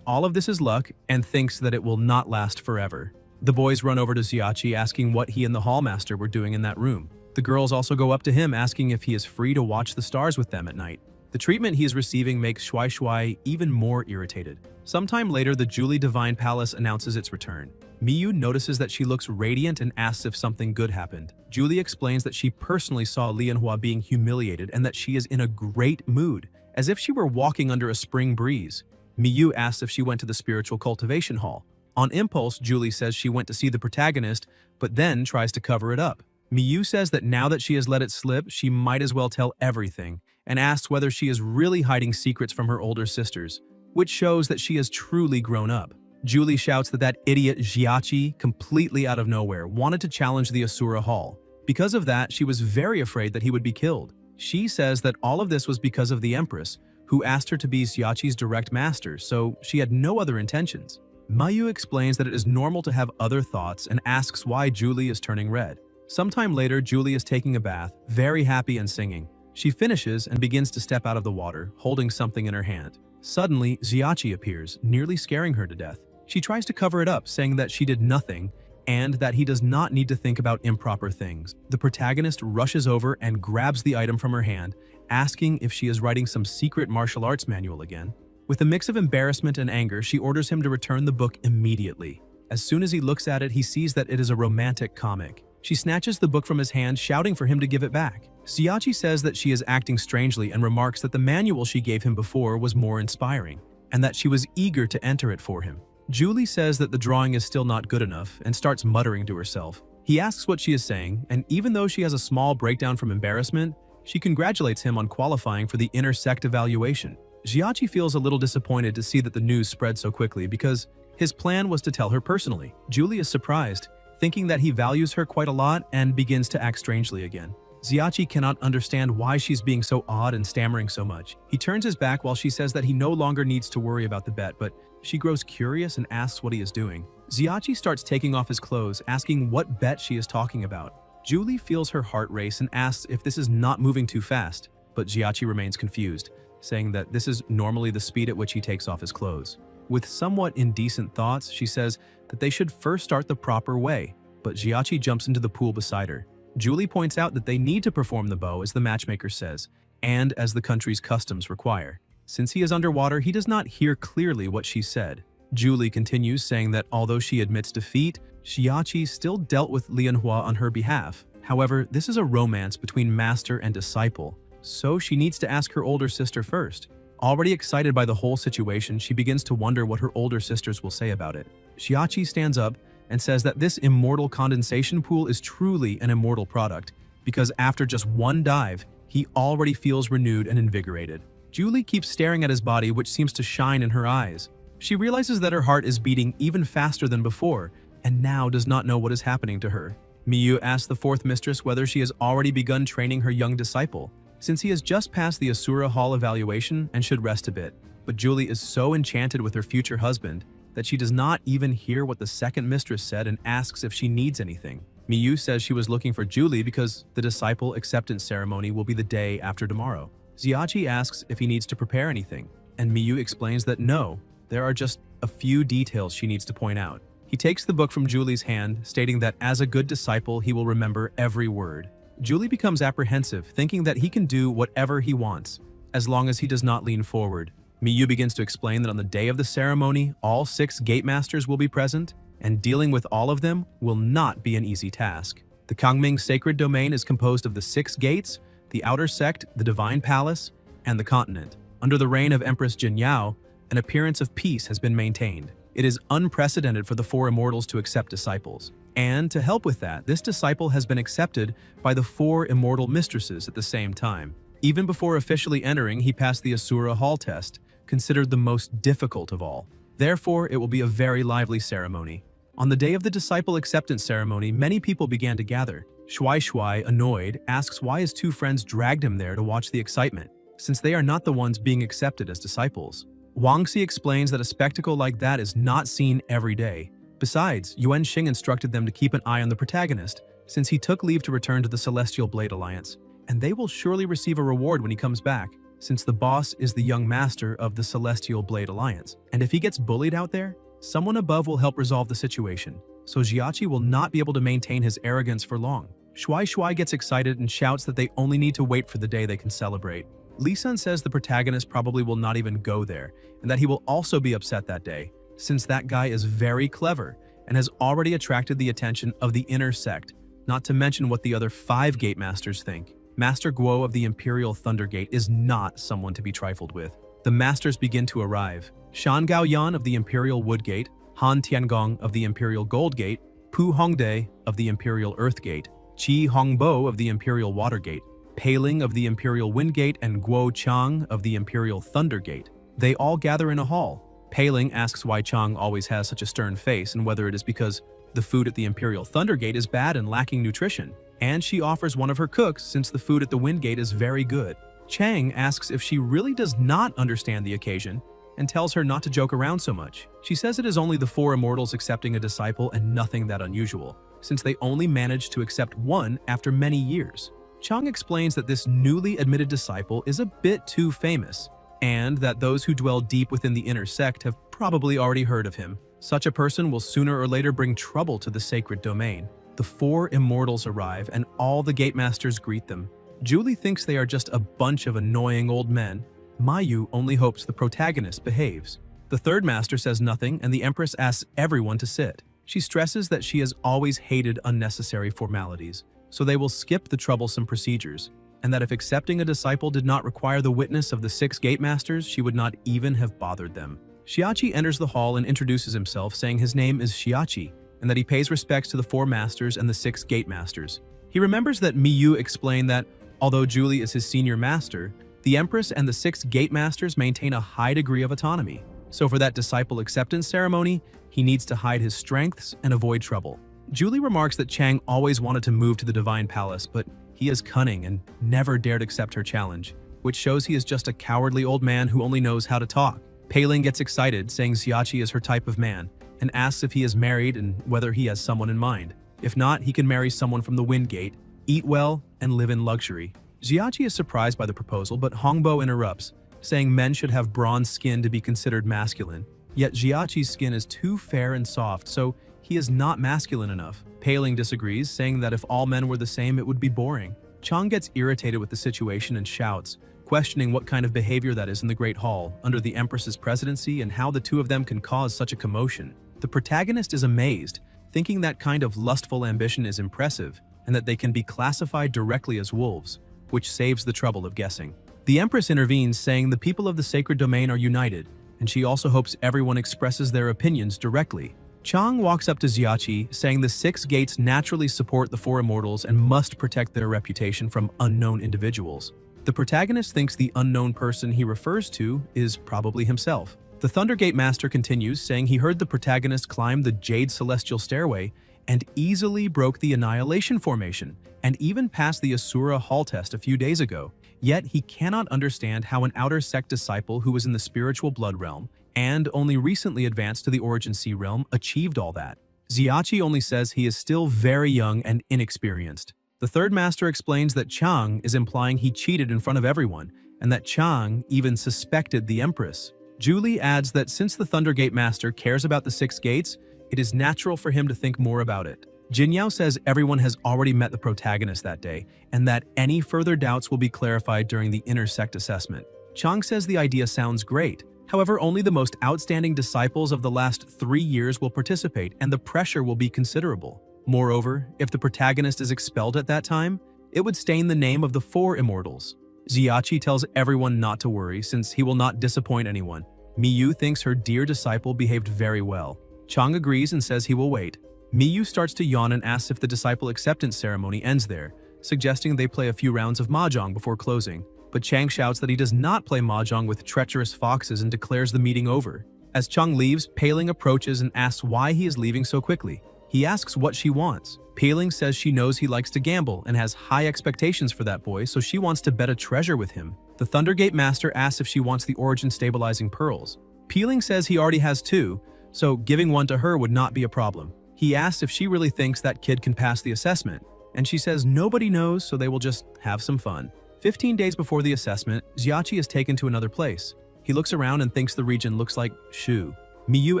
all of this is luck and thinks that it will not last forever. The boys run over to Xiachi asking what he and the Hall Master were doing in that room. The girls also go up to him asking if he is free to watch the stars with them at night. The treatment he is receiving makes Shuai Shuai even more irritated. Sometime later, the Julie Divine Palace announces its return. Miyu notices that she looks radiant and asks if something good happened. Julie explains that she personally saw Lianhua being humiliated and that she is in a great mood, as if she were walking under a spring breeze. Miyu asks if she went to the Spiritual Cultivation Hall. On impulse, Julie says she went to see the protagonist, but then tries to cover it up. Miyu says that now that she has let it slip, she might as well tell everything, and asks whether she is really hiding secrets from her older sisters, which shows that she has truly grown up. Julie shouts that idiot Xiachi, completely out of nowhere, wanted to challenge the Asura Hall. Because of that, she was very afraid that he would be killed. She says that all of this was because of the Empress, who asked her to be Xiachi's direct master, so she had no other intentions. Mayu explains that it is normal to have other thoughts and asks why Julie is turning red. Sometime later, Julie is taking a bath, very happy and singing. She finishes and begins to step out of the water, holding something in her hand. Suddenly, Xiachi appears, nearly scaring her to death. She tries to cover it up, saying that she did nothing and that he does not need to think about improper things. The protagonist rushes over and grabs the item from her hand, asking if she is writing some secret martial arts manual again. With a mix of embarrassment and anger, she orders him to return the book immediately. As soon as he looks at it, he sees that it is a romantic comic. She snatches the book from his hand, shouting for him to give it back. Xiachi says that she is acting strangely and remarks that the manual she gave him before was more inspiring, and that she was eager to enter it for him. Julie says that the drawing is still not good enough and starts muttering to herself. He asks what she is saying, and even though she has a small breakdown from embarrassment, she congratulates him on qualifying for the Inner Sect evaluation. Xiachi feels a little disappointed to see that the news spread so quickly because his plan was to tell her personally. Julie is surprised, thinking that he values her quite a lot, and begins to act strangely again. Xiachi cannot understand why she's being so odd and stammering so much. He turns his back while she says that he no longer needs to worry about the bet, but she grows curious and asks what he is doing. Xiachi starts taking off his clothes, asking what bet she is talking about. Julie feels her heart race and asks if this is not moving too fast, but Xiachi remains confused, saying that this is normally the speed at which he takes off his clothes. With somewhat indecent thoughts, she says that they should first start the proper way, but Xiachi jumps into the pool beside her. Julie points out that they need to perform the bow as the matchmaker says, and as the country's customs require. Since he is underwater, he does not hear clearly what she said. Julie continues, saying that although she admits defeat, Xiachi still dealt with Lianhua on her behalf. However, this is a romance between master and disciple, so she needs to ask her older sister first. Already excited by the whole situation, she begins to wonder what her older sisters will say about it. Xiachi stands up and says that this immortal condensation pool is truly an immortal product, because after just one dive, he already feels renewed and invigorated. Julie keeps staring at his body, which seems to shine in her eyes. She realizes that her heart is beating even faster than before, and now does not know what is happening to her. Miyu asks the fourth mistress whether she has already begun training her young disciple. since he has just passed the Asura Hall evaluation and should rest a bit. But Julie is so enchanted with her future husband that she does not even hear what the second mistress said and asks if she needs anything. Miyu says she was looking for Julie because the disciple acceptance ceremony will be the day after tomorrow. Xiachi asks if he needs to prepare anything, and Miyu explains that no, there are just a few details she needs to point out. He takes the book from Julie's hand, stating that as a good disciple he will remember every word. Julie becomes apprehensive, thinking that he can do whatever he wants, as long as he does not lean forward. Miyu begins to explain that on the day of the ceremony, all 6 gate masters will be present, and dealing with all of them will not be an easy task. The Kangming sacred domain is composed of the 6 gates, the outer sect, the divine palace, and the continent. Under the reign of Empress Jinyao, an appearance of peace has been maintained. It is unprecedented for the 4 immortals to accept disciples. And to help with that, this disciple has been accepted by the 4 immortal mistresses at the same time. Even before officially entering, he passed the Asura Hall test, considered the most difficult of all. Therefore, it will be a very lively ceremony. On the day of the disciple acceptance ceremony, many people began to gather. Shuai, annoyed, asks why his 2 friends dragged him there to watch the excitement, since they are not the ones being accepted as disciples. Wangxi explains that a spectacle like that is not seen every day. Besides, Yuan Xing instructed them to keep an eye on the protagonist, since he took leave to return to the Celestial Blade Alliance, and they will surely receive a reward when he comes back, since the boss is the young master of the Celestial Blade Alliance. And if he gets bullied out there, someone above will help resolve the situation, so Xiachi will not be able to maintain his arrogance for long. Shuai gets excited and shouts that they only need to wait for the day they can celebrate. Li Sun says the protagonist probably will not even go there, and that he will also be upset that day, since that guy is very clever and has already attracted the attention of the inner sect, not to mention what the other 5 gate masters think. Master Guo of the Imperial Thunder Gate is not someone to be trifled with. The masters begin to arrive. Shan Gaoyan of the Imperial Wood Gate, Han Tiangong of the Imperial Gold Gate, Pu Hongde of the Imperial Earth Gate, Qi Hongbo of the Imperial Water Gate, Peiling of the Imperial Wind Gate, and Guo Chang of the Imperial Thunder Gate. They all gather in a hall. Peiling asks why Chang always has such a stern face and whether it is because the food at the Imperial Thunder Gate is bad and lacking nutrition, and she offers one of her cooks since the food at the Wind Gate is very good. Chang asks if she really does not understand the occasion and tells her not to joke around so much. She says it is only the 4 immortals accepting a disciple and nothing that unusual, since they only managed to accept one after many years. Chang explains that this newly admitted disciple is a bit too famous, and that those who dwell deep within the inner sect have probably already heard of him. Such a person will sooner or later bring trouble to the sacred domain. The 4 immortals arrive and all the gate masters greet them. Julie thinks they are just a bunch of annoying old men. Mayu only hopes the protagonist behaves. The 3rd master says nothing and the Empress asks everyone to sit. She stresses that she has always hated unnecessary formalities, so they will skip the troublesome procedures, and that if accepting a disciple did not require the witness of the 6 gate masters, she would not even have bothered them. Xiachi enters the hall and introduces himself, saying his name is Xiachi, and that he pays respects to the 4 masters and the 6 gate masters. He remembers that Miyu explained that, although Julie is his senior master, the Empress and the 6 gate masters maintain a high degree of autonomy. So for that disciple acceptance ceremony, he needs to hide his strengths and avoid trouble. Julie remarks that Chang always wanted to move to the Divine Palace, but he is cunning and never dared accept her challenge, which shows he is just a cowardly old man who only knows how to talk. Peiling gets excited, saying Xiachi is her type of man, and asks if he is married and whether he has someone in mind. If not, he can marry someone from the Wind Gate, eat well, and live in luxury. Xiachi is surprised by the proposal, but Hongbo interrupts, saying men should have bronze skin to be considered masculine. Yet Xiachi's skin is too fair and soft, so he is not masculine enough. Peiling disagrees, saying that if all men were the same, it would be boring. Chang gets irritated with the situation and shouts, questioning what kind of behavior that is in the Great Hall, under the Empress's presidency, and how the 2 of them can cause such a commotion. The protagonist is amazed, thinking that kind of lustful ambition is impressive, and that they can be classified directly as wolves, which saves the trouble of guessing. The Empress intervenes, saying the people of the sacred domain are united, and she also hopes everyone expresses their opinions directly. Chang walks up to Xiachi, saying the 6 gates naturally support the 4 immortals and must protect their reputation from unknown individuals. The protagonist thinks the unknown person he refers to is probably himself. The Thundergate Master continues, saying he heard the protagonist climb the Jade Celestial Stairway and easily broke the Annihilation Formation, and even passed the Asura Hall test a few days ago. Yet he cannot understand how an outer sect disciple who was in the spiritual blood realm and only recently advanced to the Origin Sea realm achieved all that. Xiachi only says he is still very young and inexperienced. The third master explains that Chang is implying he cheated in front of everyone, and that Chang even suspected the Empress. Julie adds that since the Thundergate Master cares about the 6 gates, it is natural for him to think more about it. Jinyao says everyone has already met the protagonist that day, and that any further doubts will be clarified during the inner sect assessment. Chang says the idea sounds great. However, only the most outstanding disciples of the last 3 years will participate, and the pressure will be considerable. Moreover, if the protagonist is expelled at that time, it would stain the name of the 4 immortals. Xiachi tells everyone not to worry, since he will not disappoint anyone. Miyu thinks her dear disciple behaved very well. Chang agrees and says he will wait. Miyu starts to yawn and asks if the disciple acceptance ceremony ends there, suggesting they play a few rounds of mahjong before closing. But Chang shouts that he does not play mahjong with treacherous foxes and declares the meeting over. As Chang leaves, Peiling approaches and asks why he is leaving so quickly. He asks what she wants. Peiling says she knows he likes to gamble and has high expectations for that boy, so she wants to bet a treasure with him. The Thundergate Master asks if she wants the Origin Stabilizing Pearls. Peiling says he already has 2, so giving one to her would not be a problem. He asks if she really thinks that kid can pass the assessment, and she says nobody knows, so they will just have some fun. 15 days before the assessment, Xiachi is taken to another place. He looks around and thinks the region looks like Shu. Miyu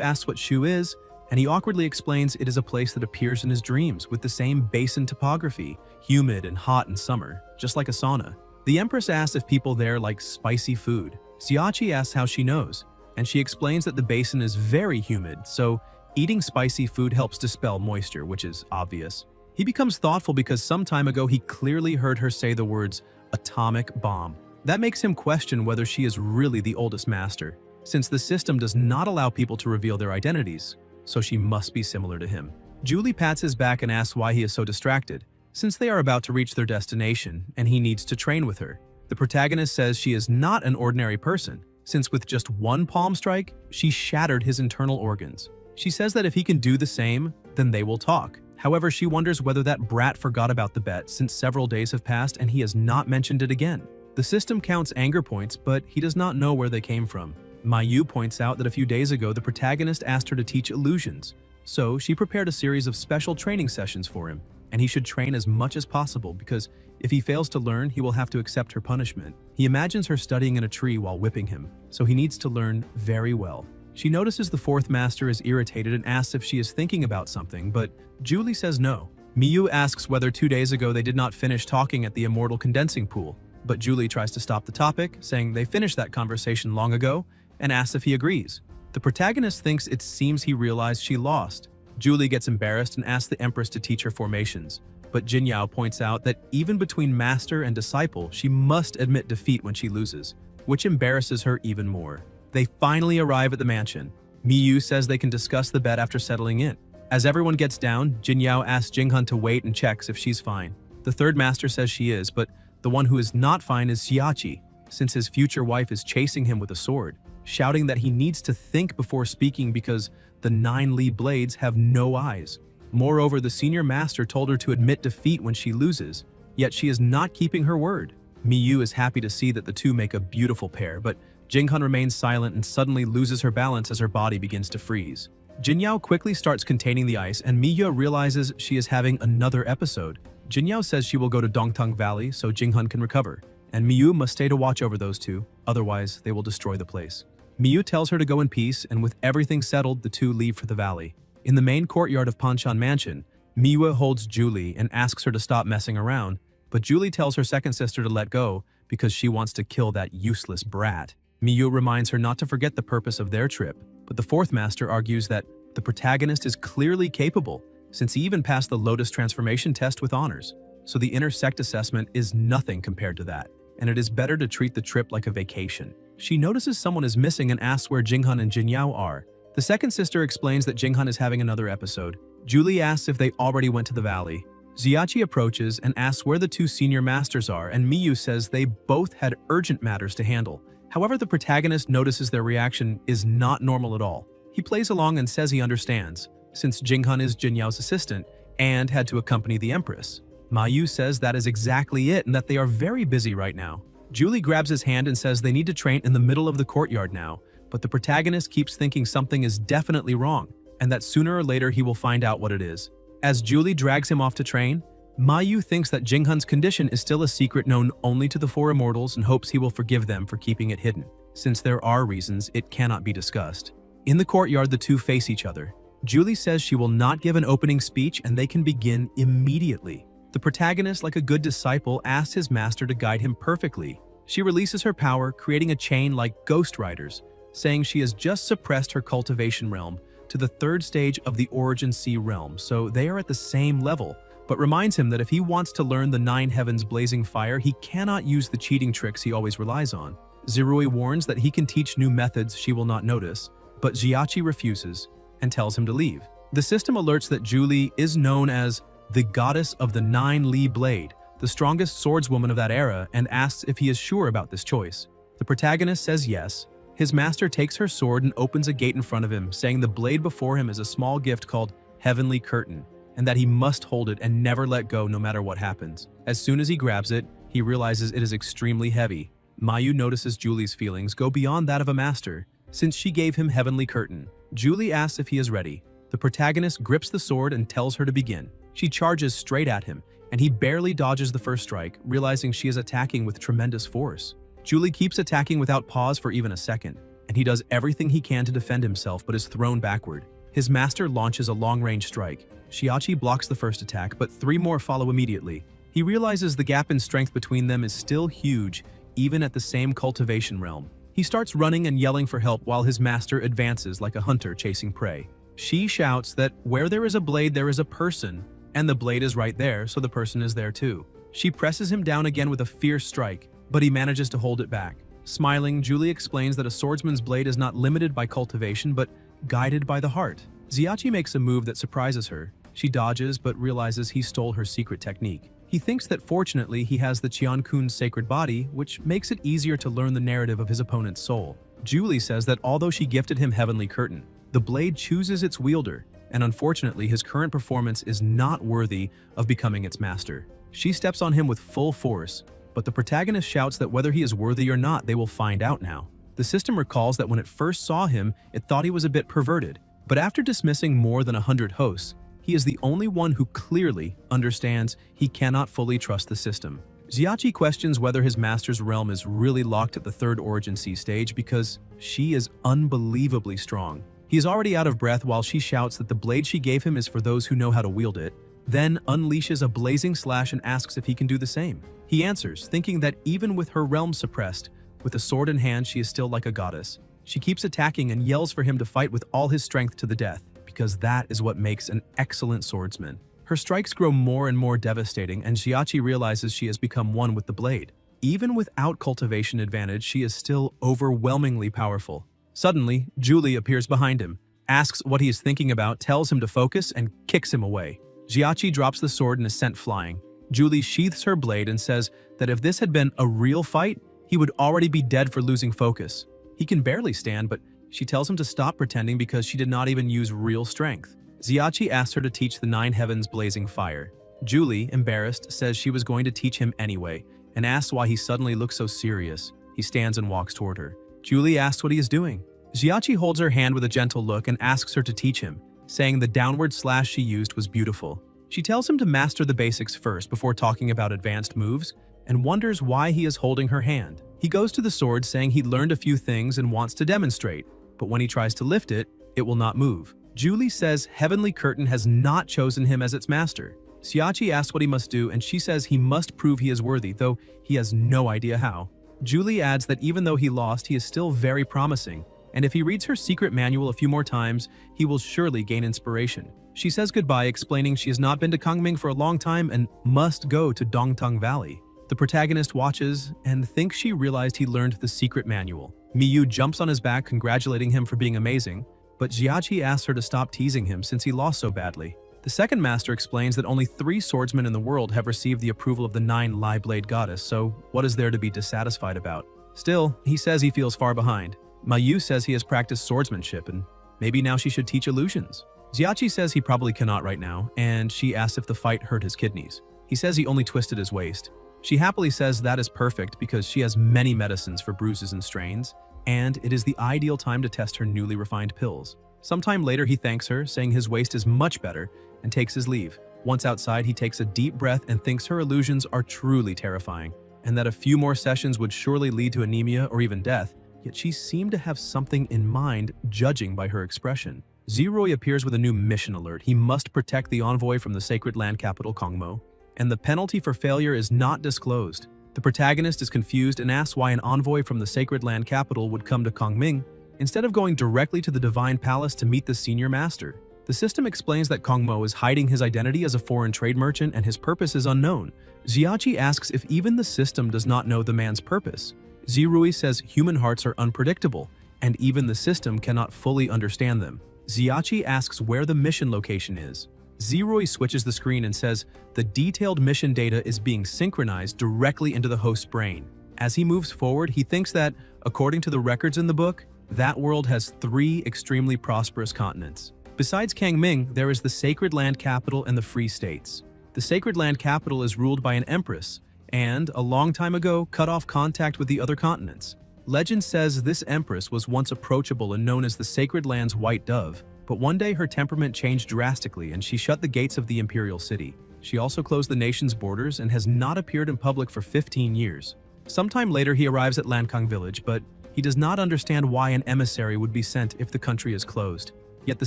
asks what Shu is, and he awkwardly explains it is a place that appears in his dreams with the same basin topography, humid and hot in summer, just like a sauna. The Empress asks if people there like spicy food. Xiachi asks how she knows, and she explains that the basin is very humid, so eating spicy food helps dispel moisture, which is obvious. He becomes thoughtful because some time ago he clearly heard her say the words atomic bomb. That makes him question whether she is really the oldest master, since the system does not allow people to reveal their identities, so she must be similar to him. Julie pats his back and asks why he is so distracted, since they are about to reach their destination and he needs to train with her. The protagonist says she is not an ordinary person, since with just one palm strike, she shattered his internal organs. She says that if he can do the same, then they will talk. However, she wonders whether that brat forgot about the bet since several days have passed and he has not mentioned it again. The system counts anger points, but he does not know where they came from. Mayu points out that a few days ago the protagonist asked her to teach illusions, so she prepared a series of special training sessions for him, and he should train as much as possible because if he fails to learn, he will have to accept her punishment. He imagines her studying in a tree while whipping him, so he needs to learn very well. She notices the 4th master is irritated and asks if she is thinking about something, but Julie says no. Miyu asks whether 2 days ago they did not finish talking at the immortal condensing pool, but Julie tries to stop the topic, saying they finished that conversation long ago, and asks if he agrees. The protagonist thinks it seems he realized she lost. Julie gets embarrassed and asks the Empress to teach her formations, but Jinyao points out that even between master and disciple, she must admit defeat when she loses, which embarrasses her even more. They finally arrive at the mansion. Miyu says they can discuss the bet after settling in. As everyone gets down, Jinyao asks Jinghan to wait and checks if she's fine. The 3rd master says she is, but the one who is not fine is Xiachi, since his future wife is chasing him with a sword, shouting that he needs to think before speaking because the 9 Li blades have no eyes. Moreover, the senior master told her to admit defeat when she loses, yet she is not keeping her word. Miyu is happy to see that the two make a beautiful pair, but Jinghan remains silent and suddenly loses her balance as her body begins to freeze. Jinyao quickly starts containing the ice and Miyu realizes she is having another episode. Jinyao says she will go to Dongtung Valley so Jinghan can recover, and Miyu must stay to watch over those two, otherwise they will destroy the place. Miyu tells her to go in peace, and with everything settled, the two leave for the valley. In the main courtyard of Panshan Mansion, Miyu holds Julie and asks her to stop messing around, but Julie tells her second sister to let go because she wants to kill that useless brat. Miyu reminds her not to forget the purpose of their trip, but the 4th master argues that the protagonist is clearly capable, since he even passed the Lotus transformation test with honors. So the inner sect assessment is nothing compared to that, and it is better to treat the trip like a vacation. She notices someone is missing and asks where Jinghan and Jinyao are. The second sister explains that Jinghan is having another episode. Julie asks if they already went to the valley. Xiachi approaches and asks where the 2 senior masters are, and Miyu says they both had urgent matters to handle. However, the protagonist notices their reaction is not normal at all. He plays along and says he understands, since Jinghan is Jinyao's assistant and had to accompany the Empress. Mayu says that is exactly it and that they are very busy right now. Julie grabs his hand and says they need to train in the middle of the courtyard now, but the protagonist keeps thinking something is definitely wrong, and that sooner or later he will find out what it is. As Julie drags him off to train, Mayu thinks that Jinghun's condition is still a secret known only to the four immortals and hopes he will forgive them for keeping it hidden, since there are reasons it cannot be discussed. In the courtyard, the two face each other. Julie says she will not give an opening speech and they can begin immediately. The protagonist, like a good disciple, asks his master to guide him perfectly. She releases her power, creating a chain like Ghost Riders, saying she has just suppressed her cultivation realm to the third stage of the Origin Sea realm, so they are at the same level, but reminds him that if he wants to learn the Nine Heavens blazing fire, he cannot use the cheating tricks he always relies on. Zirui warns that he can teach new methods she will not notice, but Jiachi refuses and tells him to leave. The system alerts that Julie is known as the goddess of the Nine-Li Blade, the strongest swordswoman of that era, and asks if he is sure about this choice. The protagonist says yes. His master takes her sword and opens a gate in front of him, saying the blade before him is a small gift called Heavenly Curtain, and that he must hold it and never let go no matter what happens. As soon as he grabs it, he realizes it is extremely heavy. Mayu notices Julie's feelings go beyond that of a master, since she gave him Heavenly Curtain. Julie asks if he is ready. The protagonist grips the sword and tells her to begin. She charges straight at him, and he barely dodges the first strike, realizing she is attacking with tremendous force. Julie keeps attacking without pause for even a second, and he does everything he can to defend himself but is thrown backward. His master launches a long-range strike. Shiachi blocks the first attack, but three more follow immediately. He realizes the gap in strength between them is still huge, even at the same cultivation realm. He starts running and yelling for help while his master advances like a hunter chasing prey. She shouts that where there is a blade, there is a person, and the blade is right there, so the person is there too. She presses him down again with a fierce strike, but he manages to hold it back. Smiling, Julie explains that a swordsman's blade is not limited by cultivation, but guided by the heart. Xiachi makes a move that surprises her. She dodges, but realizes he stole her secret technique. He thinks that fortunately he has the Qiankun's sacred body, which makes it easier to learn the narrative of his opponent's soul. Julie says that although she gifted him Heavenly Curtain, the blade chooses its wielder, and unfortunately his current performance is not worthy of becoming its master. She steps on him with full force, but the protagonist shouts that whether he is worthy or not, they will find out now. The system recalls that when it first saw him, it thought he was a bit perverted, but after dismissing more than 100 hosts, he is the only one who clearly understands he cannot fully trust the system. Xiachi questions whether his master's realm is really locked at the third Origin Sea stage because she is unbelievably strong. He is already out of breath while she shouts that the blade she gave him is for those who know how to wield it, then unleashes a blazing slash and asks if he can do the same. He answers, thinking that even with her realm suppressed, with a sword in hand she is still like a goddess. She keeps attacking and yells for him to fight with all his strength to the death, because that is what makes an excellent swordsman. Her strikes grow more and more devastating, and Xiachi realizes she has become one with the blade. Even without cultivation advantage, she is still overwhelmingly powerful. Suddenly, Julie appears behind him, asks what he is thinking about, tells him to focus, and kicks him away. Xiachi drops the sword and is sent flying. Julie sheaths her blade and says that if this had been a real fight, he would already be dead for losing focus. He can barely stand, but she tells him to stop pretending because she did not even use real strength. Xiachi asks her to teach the Nine Heavens blazing fire. Julie, embarrassed, says she was going to teach him anyway, and asks why he suddenly looks so serious. He stands and walks toward her. Julie asks what he is doing. Xiachi holds her hand with a gentle look and asks her to teach him, saying the downward slash she used was beautiful. She tells him to master the basics first before talking about advanced moves, and wonders why he is holding her hand. He goes to the sword saying he learned a few things and wants to demonstrate, but when he tries to lift it, it will not move. Julie says Heavenly Curtain has not chosen him as its master. Xiachi asks what he must do, and she says he must prove he is worthy, though he has no idea how. Julie adds that even though he lost, he is still very promising, and if he reads her secret manual a few more times, he will surely gain inspiration. She says goodbye, explaining she has not been to Kangming for a long time and must go to Dongtung Valley. The protagonist watches and thinks she realized he learned the secret manual. Miyu jumps on his back, congratulating him for being amazing, but Jiachi asks her to stop teasing him since he lost so badly. The second master explains that only 3 swordsmen in the world have received the approval of the 9 Blade goddess, so what is there to be dissatisfied about? Still, he says he feels far behind. Mayu says he has practiced swordsmanship and maybe now she should teach illusions. Xiachi says he probably cannot right now, and she asks if the fight hurt his kidneys. He says he only twisted his waist. She happily says that is perfect because she has many medicines for bruises and strains, and it is the ideal time to test her newly refined pills. Sometime later, he thanks her, saying his waist is much better, and takes his leave. Once outside, he takes a deep breath and thinks her illusions are truly terrifying, and that a few more sessions would surely lead to anemia or even death, yet she seemed to have something in mind, judging by her expression. Zeroy appears with a new mission alert. He must protect the envoy from the sacred land capital Kongmo, and the penalty for failure is not disclosed. The protagonist is confused and asks why an envoy from the sacred land capital would come to Kongming instead of going directly to the divine palace to meet the senior master. The system explains that Kongmo is hiding his identity as a foreign trade merchant and his purpose is unknown. Xiachi asks if even the system does not know the man's purpose. Zirui says human hearts are unpredictable, and even the system cannot fully understand them. Xiachi asks where the mission location is. Zirui switches the screen and says the detailed mission data is being synchronized directly into the host's brain. As he moves forward, he thinks that, according to the records in the book, that world has 3 extremely prosperous continents. Besides Kangming, there is the Sacred Land Capital and the Free States. The Sacred Land Capital is ruled by an empress, and, a long time ago, cut off contact with the other continents. Legend says this empress was once approachable and known as the Sacred Land's White Dove, but one day her temperament changed drastically and she shut the gates of the imperial city. She also closed the nation's borders and has not appeared in public for 15 years. Sometime later, he arrives at Lankang village, but he does not understand why an emissary would be sent if the country is closed. Yet the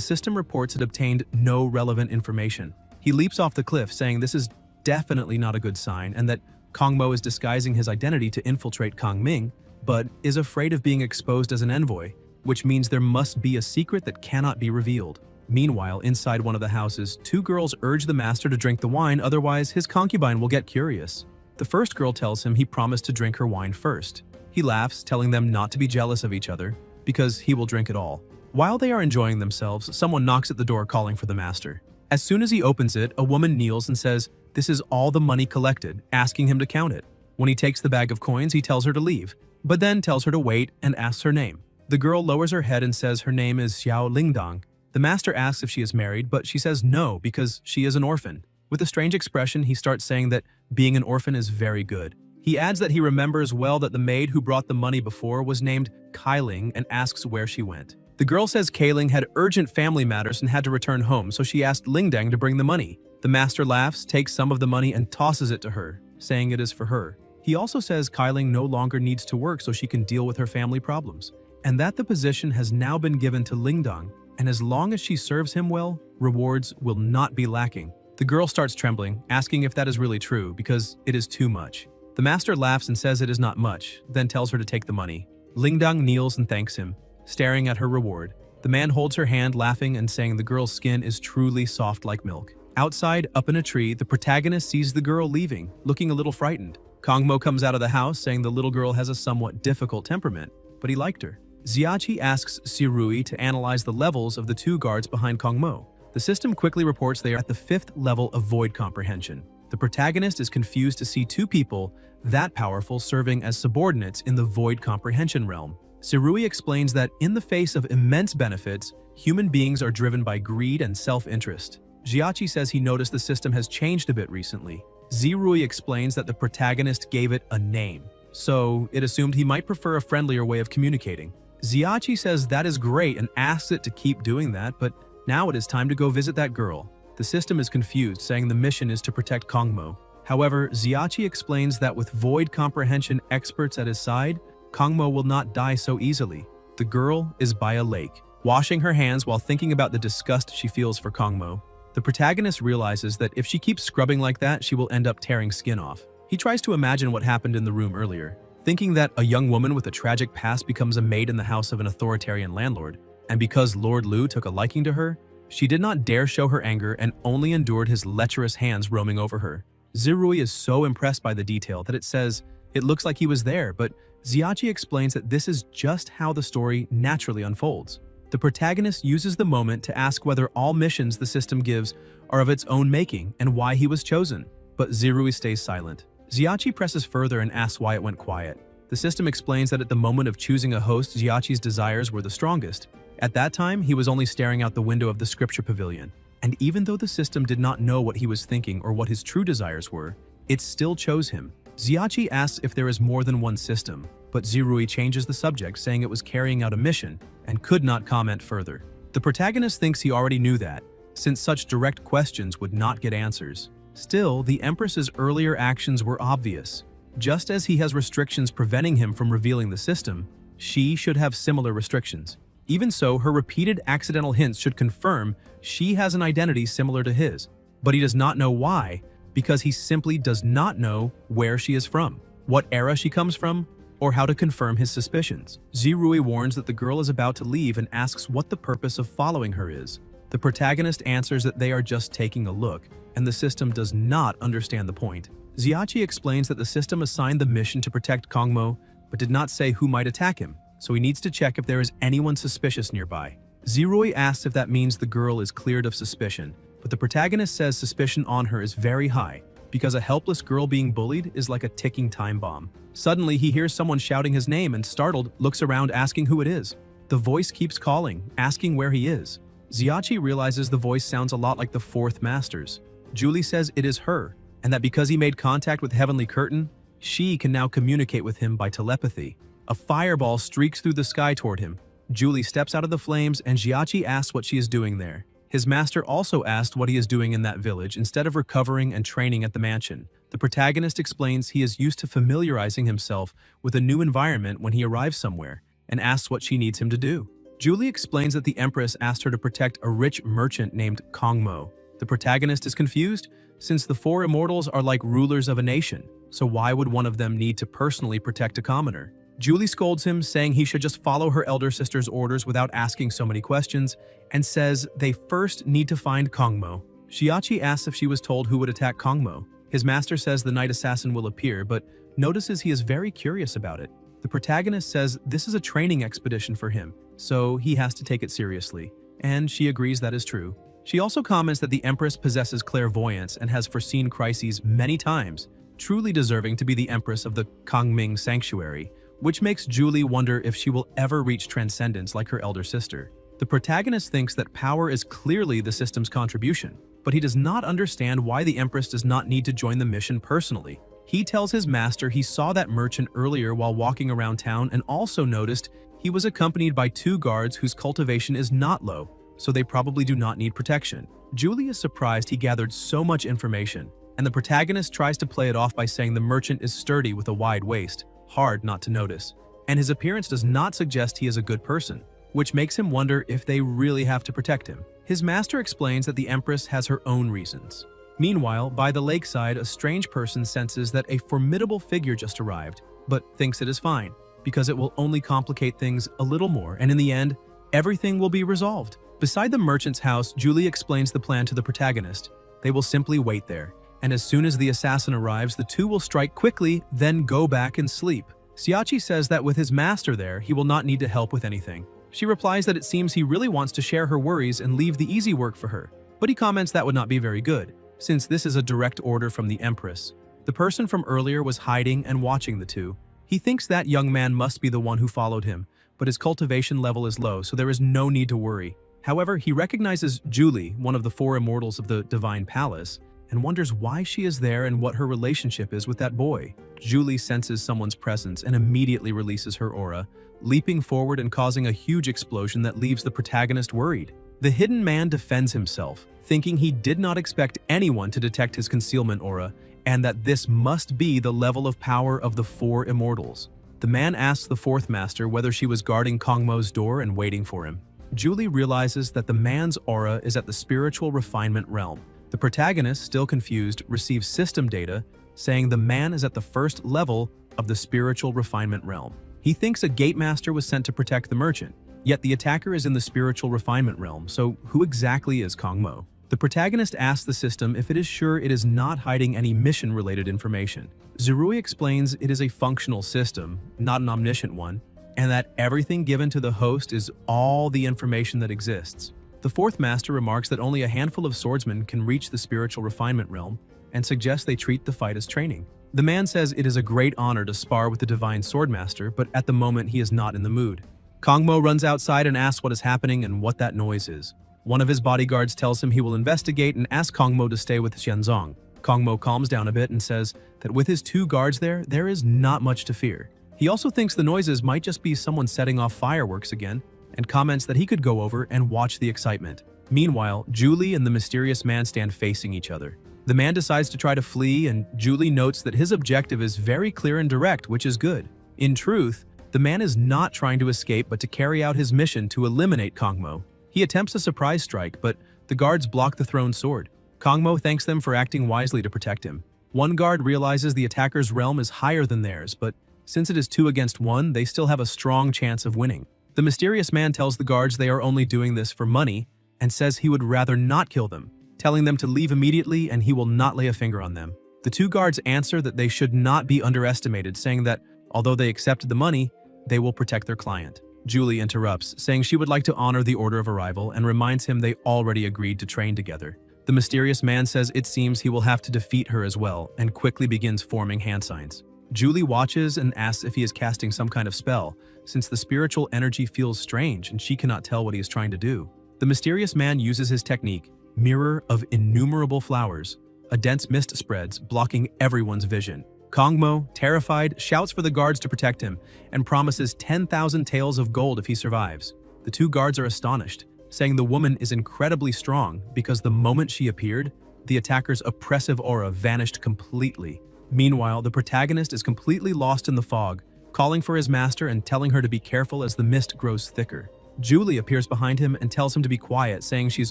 system reports it obtained no relevant information. He leaps off the cliff, saying this is definitely not a good sign and that Kongmo is disguising his identity to infiltrate Kongming, but is afraid of being exposed as an envoy, which means there must be a secret that cannot be revealed. Meanwhile, inside one of the houses, 2 girls urge the master to drink the wine, otherwise his concubine will get curious. The first girl tells him he promised to drink her wine first. He laughs, telling them not to be jealous of each other, because he will drink it all. While they are enjoying themselves, someone knocks at the door calling for the master. As soon as he opens it, a woman kneels and says, this is all the money collected, asking him to count it. When he takes the bag of coins, he tells her to leave, but then tells her to wait and asks her name. The girl lowers her head and says her name is Xiao Lingdang. The master asks if she is married, but she says no because she is an orphan. With a strange expression, he starts saying that being an orphan is very good. He adds that he remembers well that the maid who brought the money before was named Kailing and asks where she went. The girl says Kailing had urgent family matters and had to return home, so she asked Lingdang to bring the money. The master laughs, takes some of the money and tosses it to her, saying it is for her. He also says Kailing no longer needs to work so she can deal with her family problems, and that the position has now been given to Lingdang, and as long as she serves him well, rewards will not be lacking. The girl starts trembling, asking if that is really true because it is too much. The master laughs and says it is not much, then tells her to take the money. Lingdang kneels and thanks him, staring at her reward. The man holds her hand, laughing and saying the girl's skin is truly soft like milk. Outside, up in a tree, the protagonist sees the girl leaving, looking a little frightened. Kongmo comes out of the house, saying the little girl has a somewhat difficult temperament, but he liked her. Xiachi asks Zirui to analyze the levels of the 2 guards behind Kongmo. The system quickly reports they are at the 5th level of void comprehension. The protagonist is confused to see 2 people that powerful serving as subordinates in the void comprehension realm. Zirui explains that in the face of immense benefits, human beings are driven by greed and self-interest. Xiachi says he noticed the system has changed a bit recently. Zirui explains that the protagonist gave it a name, so it assumed he might prefer a friendlier way of communicating. Xiachi says that is great and asks it to keep doing that, but now it is time to go visit that girl. The system is confused, saying the mission is to protect Kongmo. However, Xiachi explains that with void comprehension experts at his side, Kongmo will not die so easily. The girl is by a lake, washing her hands while thinking about the disgust she feels for Kongmo. The protagonist realizes that if she keeps scrubbing like that, she will end up tearing skin off. He tries to imagine what happened in the room earlier, thinking that a young woman with a tragic past becomes a maid in the house of an authoritarian landlord, and because Lord Lu took a liking to her, she did not dare show her anger and only endured his lecherous hands roaming over her. Zirui is so impressed by the detail that it says it looks like he was there, but Xiachi explains that this is just how the story naturally unfolds. The protagonist uses the moment to ask whether all missions the system gives are of its own making and why he was chosen, but Zirui stays silent. Xiachi presses further and asks why it went quiet. The system explains that at the moment of choosing a host, Xiachi's desires were the strongest. At that time, he was only staring out the window of the scripture pavilion, and even though the system did not know what he was thinking or what his true desires were, it still chose him. Xiachi asks if there is more than one system, but Zirui changes the subject, saying it was carrying out a mission and could not comment further. The protagonist thinks he already knew that, since such direct questions would not get answers. Still, the Empress's earlier actions were obvious. Just as he has restrictions preventing him from revealing the system, she should have similar restrictions. Even so, her repeated accidental hints should confirm she has an identity similar to his, but he does not know why, because he simply does not know where she is from, what era she comes from, or how to confirm his suspicions. Zirui warns that the girl is about to leave and asks what the purpose of following her is. The protagonist answers that they are just taking a look, and the system does not understand the point. Xiachi explains that the system assigned the mission to protect Kongmo, but did not say who might attack him, so he needs to check if there is anyone suspicious nearby. Zirui asks if that means the girl is cleared of suspicion, but the protagonist says suspicion on her is very high, because a helpless girl being bullied is like a ticking time bomb. Suddenly, he hears someone shouting his name and, startled, looks around asking who it is. The voice keeps calling, asking where he is. Xiachi realizes the voice sounds a lot like the fourth master's. Julie says it is her, and that because he made contact with Heavenly Curtain, she can now communicate with him by telepathy. A fireball streaks through the sky toward him. Julie steps out of the flames, and Xiachi asks what she is doing there. His master also asked what he is doing in that village instead of recovering and training at the mansion. The protagonist explains he is used to familiarizing himself with a new environment when he arrives somewhere, and asks what she needs him to do. Julie explains that the Empress asked her to protect a rich merchant named Kongmo. The protagonist is confused, since the four immortals are like rulers of a nation, so why would one of them need to personally protect a commoner? Julie scolds him, saying he should just follow her elder sister's orders without asking so many questions, and says they first need to find Kongmo. Xiachi asks if she was told who would attack Kongmo. His master says the night assassin will appear, but notices he is very curious about it. The protagonist says this is a training expedition for him, so he has to take it seriously, and she agrees that is true. She also comments that the Empress possesses clairvoyance and has foreseen crises many times, truly deserving to be the Empress of the Kongming Sanctuary, which makes Julie wonder if she will ever reach transcendence like her elder sister. The protagonist thinks that power is clearly the system's contribution, but he does not understand why the Empress does not need to join the mission personally. He tells his master he saw that merchant earlier while walking around town and also noticed he was accompanied by two guards whose cultivation is not low, so they probably do not need protection. Julie is surprised he gathered so much information, and the protagonist tries to play it off by saying the merchant is sturdy with a wide waist, hard not to notice, and his appearance does not suggest he is a good person, which makes him wonder if they really have to protect him. His master explains that the Empress has her own reasons. Meanwhile, by the lakeside, a strange person senses that a formidable figure just arrived, but thinks it is fine, because it will only complicate things a little more, and in the end, everything will be resolved. Beside the merchant's house, Julie explains the plan to the protagonist. They will simply wait there, and as soon as the assassin arrives, the two will strike quickly, then go back and sleep. Xiachi says that with his master there, he will not need to help with anything. She replies that it seems he really wants to share her worries and leave the easy work for her, but he comments that would not be very good, since this is a direct order from the Empress. The person from earlier was hiding and watching the two. He thinks that young man must be the one who followed him, but his cultivation level is low, so there is no need to worry. However, he recognizes Julie, one of the four immortals of the Divine Palace, and wonders why she is there and what her relationship is with that boy. Julie senses someone's presence and immediately releases her aura, leaping forward and causing a huge explosion that leaves the protagonist worried. The hidden man defends himself, thinking he did not expect anyone to detect his concealment aura, and that this must be the level of power of the four immortals. The man asks the fourth master whether she was guarding Kongmo's door and waiting for him. Julie realizes that the man's aura is at the spiritual refinement realm. The protagonist, still confused, receives system data saying the man is at the first level of the spiritual refinement realm. He thinks a gate master was sent to protect the merchant, yet the attacker is in the spiritual refinement realm, so who exactly is Kongmo? The protagonist asks the system if it is sure it is not hiding any mission-related information. Zirui explains it is a functional system, not an omniscient one, and that everything given to the host is all the information that exists. The fourth master remarks that only a handful of swordsmen can reach the spiritual refinement realm and suggests they treat the fight as training. The man says it is a great honor to spar with the divine swordmaster, but at the moment he is not in the mood. Kongmo runs outside and asks what is happening and what that noise is. One of his bodyguards tells him he will investigate and asks Kongmo to stay with Xianzong. Kongmo calms down a bit and says that with his 2 guards there is not much to fear. He also thinks the noises might just be someone setting off fireworks again, and comments that he could go over and watch the excitement. Meanwhile, Julie and the mysterious man stand facing each other. The man decides to try to flee, and Julie notes that his objective is very clear and direct, which is good. In truth, the man is not trying to escape but to carry out his mission to eliminate Kongmo. He attempts a surprise strike, but the guards block the thrown sword. Kongmo thanks them for acting wisely to protect him. One guard realizes the attacker's realm is higher than theirs, but since it is 2 against 1, they still have a strong chance of winning. The mysterious man tells the guards they are only doing this for money and says he would rather not kill them, telling them to leave immediately and he will not lay a finger on them. The 2 guards answer that they should not be underestimated, saying that although they accepted the money, they will protect their client. Julie interrupts, saying she would like to honor the order of arrival and reminds him they already agreed to train together. The mysterious man says it seems he will have to defeat her as well and quickly begins forming hand signs. Julie watches and asks if he is casting some kind of spell, since the spiritual energy feels strange and she cannot tell what he is trying to do. The mysterious man uses his technique, Mirror of Innumerable Flowers. A dense mist spreads, blocking everyone's vision. Kongmo, terrified, shouts for the guards to protect him and promises 10,000 taels of gold if he survives. The 2 guards are astonished, saying the woman is incredibly strong because the moment she appeared, the attacker's oppressive aura vanished completely. Meanwhile, the protagonist is completely lost in the fog, calling for his master and telling her to be careful as the mist grows thicker. Julie appears behind him and tells him to be quiet, saying she's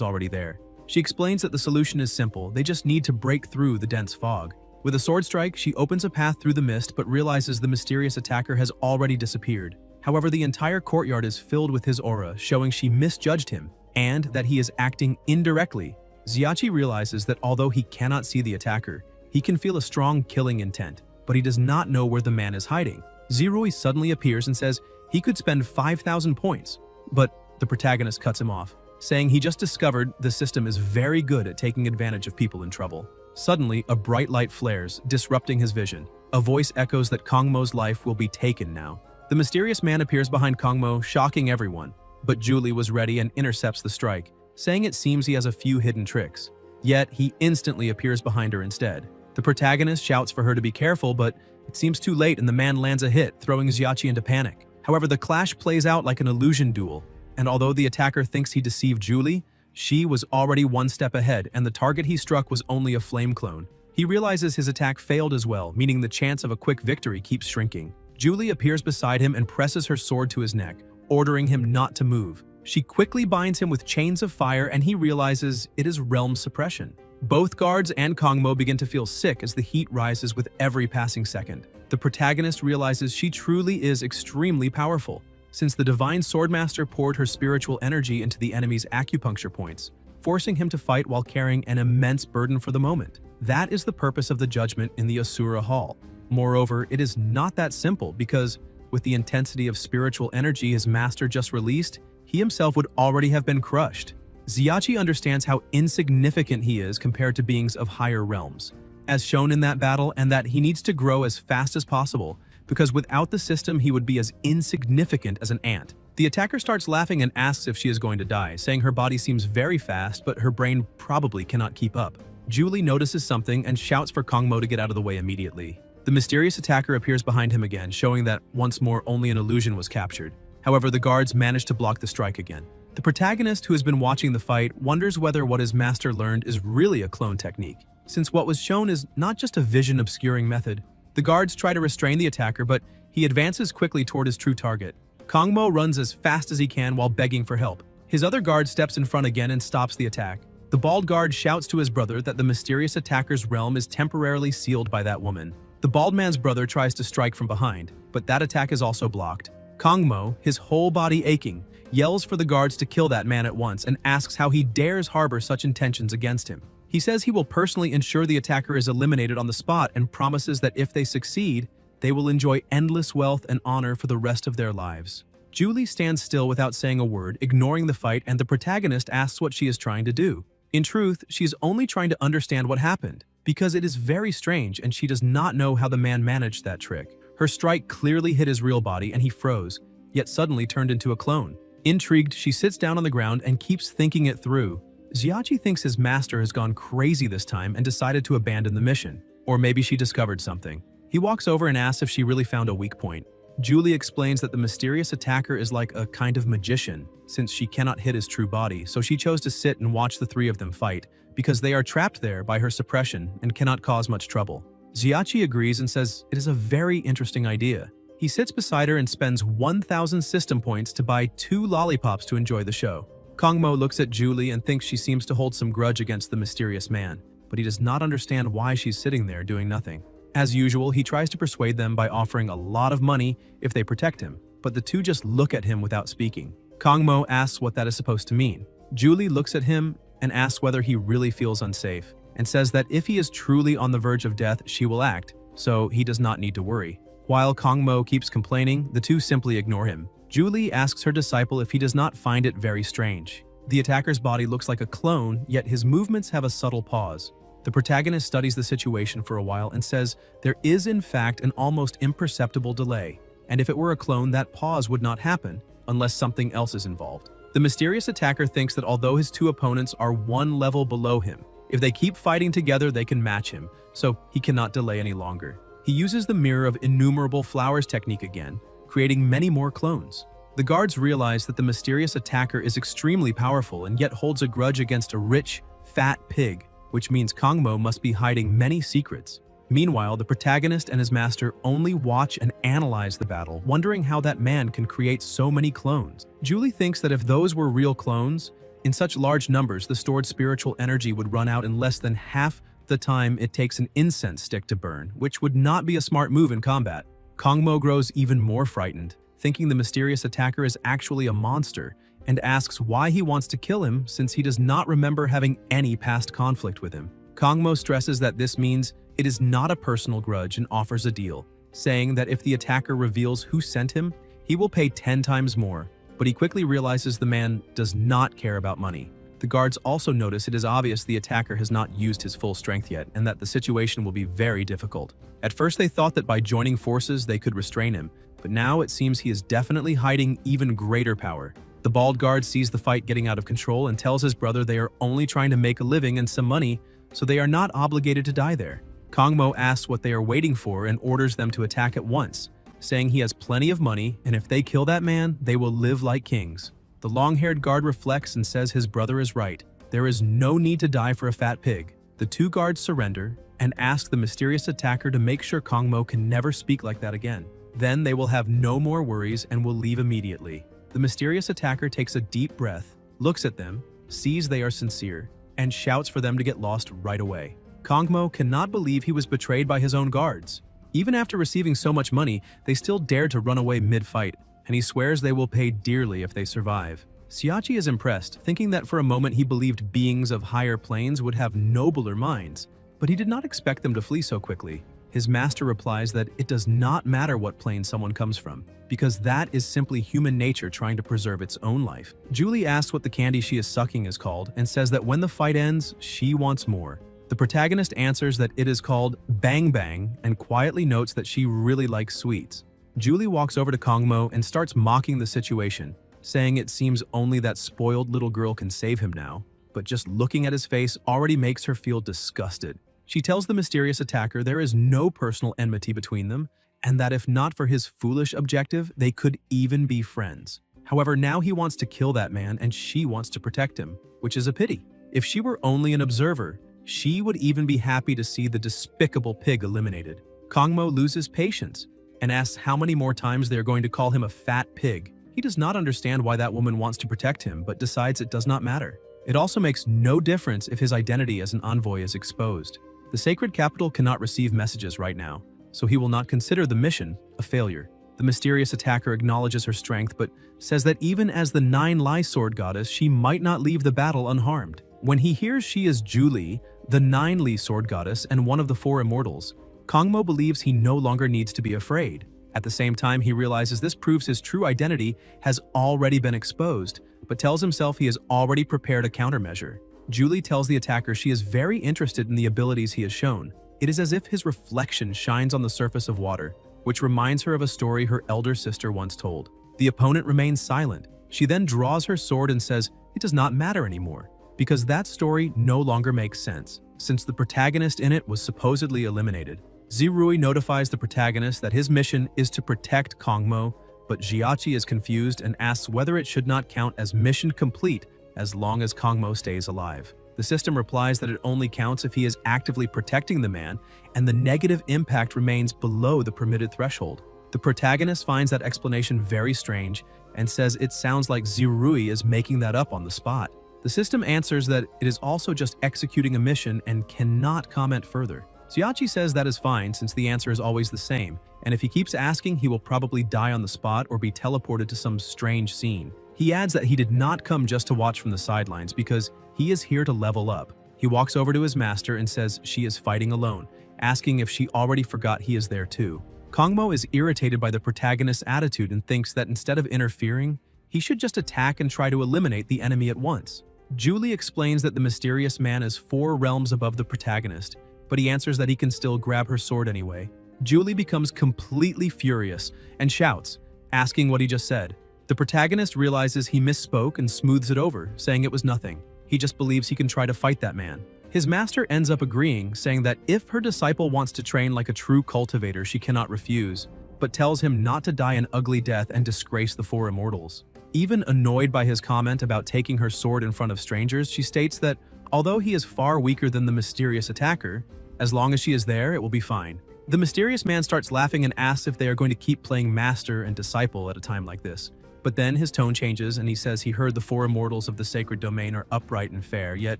already there. She explains that the solution is simple, they just need to break through the dense fog. With a sword strike, she opens a path through the mist but realizes the mysterious attacker has already disappeared. However, the entire courtyard is filled with his aura, showing she misjudged him and that he is acting indirectly. Xiachi realizes that although he cannot see the attacker, he can feel a strong killing intent, but he does not know where the man is hiding. Zirui suddenly appears and says he could spend 5,000 points, but the protagonist cuts him off, saying he just discovered the system is very good at taking advantage of people in trouble. Suddenly, a bright light flares, disrupting his vision. A voice echoes that Kongmo's life will be taken now. The mysterious man appears behind Kongmo, shocking everyone, but Julie was ready and intercepts the strike, saying it seems he has a few hidden tricks. Yet, he instantly appears behind her instead. The protagonist shouts for her to be careful, but it seems too late and the man lands a hit, throwing Xiachi into panic. However, the clash plays out like an illusion duel, and although the attacker thinks he deceived Julie, she was already 1 step ahead and the target he struck was only a flame clone. He realizes his attack failed as well, meaning the chance of a quick victory keeps shrinking. Julie appears beside him and presses her sword to his neck, ordering him not to move. She quickly binds him with chains of fire and he realizes it is realm suppression. Both guards and Kongmo begin to feel sick as the heat rises with every passing second. The protagonist realizes she truly is extremely powerful, since the divine swordmaster poured her spiritual energy into the enemy's acupuncture points, forcing him to fight while carrying an immense burden for the moment. That is the purpose of the judgment in the Asura Hall. Moreover, it is not that simple because, with the intensity of spiritual energy his master just released, he himself would already have been crushed. Xiachi understands how insignificant he is compared to beings of higher realms, as shown in that battle, and that he needs to grow as fast as possible, because without the system he would be as insignificant as an ant. The attacker starts laughing and asks if she is going to die, saying her body seems very fast but her brain probably cannot keep up. Julie notices something and shouts for Kongmo to get out of the way immediately. The mysterious attacker appears behind him again, showing that once more only an illusion was captured. However, the guards manage to block the strike again. The protagonist, who has been watching the fight, wonders whether what his master learned is really a clone technique, since what was shown is not just a vision-obscuring method. The guards try to restrain the attacker, but he advances quickly toward his true target. Kongmo runs as fast as he can while begging for help. His other guard steps in front again and stops the attack. The bald guard shouts to his brother that the mysterious attacker's realm is temporarily sealed by that woman. The bald man's brother tries to strike from behind, but that attack is also blocked. Kongmo, his whole body aching, yells for the guards to kill that man at once and asks how he dares harbor such intentions against him. He says he will personally ensure the attacker is eliminated on the spot and promises that if they succeed, they will enjoy endless wealth and honor for the rest of their lives. Julie stands still without saying a word, ignoring the fight, and the protagonist asks what she is trying to do. In truth, she is only trying to understand what happened, because it is very strange and she does not know how the man managed that trick. Her strike clearly hit his real body and he froze, yet suddenly turned into a clone. Intrigued, she sits down on the ground and keeps thinking it through. Xiachi thinks his master has gone crazy this time and decided to abandon the mission. Or maybe she discovered something. He walks over and asks if she really found a weak point. Julie explains that the mysterious attacker is like a kind of magician, since she cannot hit his true body, so she chose to sit and watch the three of them fight, because they are trapped there by her suppression and cannot cause much trouble. Xiachi agrees and says it is a very interesting idea. He sits beside her and spends 1,000 system points to buy 2 lollipops to enjoy the show. Kongmo looks at Julie and thinks she seems to hold some grudge against the mysterious man, but he does not understand why she's sitting there doing nothing. As usual, he tries to persuade them by offering a lot of money if they protect him, but the two just look at him without speaking. Kongmo asks what that is supposed to mean. Julie looks at him and asks whether he really feels unsafe, and says that if he is truly on the verge of death, she will act, so he does not need to worry. While Kongmo keeps complaining, the two simply ignore him. Julie asks her disciple if he does not find it very strange. The attacker's body looks like a clone, yet his movements have a subtle pause. The protagonist studies the situation for a while and says there is in fact an almost imperceptible delay, and if it were a clone, that pause would not happen unless something else is involved. The mysterious attacker thinks that although his two opponents are one level below him, if they keep fighting together they can match him, so he cannot delay any longer. He uses the mirror of innumerable flowers technique again, creating many more clones. The guards realize that the mysterious attacker is extremely powerful and yet holds a grudge against a rich, fat pig, which means Kongmo must be hiding many secrets. Meanwhile, the protagonist and his master only watch and analyze the battle, wondering how that man can create so many clones. Julie thinks that if those were real clones, in such large numbers, the stored spiritual energy would run out in less than half the time it takes an incense stick to burn, which would not be a smart move in combat. Kongmo grows even more frightened, thinking the mysterious attacker is actually a monster, and asks why he wants to kill him since he does not remember having any past conflict with him. Kongmo stresses that this means it is not a personal grudge and offers a deal, saying that if the attacker reveals who sent him, he will pay 10 times more, but he quickly realizes the man does not care about money. The guards also notice it is obvious the attacker has not used his full strength yet and that the situation will be very difficult. At first they thought that by joining forces they could restrain him, but now it seems he is definitely hiding even greater power. The bald guard sees the fight getting out of control and tells his brother they are only trying to make a living and some money, so they are not obligated to die there. Kongmo asks what they are waiting for and orders them to attack at once, saying he has plenty of money and if they kill that man, they will live like kings. The long-haired guard reflects and says his brother is right. There is no need to die for a fat pig. The two guards surrender and ask the mysterious attacker to make sure Kongmo can never speak like that again. Then they will have no more worries and will leave immediately. The mysterious attacker takes a deep breath, looks at them, sees they are sincere, and shouts for them to get lost right away. Kongmo cannot believe he was betrayed by his own guards. Even after receiving so much money, they still dare to run away mid-fight, and he swears they will pay dearly if they survive. Xiachi is impressed, thinking that for a moment he believed beings of higher planes would have nobler minds, but he did not expect them to flee so quickly. His master replies that it does not matter what plane someone comes from, because that is simply human nature trying to preserve its own life. Julie asks what the candy she is sucking is called and says that when the fight ends, she wants more. The protagonist answers that it is called Bang Bang and quietly notes that she really likes sweets. Julie walks over to Kongmo and starts mocking the situation, saying it seems only that spoiled little girl can save him now, but just looking at his face already makes her feel disgusted. She tells the mysterious attacker there is no personal enmity between them, and that if not for his foolish objective, they could even be friends. However, now he wants to kill that man and she wants to protect him, which is a pity. If she were only an observer, she would even be happy to see the despicable pig eliminated. Kongmo loses patience and asks how many more times they are going to call him a fat pig. He does not understand why that woman wants to protect him, but decides it does not matter. It also makes no difference if his identity as an envoy is exposed. The sacred capital cannot receive messages right now, so he will not consider the mission a failure. The mysterious attacker acknowledges her strength, but says that even as the 9-Lie sword goddess, she might not leave the battle unharmed. When he hears she is Julie, the 9-Lie sword goddess and one of the 4 immortals, Kongmo believes he no longer needs to be afraid. At the same time, he realizes this proves his true identity has already been exposed, but tells himself he has already prepared a countermeasure. Julie tells the attacker she is very interested in the abilities he has shown. It is as if his reflection shines on the surface of water, which reminds her of a story her elder sister once told. The opponent remains silent. She then draws her sword and says, "It does not matter anymore." because that story no longer makes sense, since the protagonist in it was supposedly eliminated. Zirui notifies the protagonist that his mission is to protect Kongmo, but Jiachi is confused and asks whether it should not count as mission complete as long as Kongmo stays alive. The system replies that it only counts if he is actively protecting the man, and the negative impact remains below the permitted threshold. The protagonist finds that explanation very strange and says it sounds like Zirui is making that up on the spot. The system answers that it is also just executing a mission and cannot comment further. Jiachi says that is fine since the answer is always the same, and if he keeps asking, he will probably die on the spot or be teleported to some strange scene. He adds that he did not come just to watch from the sidelines because he is here to level up. He walks over to his master and says she is fighting alone, asking if she already forgot he is there too. Kongmo is irritated by the protagonist's attitude and thinks that instead of interfering, he should just attack and try to eliminate the enemy at once. Julie explains that the mysterious man is 4 realms above the protagonist, but he answers that he can still grab her sword anyway. Julie becomes completely furious and shouts, asking what he just said. The protagonist realizes he misspoke and smooths it over, saying it was nothing. He just believes he can try to fight that man. His master ends up agreeing, saying that if her disciple wants to train like a true cultivator, she cannot refuse, but tells him not to die an ugly death and disgrace the 4 immortals. Even annoyed by his comment about taking her sword in front of strangers, she states that although he is far weaker than the mysterious attacker, as long as she is there, it will be fine. The mysterious man starts laughing and asks if they are going to keep playing master and disciple at a time like this. But then his tone changes and he says he heard the 4 immortals of the sacred domain are upright and fair, yet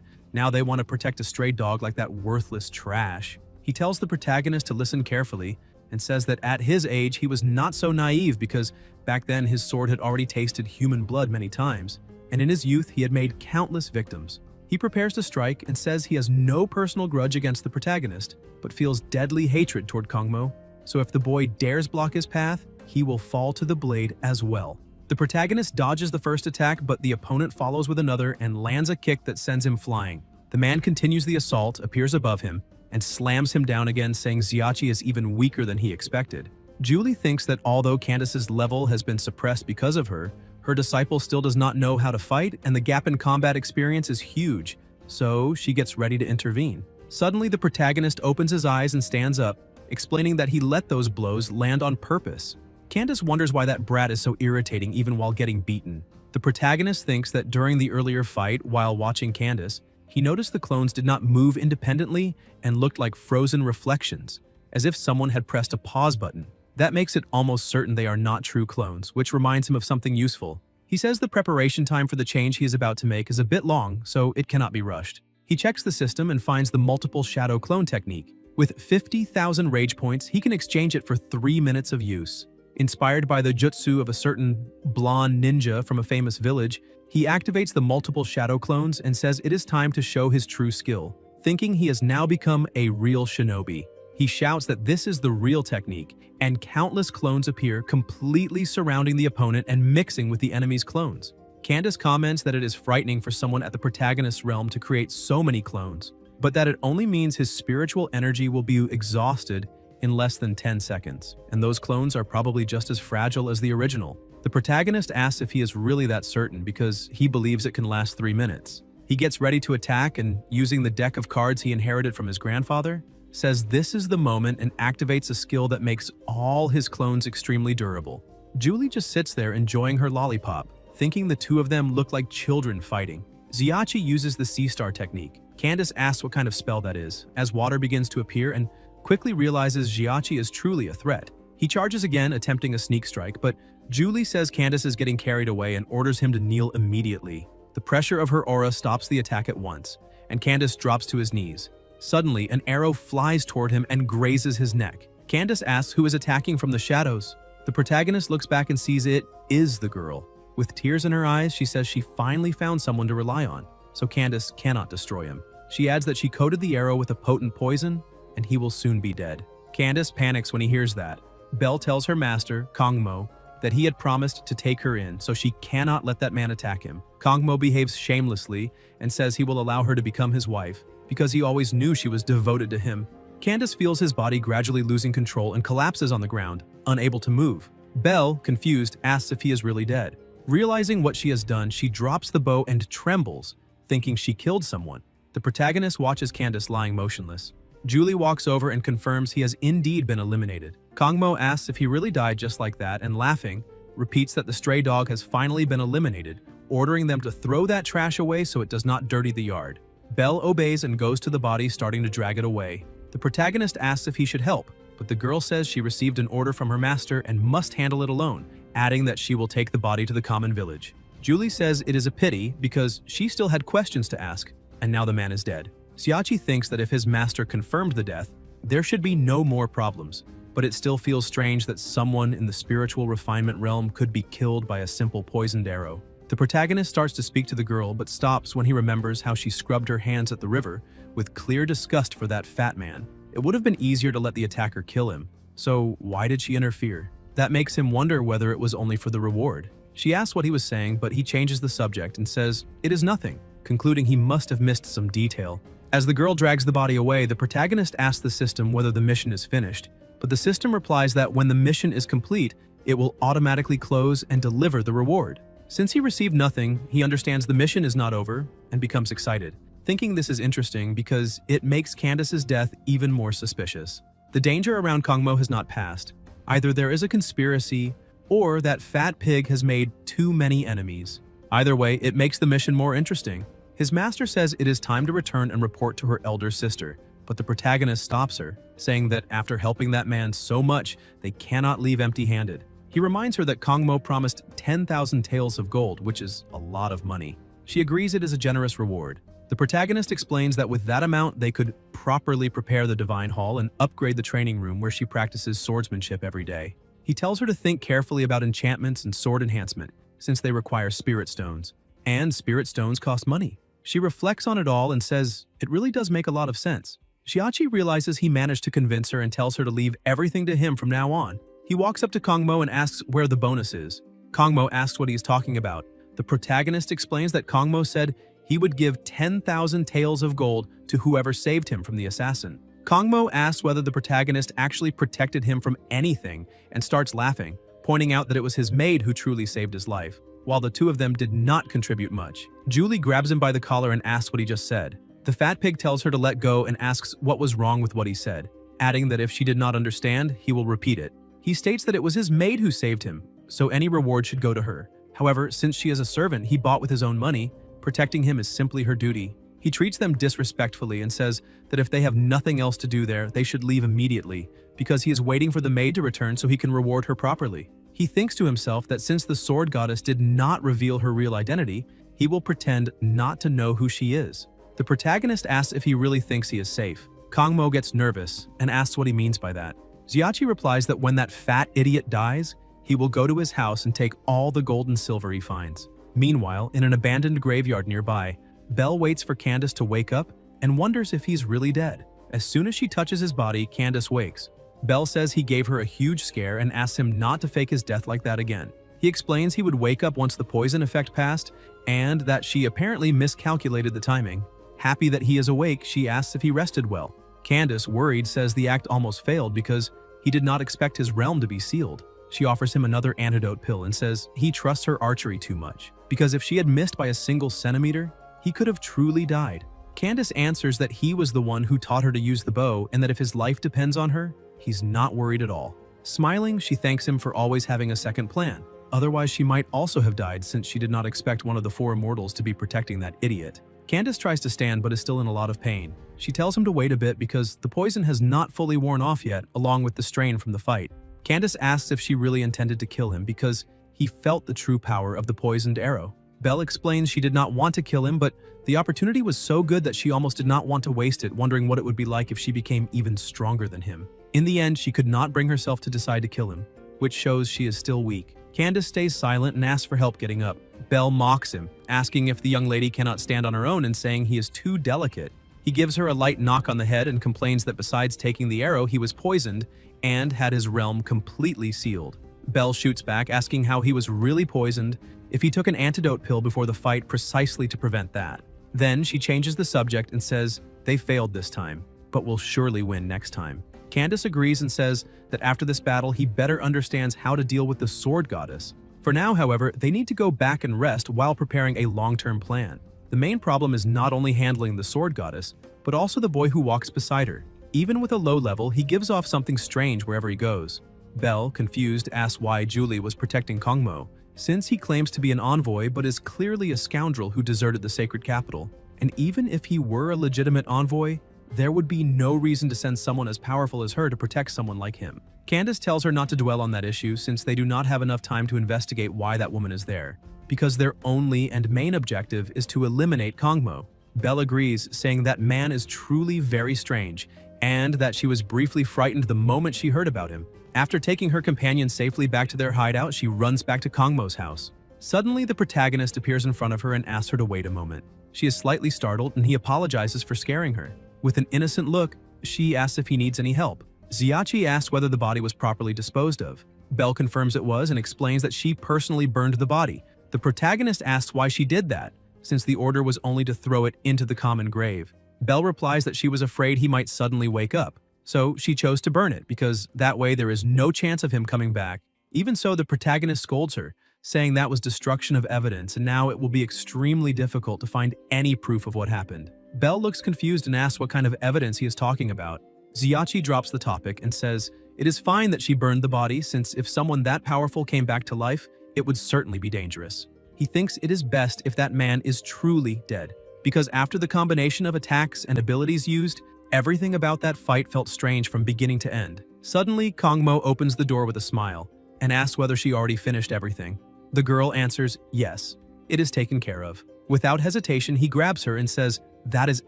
now they want to protect a stray dog like that worthless trash. He tells the protagonist to listen carefully and says that at his age he was not so naive because back then his sword had already tasted human blood many times, and in his youth he had made countless victims. He prepares to strike and says he has no personal grudge against the protagonist, but feels deadly hatred toward Kongmo, so if the boy dares block his path, he will fall to the blade as well. The protagonist dodges the first attack, but the opponent follows with another and lands a kick that sends him flying. The man continues the assault, appears above him, and slams him down again, saying Jiachi is even weaker than he expected. Julie thinks that although Candace's level has been suppressed because of her, her disciple still does not know how to fight, and the gap in combat experience is huge, so she gets ready to intervene. Suddenly, the protagonist opens his eyes and stands up, explaining that he let those blows land on purpose. Candace wonders why that brat is so irritating even while getting beaten. The protagonist thinks that during the earlier fight, while watching Candace, he noticed the clones did not move independently and looked like frozen reflections, as if someone had pressed a pause button. That makes it almost certain they are not true clones, which reminds him of something useful. He says the preparation time for the change he is about to make is a bit long, so it cannot be rushed. He checks the system and finds the multiple shadow clone technique. With 50,000 rage points, he can exchange it for 3 minutes of use. Inspired by the jutsu of a certain blonde ninja from a famous village, he activates the multiple shadow clones and says it is time to show his true skill, thinking he has now become a real shinobi. He shouts that this is the real technique, and countless clones appear, completely surrounding the opponent and mixing with the enemy's clones. Candace comments that it is frightening for someone at the protagonist's realm to create so many clones, but that it only means his spiritual energy will be exhausted in less than 10 seconds, and those clones are probably just as fragile as the original. The protagonist asks if he is really that certain because he believes it can last 3 minutes. He gets ready to attack and, using the deck of cards he inherited from his grandfather, says this is the moment and activates a skill that makes all his clones extremely durable. Julie just sits there enjoying her lollipop, thinking the 2 of them look like children fighting. Jiachi uses the Sea Star technique. Candace asks what kind of spell that is, as water begins to appear and quickly realizes Jiachi is truly a threat. He charges again, attempting a sneak strike, but Julie says Candace is getting carried away and orders him to kneel immediately. The pressure of her aura stops the attack at once, and Candace drops to his knees. Suddenly, an arrow flies toward him and grazes his neck. Candace asks who is attacking from the shadows. The protagonist looks back and sees it is the girl. With tears in her eyes, she says she finally found someone to rely on, so Candace cannot destroy him. She adds that she coated the arrow with a potent poison, and he will soon be dead. Candace panics when he hears that. Belle tells her master, Kongmo, that he had promised to take her in, so she cannot let that man attack him. Kongmo behaves shamelessly and says he will allow her to become his wife, because he always knew she was devoted to him. Candace feels his body gradually losing control and collapses on the ground, unable to move. Belle, confused, asks if he is really dead. Realizing what she has done, she drops the bow and trembles, thinking she killed someone. The protagonist watches Candace lying motionless. Julie walks over and confirms he has indeed been eliminated. Kangmo asks if he really died just like that and, laughing, repeats that the stray dog has finally been eliminated, ordering them to throw that trash away so it does not dirty the yard. Belle obeys and goes to the body, starting to drag it away. The protagonist asks if he should help, but the girl says she received an order from her master and must handle it alone, adding that she will take the body to the common village. Julie says it is a pity because she still had questions to ask, and now the man is dead. Xiachi thinks that if his master confirmed the death, there should be no more problems, but it still feels strange that someone in the spiritual refinement realm could be killed by a simple poisoned arrow. The protagonist starts to speak to the girl but stops when he remembers how she scrubbed her hands at the river with clear disgust for that fat man. It would have been easier to let the attacker kill him, so why did she interfere? That makes him wonder whether it was only for the reward. She asks what he was saying, but he changes the subject and says it is nothing, concluding he must have missed some detail. As the girl drags the body away, the protagonist asks the system whether the mission is finished, but the system replies that when the mission is complete, it will automatically close and deliver the reward. Since he received nothing, he understands the mission is not over and becomes excited, thinking this is interesting because it makes Candace's death even more suspicious. The danger around Kangmo has not passed. Either there is a conspiracy or that fat pig has made too many enemies. Either way, it makes the mission more interesting. His master says it is time to return and report to her elder sister, but the protagonist stops her, saying that after helping that man so much, they cannot leave empty-handed. He reminds her that Kangmo promised 10,000 taels of gold, which is a lot of money. She agrees it is a generous reward. The protagonist explains that with that amount, they could properly prepare the Divine Hall and upgrade the training room where she practices swordsmanship every day. He tells her to think carefully about enchantments and sword enhancement, since they require spirit stones. And spirit stones cost money. She reflects on it all and says it really does make a lot of sense. Xiachi realizes he managed to convince her and tells her to leave everything to him from now on. He walks up to Kangmo and asks where the bonus is. Kangmo asks what he is talking about. The protagonist explains that Kangmo said he would give 10,000 taels of gold to whoever saved him from the assassin. Kangmo asks whether the protagonist actually protected him from anything and starts laughing, pointing out that it was his maid who truly saved his life, while the two of them did not contribute much. Julie grabs him by the collar and asks what he just said. The fat pig tells her to let go and asks what was wrong with what he said, adding that if she did not understand, he will repeat it. He states that it was his maid who saved him, so any reward should go to her. However, since she is a servant he bought with his own money, protecting him is simply her duty. He treats them disrespectfully and says that if they have nothing else to do there, they should leave immediately, because he is waiting for the maid to return so he can reward her properly. He thinks to himself that since the sword goddess did not reveal her real identity, he will pretend not to know who she is. The protagonist asks if he really thinks he is safe. Kangmo gets nervous and asks what he means by that. Xiachi replies that when that fat idiot dies, he will go to his house and take all the gold and silver he finds. Meanwhile, in an abandoned graveyard nearby, Belle waits for Candace to wake up and wonders if he's really dead. As soon as she touches his body, Candace wakes. Belle says he gave her a huge scare and asks him not to fake his death like that again. He explains he would wake up once the poison effect passed and that she apparently miscalculated the timing. Happy that he is awake, she asks if he rested well. Candace, worried, says the act almost failed because he did not expect his realm to be sealed. She offers him another antidote pill and says he trusts her archery too much, because if she had missed by a single centimeter, he could have truly died. Candace answers that he was the one who taught her to use the bow and that if his life depends on her, he's not worried at all. Smiling, she thanks him for always having a second plan. Otherwise, she might also have died since she did not expect one of the four immortals to be protecting that idiot. Candace tries to stand but is still in a lot of pain. She tells him to wait a bit because the poison has not fully worn off yet, along with the strain from the fight. Candace asks if she really intended to kill him because he felt the true power of the poisoned arrow. Belle explains she did not want to kill him, but the opportunity was so good that she almost did not want to waste it, wondering what it would be like if she became even stronger than him. In the end, she could not bring herself to decide to kill him, which shows she is still weak. Candace stays silent and asks for help getting up. Belle mocks him, asking if the young lady cannot stand on her own and saying he is too delicate. He gives her a light knock on the head and complains that besides taking the arrow, he was poisoned and had his realm completely sealed. Belle shoots back, asking how he was really poisoned, if he took an antidote pill before the fight precisely to prevent that. Then she changes the subject and says they failed this time, but will surely win next time. Candace agrees and says that after this battle, he better understands how to deal with the sword goddess. For now, however, they need to go back and rest while preparing a long-term plan. The main problem is not only handling the sword goddess, but also the boy who walks beside her. Even with a low level, he gives off something strange wherever he goes. Belle, confused, asks why Julie was protecting Kongmo, since he claims to be an envoy but is clearly a scoundrel who deserted the sacred capital. And even if he were a legitimate envoy, there would be no reason to send someone as powerful as her to protect someone like him. Candace tells her not to dwell on that issue since they do not have enough time to investigate why that woman is there, because their only and main objective is to eliminate Kongmo. Belle agrees, saying that man is truly very strange, and that she was briefly frightened the moment she heard about him. After taking her companion safely back to their hideout, she runs back to Kongmo's house. Suddenly, the protagonist appears in front of her and asks her to wait a moment. She is slightly startled and he apologizes for scaring her. With an innocent look, she asks if he needs any help. Xiachi asks whether the body was properly disposed of. Belle confirms it was and explains that she personally burned the body. The protagonist asks why she did that, since the order was only to throw it into the common grave. Belle replies that she was afraid he might suddenly wake up, so she chose to burn it because that way there is no chance of him coming back. Even so, the protagonist scolds her, saying that was destruction of evidence and now it will be extremely difficult to find any proof of what happened. Belle looks confused and asks what kind of evidence he is talking about. Xiachi drops the topic and says it is fine that she burned the body since if someone that powerful came back to life, it would certainly be dangerous. He thinks it is best if that man is truly dead, because after the combination of attacks and abilities used, everything about that fight felt strange from beginning to end. Suddenly, Kongmo opens the door with a smile and asks whether she already finished everything. The girl answers yes, it is taken care of. Without hesitation, he grabs her and says that is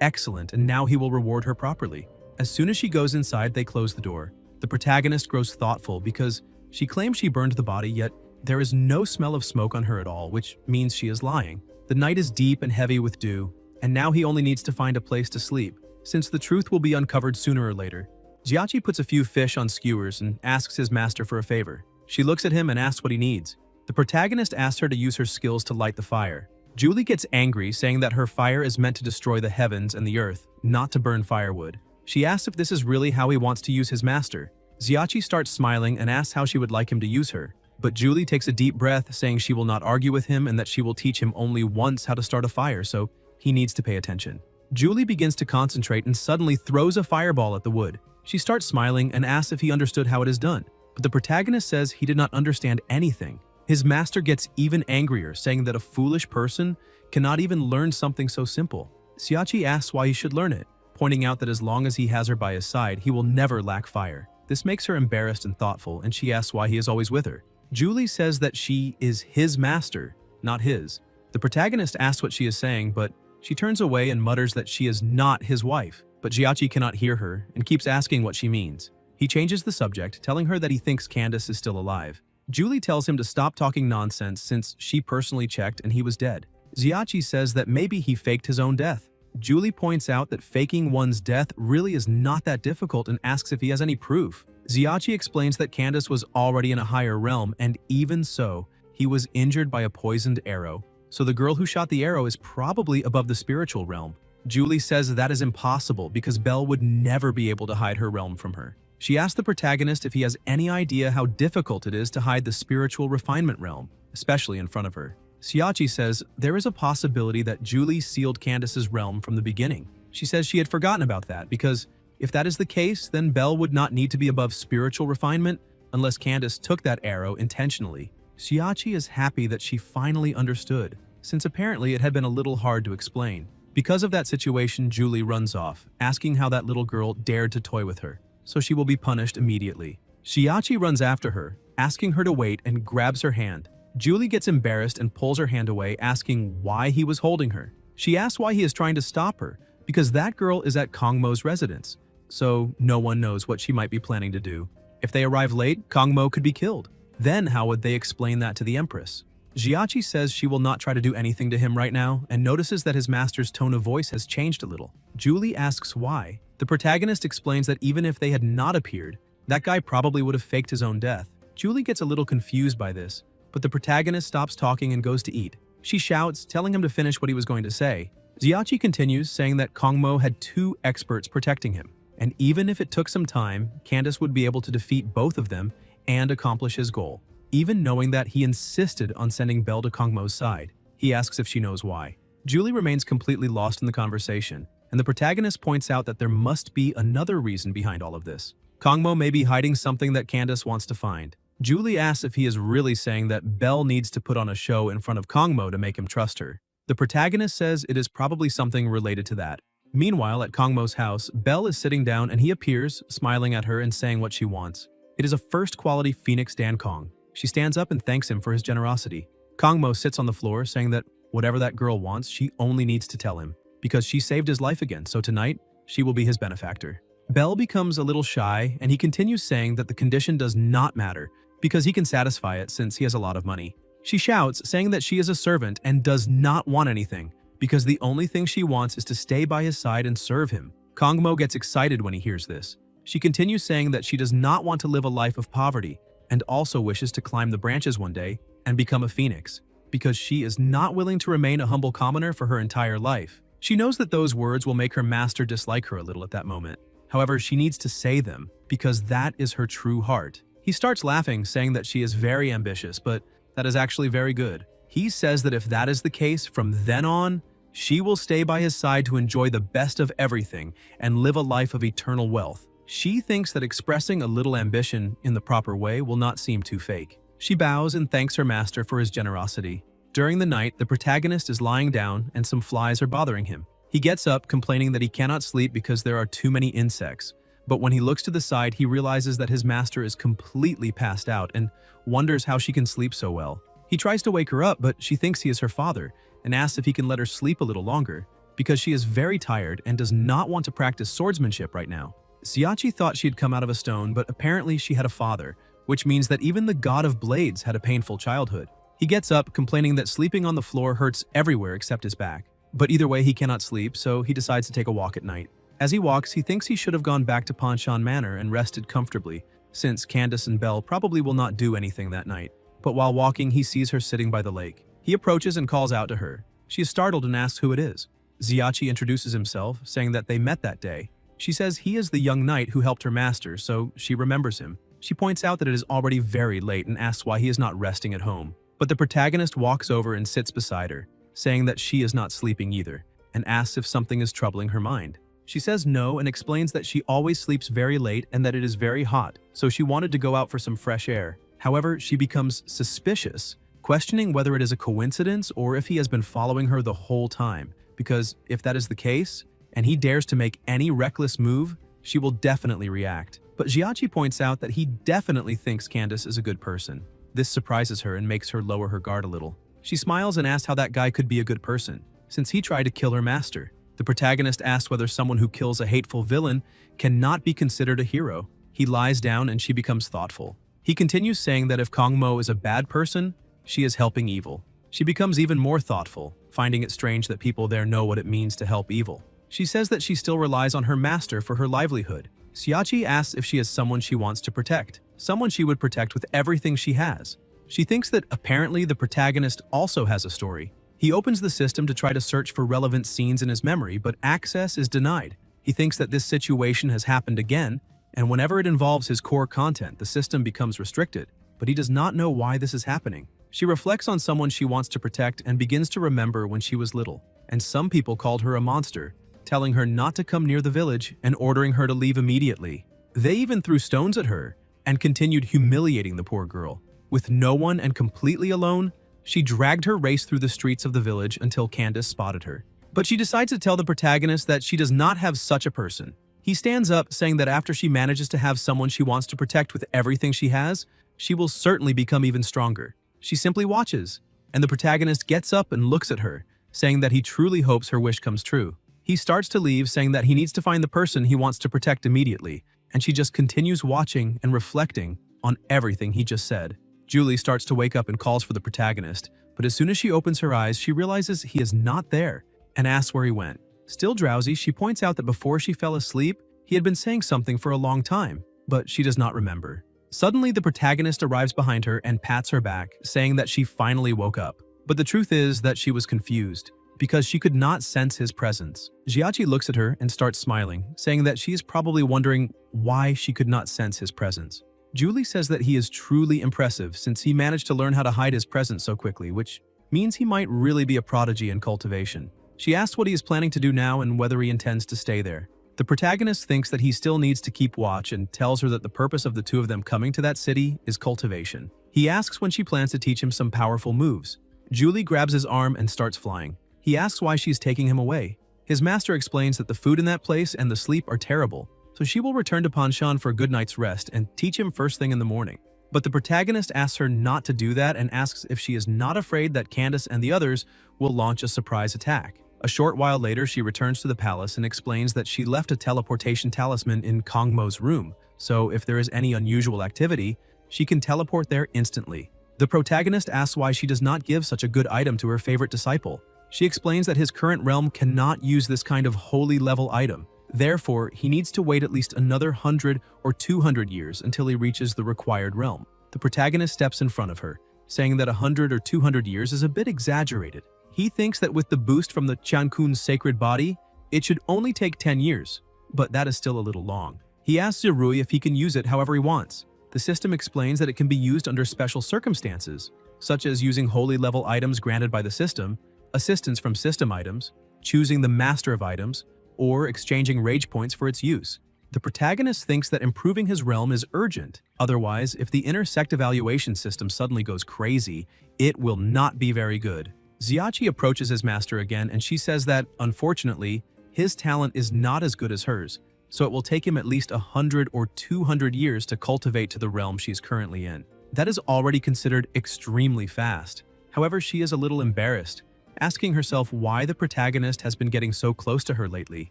excellent and now he will reward her properly. As soon as she goes inside, they close the door. The protagonist grows thoughtful because she claims she burned the body, yet there is no smell of smoke on her at all, which means she is lying. The night is deep and heavy with dew, and now he only needs to find a place to sleep, since the truth will be uncovered sooner or later. Xiachi puts a few fish on skewers and asks his master for a favor. She looks at him and asks what he needs. The protagonist asks her to use her skills to light the fire. Julie gets angry, saying that her fire is meant to destroy the heavens and the earth, not to burn firewood. She asks if this is really how he wants to use his master. Xiachi starts smiling and asks how she would like him to use her. But Julie takes a deep breath, saying she will not argue with him and that she will teach him only once how to start a fire, so he needs to pay attention. Julie begins to concentrate and suddenly throws a fireball at the wood. She starts smiling and asks if he understood how it is done, but the protagonist says he did not understand anything. His master gets even angrier, saying that a foolish person cannot even learn something so simple. Xiachi asks why he should learn it, pointing out that as long as he has her by his side, he will never lack fire. This makes her embarrassed and thoughtful, and she asks why he is always with her. Julie says that she is his master, not his. The protagonist asks what she is saying, but she turns away and mutters that she is not his wife. But Xiachi cannot hear her and keeps asking what she means. He changes the subject, telling her that he thinks Candace is still alive. Julie tells him to stop talking nonsense since she personally checked and he was dead. Xiachi says that maybe he faked his own death. Julie points out that faking one's death really is not that difficult and asks if he has any proof. Xiachi explains that Candace was already in a higher realm, and even so, he was injured by a poisoned arrow. So the girl who shot the arrow is probably above the spiritual realm. Julie says that is impossible because Belle would never be able to hide her realm from her. She asks the protagonist if he has any idea how difficult it is to hide the spiritual refinement realm, especially in front of her. Xiachi says there is a possibility that Julie sealed Candace's realm from the beginning. She says she had forgotten about that because if that is the case, then Belle would not need to be above spiritual refinement unless Candace took that arrow intentionally. Xiachi is happy that she finally understood, since apparently it had been a little hard to explain. Because of that situation, Julie runs off, asking how that little girl dared to toy with her, so she will be punished immediately. Xiachi runs after her, asking her to wait and grabs her hand. Julie gets embarrassed and pulls her hand away, asking why he was holding her. She asks why he is trying to stop her, because that girl is at Kongmo's residence, so no one knows what she might be planning to do. If they arrive late, Kongmo could be killed. Then how would they explain that to the Empress? Xiachi says she will not try to do anything to him right now and notices that his master's tone of voice has changed a little. Julie asks why. The protagonist explains that even if they had not appeared, that guy probably would have faked his own death. Julie gets a little confused by this, but the protagonist stops talking and goes to eat. She shouts, telling him to finish what he was going to say. Xiachi continues, saying that Kongmo had 2 experts protecting him, and even if it took some time, Candace would be able to defeat both of them and accomplish his goal. Even knowing that, he insisted on sending Belle to Kongmo's side. He asks if she knows why. Julie remains completely lost in the conversation, and the protagonist points out that there must be another reason behind all of this. Kongmo may be hiding something that Candace wants to find. Julie asks if he is really saying that Belle needs to put on a show in front of Kongmo to make him trust her. The protagonist says it is probably something related to that. Meanwhile, at Kongmo's house, Belle is sitting down and he appears, smiling at her and saying what she wants. It is a first-quality Phoenix Dan Kong. She stands up and thanks him for his generosity. Kongmo sits on the floor, saying that whatever that girl wants, she only needs to tell him, because she saved his life again, so tonight, she will be his benefactor. Belle becomes a little shy, and he continues saying that the condition does not matter, because he can satisfy it since he has a lot of money. She shouts, saying that she is a servant and does not want anything, because the only thing she wants is to stay by his side and serve him. Kongmo gets excited when he hears this. She continues saying that she does not want to live a life of poverty, and also wishes to climb the branches one day and become a phoenix, because she is not willing to remain a humble commoner for her entire life. She knows that those words will make her master dislike her a little at that moment. However, she needs to say them, because that is her true heart. He starts laughing, saying that she is very ambitious, but that is actually very good. He says that if that is the case, from then on, she will stay by his side to enjoy the best of everything and live a life of eternal wealth. She thinks that expressing a little ambition in the proper way will not seem too fake. She bows and thanks her master for his generosity. During the night, the protagonist is lying down and some flies are bothering him. He gets up, complaining that he cannot sleep because there are too many insects. But when he looks to the side, he realizes that his master is completely passed out and wonders how she can sleep so well. He tries to wake her up, but she thinks he is her father and asks if he can let her sleep a little longer because she is very tired and does not want to practice swordsmanship right now. Xiachi thought she had come out of a stone, but apparently she had a father, which means that even the god of blades had a painful childhood. He gets up, complaining that sleeping on the floor hurts everywhere except his back. But either way, he cannot sleep, so he decides to take a walk at night. As he walks, he thinks he should have gone back to Panshan Manor and rested comfortably, since Candace and Belle probably will not do anything that night. But while walking, he sees her sitting by the lake. He approaches and calls out to her. She is startled and asks who it is. Xiachi introduces himself, saying that they met that day. She says he is the young knight who helped her master, so she remembers him. She points out that it is already very late and asks why he is not resting at home. But the protagonist walks over and sits beside her, saying that she is not sleeping either, and asks if something is troubling her mind. She says no and explains that she always sleeps very late and that it is very hot, so she wanted to go out for some fresh air. However, she becomes suspicious, questioning whether it is a coincidence or if he has been following her the whole time, because if that is the case, and he dares to make any reckless move, she will definitely react. But Xiachi points out that he definitely thinks Candace is a good person. This surprises her and makes her lower her guard a little. She smiles and asks how that guy could be a good person, since he tried to kill her master. The protagonist asks whether someone who kills a hateful villain cannot be considered a hero. He lies down and she becomes thoughtful. He continues saying that if Kongmo is a bad person, she is helping evil. She becomes even more thoughtful, finding it strange that people there know what it means to help evil. She says that she still relies on her master for her livelihood. Xiachi asks if she has someone she wants to protect, someone she would protect with everything she has. She thinks that apparently the protagonist also has a story. He opens the system to try to search for relevant scenes in his memory, but access is denied. He thinks that this situation has happened again, and whenever it involves his core content, the system becomes restricted, but he does not know why this is happening. She reflects on someone she wants to protect and begins to remember when she was little, and some people called her a monster, telling her not to come near the village and ordering her to leave immediately. They even threw stones at her and continued humiliating the poor girl. With no one and completely alone, she dragged her race through the streets of the village until Candace spotted her. But she decides to tell the protagonist that she does not have such a person. He stands up, saying that after she manages to have someone she wants to protect with everything she has, she will certainly become even stronger. She simply watches, and the protagonist gets up and looks at her, saying that he truly hopes her wish comes true. He starts to leave, saying that he needs to find the person he wants to protect immediately, and she just continues watching and reflecting on everything he just said. Julie starts to wake up and calls for the protagonist, but as soon as she opens her eyes, she realizes he is not there and asks where he went. Still drowsy, she points out that before she fell asleep, he had been saying something for a long time, but she does not remember. Suddenly, the protagonist arrives behind her and pats her back, saying that she finally woke up. But the truth is that she was confused, because she could not sense his presence. Xiachi looks at her and starts smiling, saying that she is probably wondering why she could not sense his presence. Julie says that he is truly impressive since he managed to learn how to hide his presence so quickly, which means he might really be a prodigy in cultivation. She asks what he is planning to do now and whether he intends to stay there. The protagonist thinks that he still needs to keep watch and tells her that the purpose of the two of them coming to that city is cultivation. He asks when she plans to teach him some powerful moves. Julie grabs his arm and starts flying. He asks why she's taking him away. His master explains that the food in that place and the sleep are terrible, so she will return to Panshan for a good night's rest and teach him first thing in the morning. But the protagonist asks her not to do that and asks if she is not afraid that Candace and the others will launch a surprise attack. A short while later, she returns to the palace and explains that she left a teleportation talisman in Kongmo's room, so if there is any unusual activity, she can teleport there instantly. The protagonist asks why she does not give such a good item to her favorite disciple. She explains that his current realm cannot use this kind of holy level item. Therefore, he needs to wait at least another 100 or 200 years until he reaches the required realm. The protagonist steps in front of her, saying that 100 or 200 years is a bit exaggerated. He thinks that with the boost from the Chankun's sacred body, it should only take 10 years, but that is still a little long. He asks Zirui if he can use it however he wants. The system explains that it can be used under special circumstances, such as using holy level items granted by the system, assistance from system items, choosing the master of items, or exchanging rage points for its use. The protagonist thinks that improving his realm is urgent. Otherwise, if the intersect evaluation system suddenly goes crazy, it will not be very good. Xiachi approaches his master again and she says that, unfortunately, his talent is not as good as hers, so it will take him at least 100 or 200 years to cultivate to the realm she's currently in. That is already considered extremely fast. However, she is a little embarrassed, asking herself why the protagonist has been getting so close to her lately.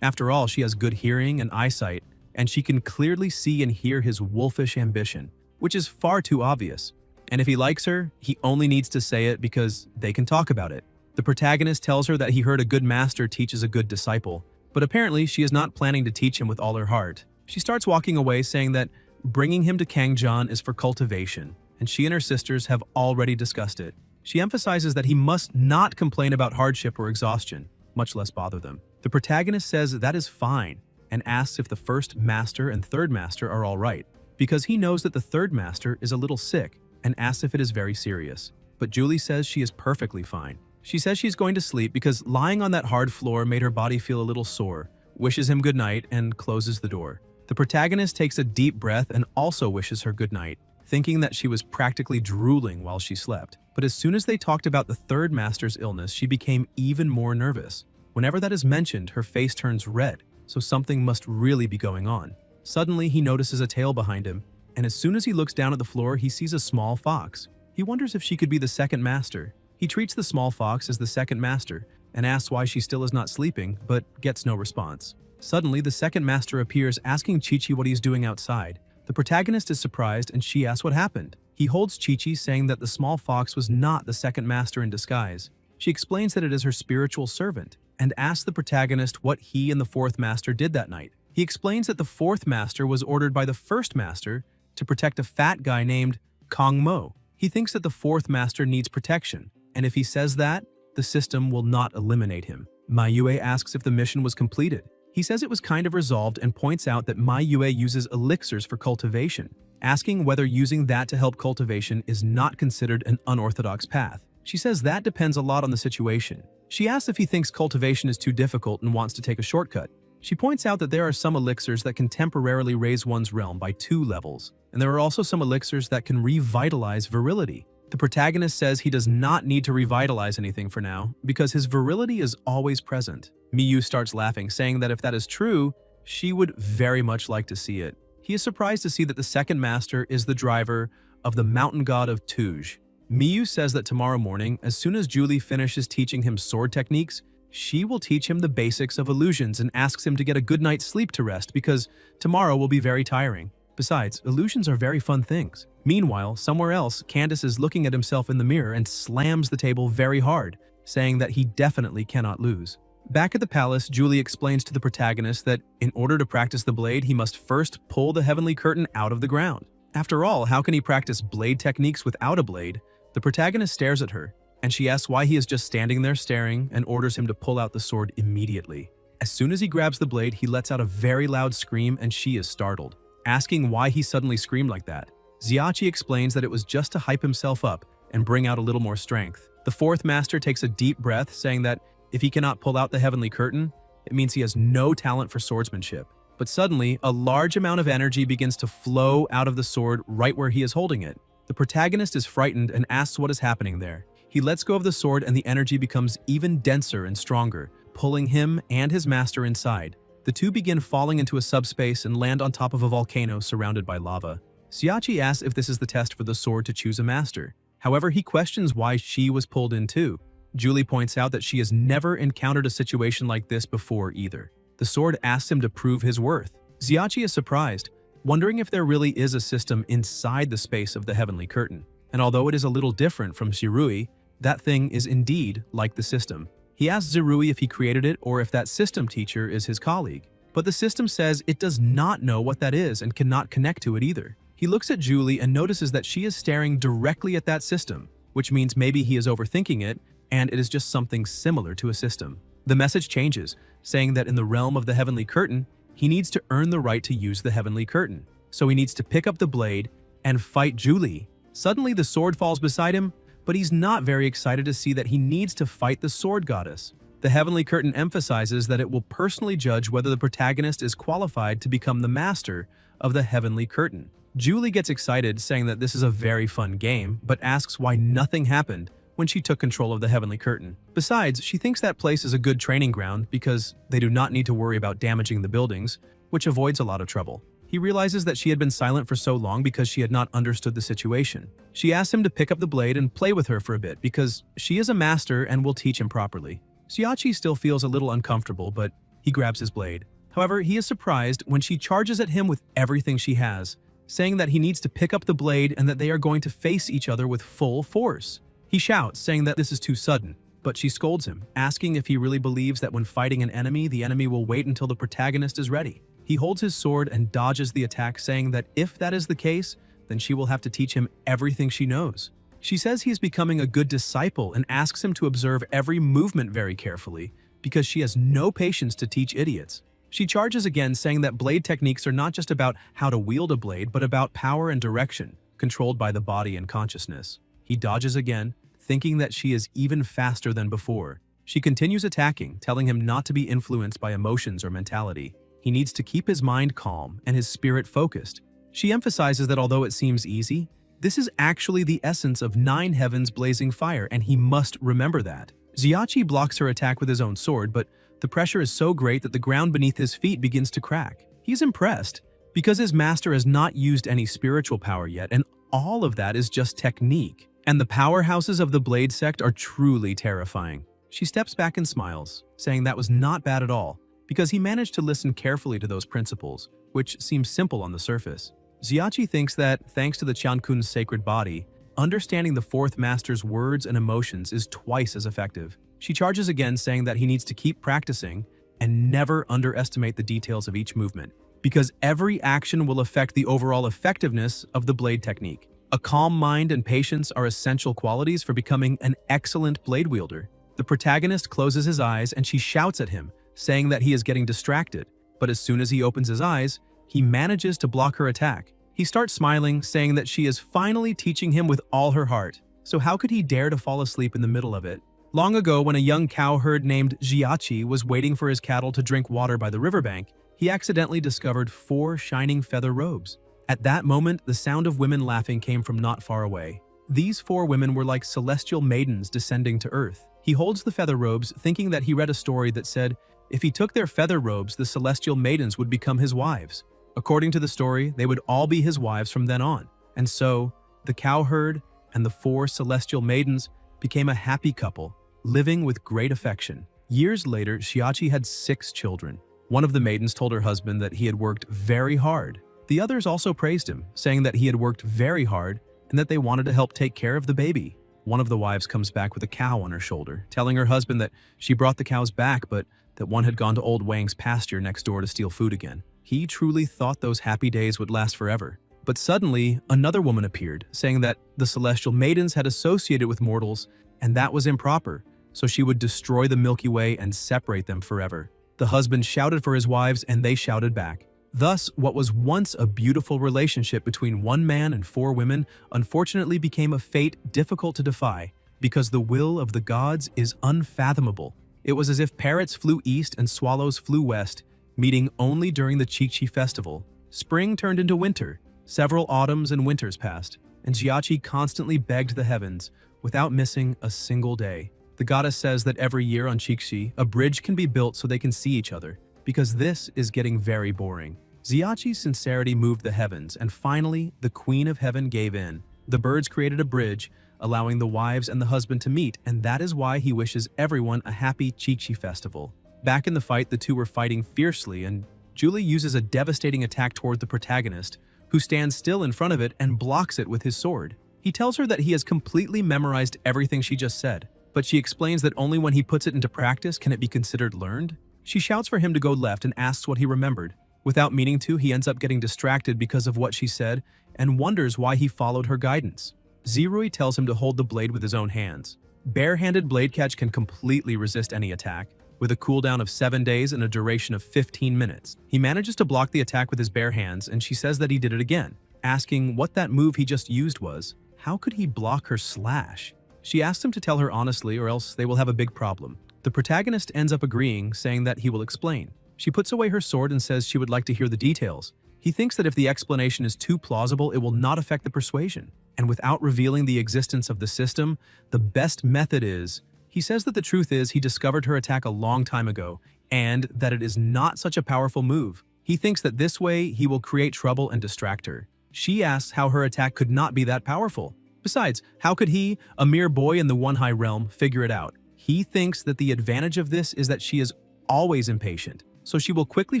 After all, she has good hearing and eyesight, and she can clearly see and hear his wolfish ambition, which is far too obvious. And if he likes her, he only needs to say it because they can talk about it. The protagonist tells her that he heard a good master teaches a good disciple, but apparently she is not planning to teach him with all her heart. She starts walking away saying that bringing him to Kangjan is for cultivation, and she and her sisters have already discussed it. She emphasizes that he must not complain about hardship or exhaustion, much less bother them. The protagonist says that is fine and asks if the first master and third master are all right, because he knows that the third master is a little sick and asks if it is very serious. But Julie says she is perfectly fine. She says she's going to sleep because lying on that hard floor made her body feel a little sore, wishes him good night, and closes the door. The protagonist takes a deep breath and also wishes her good night, thinking that she was practically drooling while she slept. But as soon as they talked about the third master's illness, she became even more nervous. Whenever that is mentioned, her face turns red, so something must really be going on. Suddenly, he notices a tail behind him, and as soon as he looks down at the floor, he sees a small fox. He wonders if she could be the second master. He treats the small fox as the second master and asks why she still is not sleeping, but gets no response. Suddenly, the second master appears, asking Chi-Chi what he's doing outside. The protagonist is surprised and she asks what happened. He holds Chi-Chi, saying that the small fox was not the second master in disguise. She explains that it is her spiritual servant and asks the protagonist what he and the fourth master did that night. He explains that the fourth master was ordered by the first master to protect a fat guy named Kong Mo. He thinks that the fourth master needs protection, and if he says that, the system will not eliminate him. Mai Yue asks if the mission was completed. He says it was kind of resolved and points out that Mai Yue uses elixirs for cultivation, asking whether using that to help cultivation is not considered an unorthodox path. She says that depends a lot on the situation. She asks if he thinks cultivation is too difficult and wants to take a shortcut. She points out that there are some elixirs that can temporarily raise one's realm by 2 levels, and there are also some elixirs that can revitalize virility. The protagonist says he does not need to revitalize anything for now, because his virility is always present. Miyu starts laughing, saying that if that is true, she would very much like to see it. He is surprised to see that the second master is the driver of the mountain god of Tuj. Miyu says that tomorrow morning, as soon as Julie finishes teaching him sword techniques, she will teach him the basics of illusions and asks him to get a good night's sleep to rest because tomorrow will be very tiring. Besides, illusions are very fun things. Meanwhile, somewhere else, Candace is looking at himself in the mirror and slams the table very hard, saying that he definitely cannot lose. Back at the palace, Julie explains to the protagonist that in order to practice the blade, he must first pull the heavenly curtain out of the ground. After all, how can he practice blade techniques without a blade? The protagonist stares at her, and she asks why he is just standing there staring and orders him to pull out the sword immediately. As soon as he grabs the blade, he lets out a very loud scream and she is startled, asking why he suddenly screamed like that. Xiachi explains that it was just to hype himself up and bring out a little more strength. The fourth master takes a deep breath, saying that if he cannot pull out the heavenly curtain, it means he has no talent for swordsmanship. But suddenly, a large amount of energy begins to flow out of the sword right where he is holding it. The protagonist is frightened and asks what is happening there. He lets go of the sword and the energy becomes even denser and stronger, pulling him and his master inside. The two begin falling into a subspace and land on top of a volcano surrounded by lava. Xiachi asks if this is the test for the sword to choose a master. However, he questions why she was pulled in too. Julie points out that she has never encountered a situation like this before either. The sword asks him to prove his worth. Xiachi is surprised, wondering if there really is a system inside the space of the heavenly curtain. And although it is a little different from Zirui, that thing is indeed like the system. He asks Zirui if he created it or if that system teacher is his colleague. But the system says it does not know what that is and cannot connect to it either. He looks at Julie and notices that she is staring directly at that system, which means maybe he is overthinking it and it is just something similar to a system. The message changes, saying that in the realm of the heavenly curtain, he needs to earn the right to use the heavenly curtain. So he needs to pick up the blade and fight Julie. Suddenly the sword falls beside him, but he's not very excited to see that he needs to fight the sword goddess. The heavenly curtain emphasizes that it will personally judge whether the protagonist is qualified to become the master of the heavenly curtain. Julie gets excited, saying that this is a very fun game, but asks why nothing happened when she took control of the heavenly curtain. Besides, she thinks that place is a good training ground because they do not need to worry about damaging the buildings, which avoids a lot of trouble. He realizes that she had been silent for so long because she had not understood the situation. She asks him to pick up the blade and play with her for a bit because she is a master and will teach him properly. Xiachi still feels a little uncomfortable, but he grabs his blade. However, he is surprised when she charges at him with everything she has, saying that he needs to pick up the blade and that they are going to face each other with full force. He shouts, saying that this is too sudden, but she scolds him, asking if he really believes that when fighting an enemy, the enemy will wait until the protagonist is ready. He holds his sword and dodges the attack, saying that if that is the case, then she will have to teach him everything she knows. She says he is becoming a good disciple and asks him to observe every movement very carefully because she has no patience to teach idiots. She charges again, saying that blade techniques are not just about how to wield a blade, but about power and direction, controlled by the body and consciousness. He dodges again, thinking that she is even faster than before. She continues attacking, telling him not to be influenced by emotions or mentality. He needs to keep his mind calm and his spirit focused. She emphasizes that although it seems easy, this is actually the essence of 9 heavens blazing fire, and he must remember that. Xiachi blocks her attack with his own sword, but the pressure is so great that the ground beneath his feet begins to crack. He's impressed because his master has not used any spiritual power yet, and all of that is just technique. And the powerhouses of the Blade sect are truly terrifying. She steps back and smiles, saying that was not bad at all, because he managed to listen carefully to those principles, which seems simple on the surface. Xiachi thinks that, thanks to the Qiankun's sacred body, understanding the fourth master's words and emotions is twice as effective. She charges again, saying that he needs to keep practicing and never underestimate the details of each movement, because every action will affect the overall effectiveness of the blade technique. A calm mind and patience are essential qualities for becoming an excellent blade wielder. The protagonist closes his eyes and she shouts at him, saying that he is getting distracted, but as soon as he opens his eyes, he manages to block her attack. He starts smiling, saying that she is finally teaching him with all her heart. So how could he dare to fall asleep in the middle of it? Long ago, when a young cowherd named Xiachi was waiting for his cattle to drink water by the riverbank, he accidentally discovered 4 shining feather robes. At that moment, the sound of women laughing came from not far away. These 4 women were like celestial maidens descending to earth. He holds the feather robes, thinking that he read a story that said, if he took their feather robes, the celestial maidens would become his wives. According to the story, they would all be his wives from then on. And so, the cowherd and the 4 celestial maidens became a happy couple, living with great affection. Years later, Xiachi had 6 children. One of the maidens told her husband that he had worked very hard. The others also praised him, saying that he had worked very hard and that they wanted to help take care of the baby. One of the wives comes back with a cow on her shoulder, telling her husband that she brought the cows back, but that one had gone to old Wang's pasture next door to steal food again. He truly thought those happy days would last forever. But suddenly, another woman appeared, saying that the celestial maidens had associated with mortals, and that was improper, so she would destroy the Milky Way and separate them forever. The husband shouted for his wives, and they shouted back. Thus, what was once a beautiful relationship between one man and 4 women unfortunately became a fate difficult to defy, because the will of the gods is unfathomable. It was as if parrots flew east and swallows flew west, meeting only during the Chichi festival. Spring turned into winter. Several autumns and winters passed, and Jiachi constantly begged the heavens without missing a single day. The goddess says that every year on Chixi, a bridge can be built so they can see each other, because this is getting very boring. Xiaqi's sincerity moved the heavens, and finally, the Queen of Heaven gave in. The birds created a bridge, allowing the wives and the husband to meet, and that is why he wishes everyone a happy Chixi festival. Back in the fight, the two were fighting fiercely, and Julie uses a devastating attack toward the protagonist, who stands still in front of it and blocks it with his sword. He tells her that he has completely memorized everything she just said, but she explains that only when he puts it into practice can it be considered learned. She shouts for him to go left and asks what he remembered. Without meaning to, he ends up getting distracted because of what she said and wonders why he followed her guidance. Zirui tells him to hold the blade with his own hands. Bare-handed blade catch can completely resist any attack, with a cooldown of 7 days and a duration of 15 minutes. He manages to block the attack with his bare hands, and she says that he did it again, asking what that move he just used was. How could he block her slash? She asks him to tell her honestly or else they will have a big problem. The protagonist ends up agreeing, saying that he will explain. She puts away her sword and says she would like to hear the details. He thinks that if the explanation is too plausible, it will not affect the persuasion. And without revealing the existence of the system, the best method is, he says that the truth is he discovered her attack a long time ago, and that it is not such a powerful move. He thinks that this way he will create trouble and distract her. She asks how her attack could not be that powerful. Besides, how could he, a mere boy in the One High Realm, figure it out? He thinks that the advantage of this is that she is always impatient, so she will quickly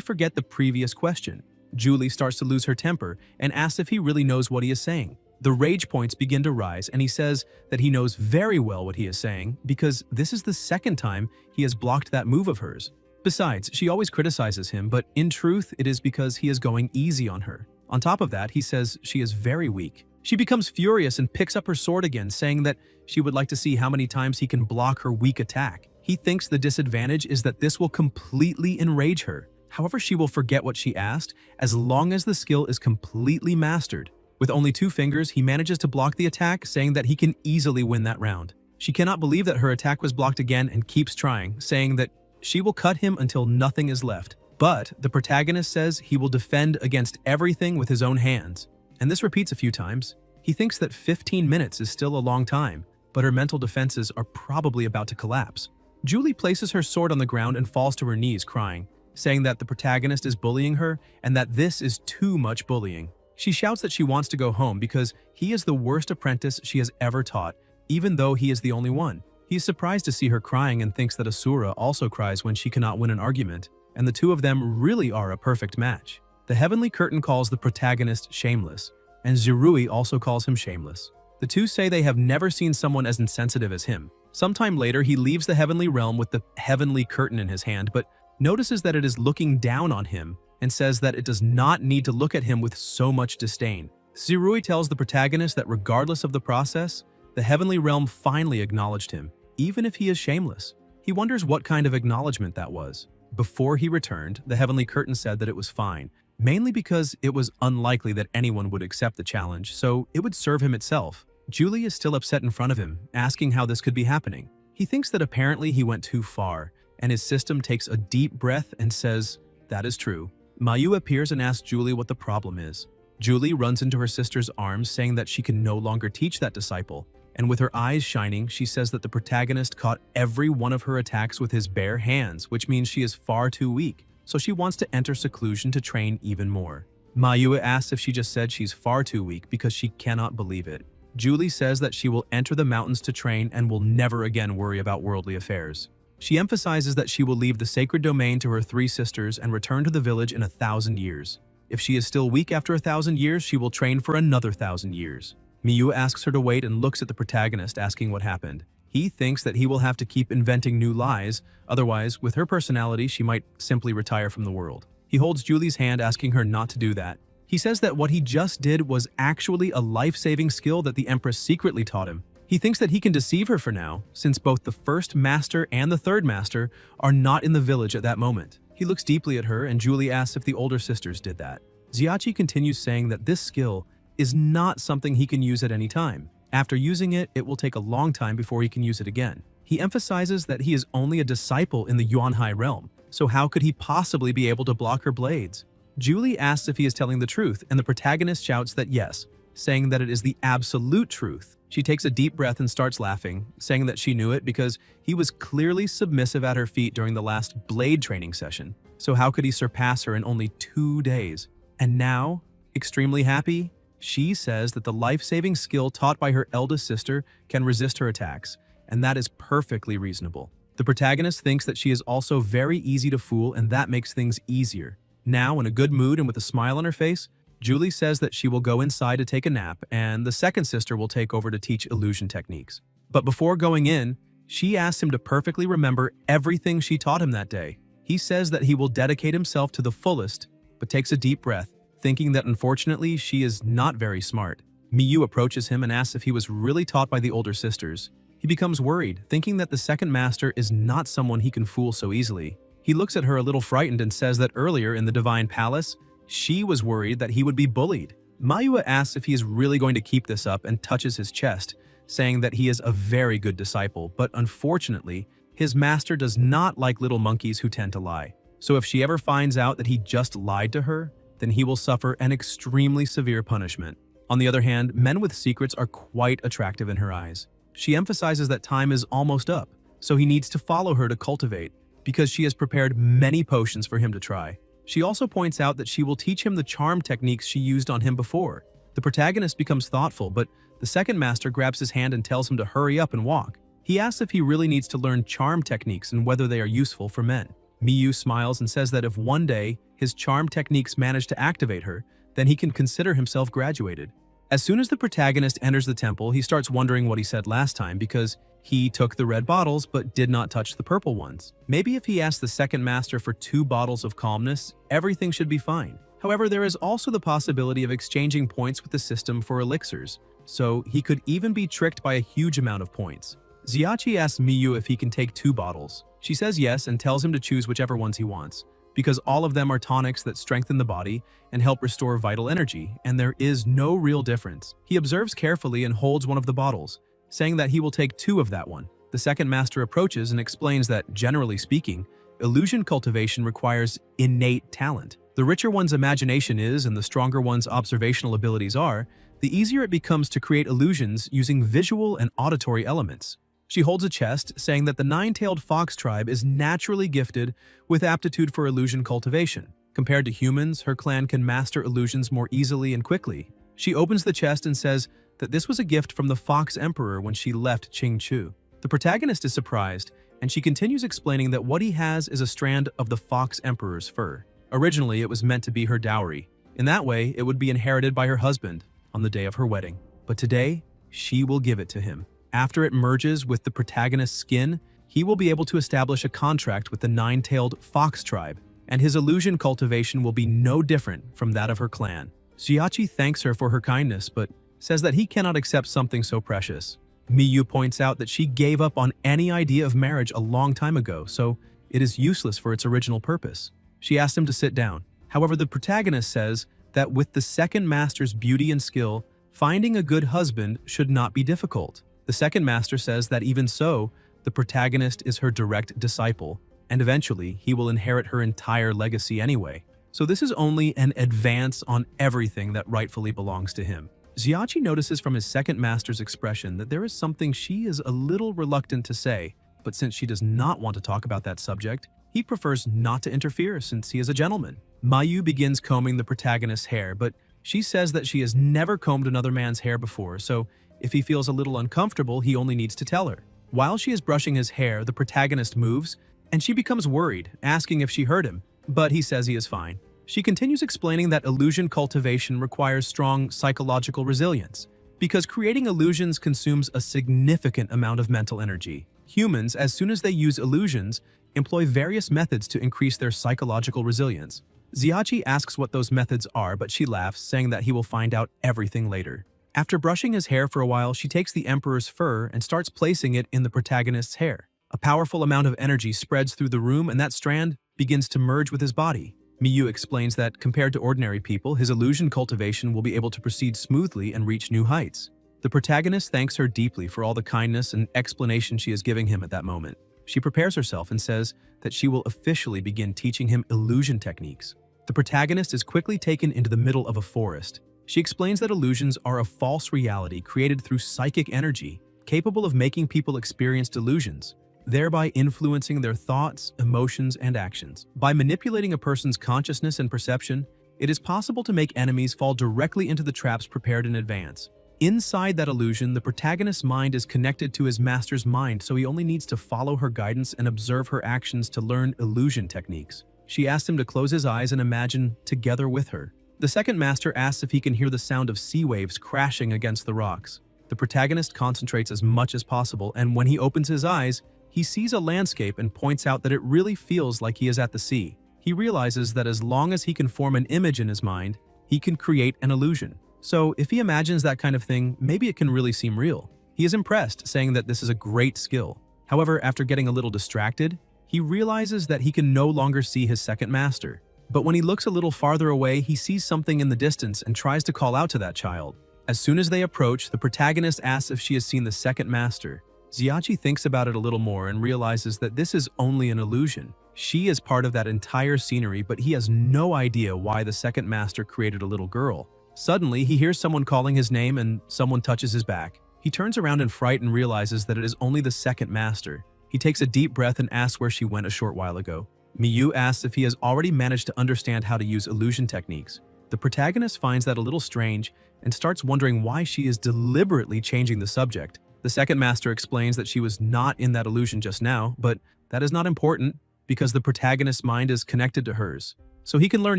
forget the previous question. Julie starts to lose her temper and asks if he really knows what he is saying. The rage points begin to rise, and he says that he knows very well what he is saying because this is the second time he has blocked that move of hers. Besides, she always criticizes him, but in truth, it is because he is going easy on her. On top of that, he says she is very weak. She becomes furious and picks up her sword again, saying that she would like to see how many times he can block her weak attack. He thinks the disadvantage is that this will completely enrage her. However, she will forget what she asked as long as the skill is completely mastered. With only 2 fingers, he manages to block the attack, saying that he can easily win that round. She cannot believe that her attack was blocked again and keeps trying, saying that she will cut him until nothing is left. But the protagonist says he will defend against everything with his own hands. And this repeats a few times. He thinks that 15 minutes is still a long time, but her mental defenses are probably about to collapse. Julie places her sword on the ground and falls to her knees crying, saying that the protagonist is bullying her and that this is too much bullying. She shouts that she wants to go home because he is the worst apprentice she has ever taught, even though he is the only one. He is surprised to see her crying and thinks that Asura also cries when she cannot win an argument, and the two of them really are a perfect match. The Heavenly Curtain calls the protagonist shameless, and Zirui also calls him shameless. The two say they have never seen someone as insensitive as him. Sometime later, he leaves the Heavenly Realm with the Heavenly Curtain in his hand, but notices that it is looking down on him and says that it does not need to look at him with so much disdain. Zirui tells the protagonist that regardless of the process, the Heavenly Realm finally acknowledged him, even if he is shameless. He wonders what kind of acknowledgement that was. Before he returned, the Heavenly Curtain said that it was fine, mainly because it was unlikely that anyone would accept the challenge, so it would serve him itself. Julie is still upset in front of him, asking how this could be happening. He thinks that apparently he went too far, and his system takes a deep breath and says, "That is true." Mayu appears and asks Julie what the problem is. Julie runs into her sister's arms, saying that she can no longer teach that disciple, and with her eyes shining, she says that the protagonist caught every one of her attacks with his bare hands, which means she is far too weak, so she wants to enter seclusion to train even more. Mayu asks if she just said she's far too weak because she cannot believe it. Julie says that she will enter the mountains to train and will never again worry about worldly affairs. She emphasizes that she will leave the sacred domain to her 3 sisters and return to the village in 1,000 years. If she is still weak after 1,000 years, she will train for another 1,000 years. Miyu asks her to wait and looks at the protagonist, asking what happened. He thinks that he will have to keep inventing new lies, otherwise, with her personality, she might simply retire from the world. He holds Julie's hand, asking her not to do that. He says that what he just did was actually a life-saving skill that the Empress secretly taught him. He thinks that he can deceive her for now, since both the first master and the third master are not in the village at that moment. He looks deeply at her, and Julie asks if the older sisters did that. Xiachi continues saying that this skill is not something he can use at any time, After using it, it will take a long time before he can use it again. He emphasizes that he is only a disciple in the Yuanhai realm, so how could he possibly be able to block her blades? Julie asks if he is telling the truth, and the protagonist shouts that yes, saying that it is the absolute truth. She takes a deep breath and starts laughing, saying that she knew it because he was clearly submissive at her feet during the last blade training session. So how could he surpass her in only 2 days? And now, extremely happy, she says that the life-saving skill taught by her eldest sister can resist her attacks, and that is perfectly reasonable. The protagonist thinks that she is also very easy to fool, and that makes things easier. Now, in a good mood and with a smile on her face, Julie says that she will go inside to take a nap, and the second sister will take over to teach illusion techniques. But before going in, she asks him to perfectly remember everything she taught him that day. He says that he will dedicate himself to the fullest, but takes a deep breath, thinking that unfortunately she is not very smart. Miyu approaches him and asks if he was really taught by the older sisters. He becomes worried, thinking that the second master is not someone he can fool so easily. He looks at her a little frightened and says that earlier in the Divine Palace, she was worried that he would be bullied. Mayua asks if he is really going to keep this up and touches his chest, saying that he is a very good disciple, but unfortunately, his master does not like little monkeys who tend to lie. So if she ever finds out that he just lied to her, then he will suffer an extremely severe punishment. On the other hand, men with secrets are quite attractive in her eyes. She emphasizes that time is almost up, so he needs to follow her to cultivate, because she has prepared many potions for him to try. She also points out that she will teach him the charm techniques she used on him before. The protagonist becomes thoughtful, but the second master grabs his hand and tells him to hurry up and walk. He asks if he really needs to learn charm techniques and whether they are useful for men. Miyu smiles and says that if one day his charm techniques manage to activate her, then he can consider himself graduated. As soon as the protagonist enters the temple, he starts wondering what he said last time because he took the red bottles but did not touch the purple ones. Maybe if he asked the second master for 2 bottles of calmness, everything should be fine. However, there is also the possibility of exchanging points with the system for elixirs, so he could even be tricked by a huge amount of points. Xiachi asks Miyu if he can take 2 bottles. She says yes and tells him to choose whichever ones he wants, because all of them are tonics that strengthen the body and help restore vital energy, and there is no real difference. He observes carefully and holds one of the bottles, saying that he will take 2 of that one. The second master approaches and explains that, generally speaking, illusion cultivation requires innate talent. The richer one's imagination is and the stronger one's observational abilities are, the easier it becomes to create illusions using visual and auditory elements. She holds a chest, saying that the 9-tailed fox tribe is naturally gifted with aptitude for illusion cultivation. Compared to humans, her clan can master illusions more easily and quickly. She opens the chest and says that this was a gift from the Fox Emperor when she left Qingchu. The protagonist is surprised, and she continues explaining that what he has is a strand of the Fox Emperor's fur. Originally, it was meant to be her dowry. In that way, it would be inherited by her husband on the day of her wedding. But today, she will give it to him. After it merges with the protagonist's skin, he will be able to establish a contract with the 9-tailed fox tribe, and his illusion cultivation will be no different from that of her clan. Xiachi thanks her for her kindness, but says that he cannot accept something so precious. Miyu points out that she gave up on any idea of marriage a long time ago, so it is useless for its original purpose. She asks him to sit down. However, the protagonist says that with the second master's beauty and skill, finding a good husband should not be difficult. The second master says that even so, the protagonist is her direct disciple, and eventually he will inherit her entire legacy anyway. So this is only an advance on everything that rightfully belongs to him. Xiachi notices from his second master's expression that there is something she is a little reluctant to say, but since she does not want to talk about that subject, he prefers not to interfere since he is a gentleman. Mayu begins combing the protagonist's hair, but she says that she has never combed another man's hair before, so if he feels a little uncomfortable, he only needs to tell her. While she is brushing his hair, the protagonist moves, and she becomes worried, asking if she hurt him, but he says he is fine. She continues explaining that illusion cultivation requires strong psychological resilience, because creating illusions consumes a significant amount of mental energy. Humans, as soon as they use illusions, employ various methods to increase their psychological resilience. Xiachi asks what those methods are, but she laughs, saying that he will find out everything later. After brushing his hair for a while, she takes the Emperor's fur and starts placing it in the protagonist's hair. A powerful amount of energy spreads through the room, and that strand begins to merge with his body. Miyu explains that, compared to ordinary people, his illusion cultivation will be able to proceed smoothly and reach new heights. The The protagonist thanks her deeply for all the kindness and explanation she is giving him at that moment. She prepares herself and says that she will officially begin teaching him illusion techniques. The protagonist is quickly taken into the middle of a forest. She explains that illusions are a false reality created through psychic energy, capable of making people experience delusions, thereby influencing their thoughts, emotions, and actions. By manipulating a person's consciousness and perception, it is possible to make enemies fall directly into the traps prepared in advance. Inside that illusion, the protagonist's mind is connected to his master's mind, so he only needs to follow her guidance and observe her actions to learn illusion techniques. She asks him to close his eyes and imagine together with her. The second master asks if he can hear the sound of sea waves crashing against the rocks. The protagonist concentrates as much as possible, and when he opens his eyes, he sees a landscape and points out that it really feels like he is at the sea. He realizes that as long as he can form an image in his mind, he can create an illusion. So if he imagines that kind of thing, maybe it can really seem real. He is impressed, saying that this is a great skill. However, after getting a little distracted, he realizes that he can no longer see his second master. But when he looks a little farther away, he sees something in the distance and tries to call out to that child. As soon as they approach, the protagonist asks if she has seen the second master. Xiachi thinks about it a little more and realizes that this is only an illusion. She is part of that entire scenery, but he has no idea why the second master created a little girl. Suddenly, he hears someone calling his name and someone touches his back. He turns around in fright and realizes that it is only the second master. He takes a deep breath and asks where she went a short while ago. Miyu asks if he has already managed to understand how to use illusion techniques. The protagonist finds that a little strange and starts wondering why she is deliberately changing the subject. The second master explains that she was not in that illusion just now, but that is not important because the protagonist's mind is connected to hers, so he can learn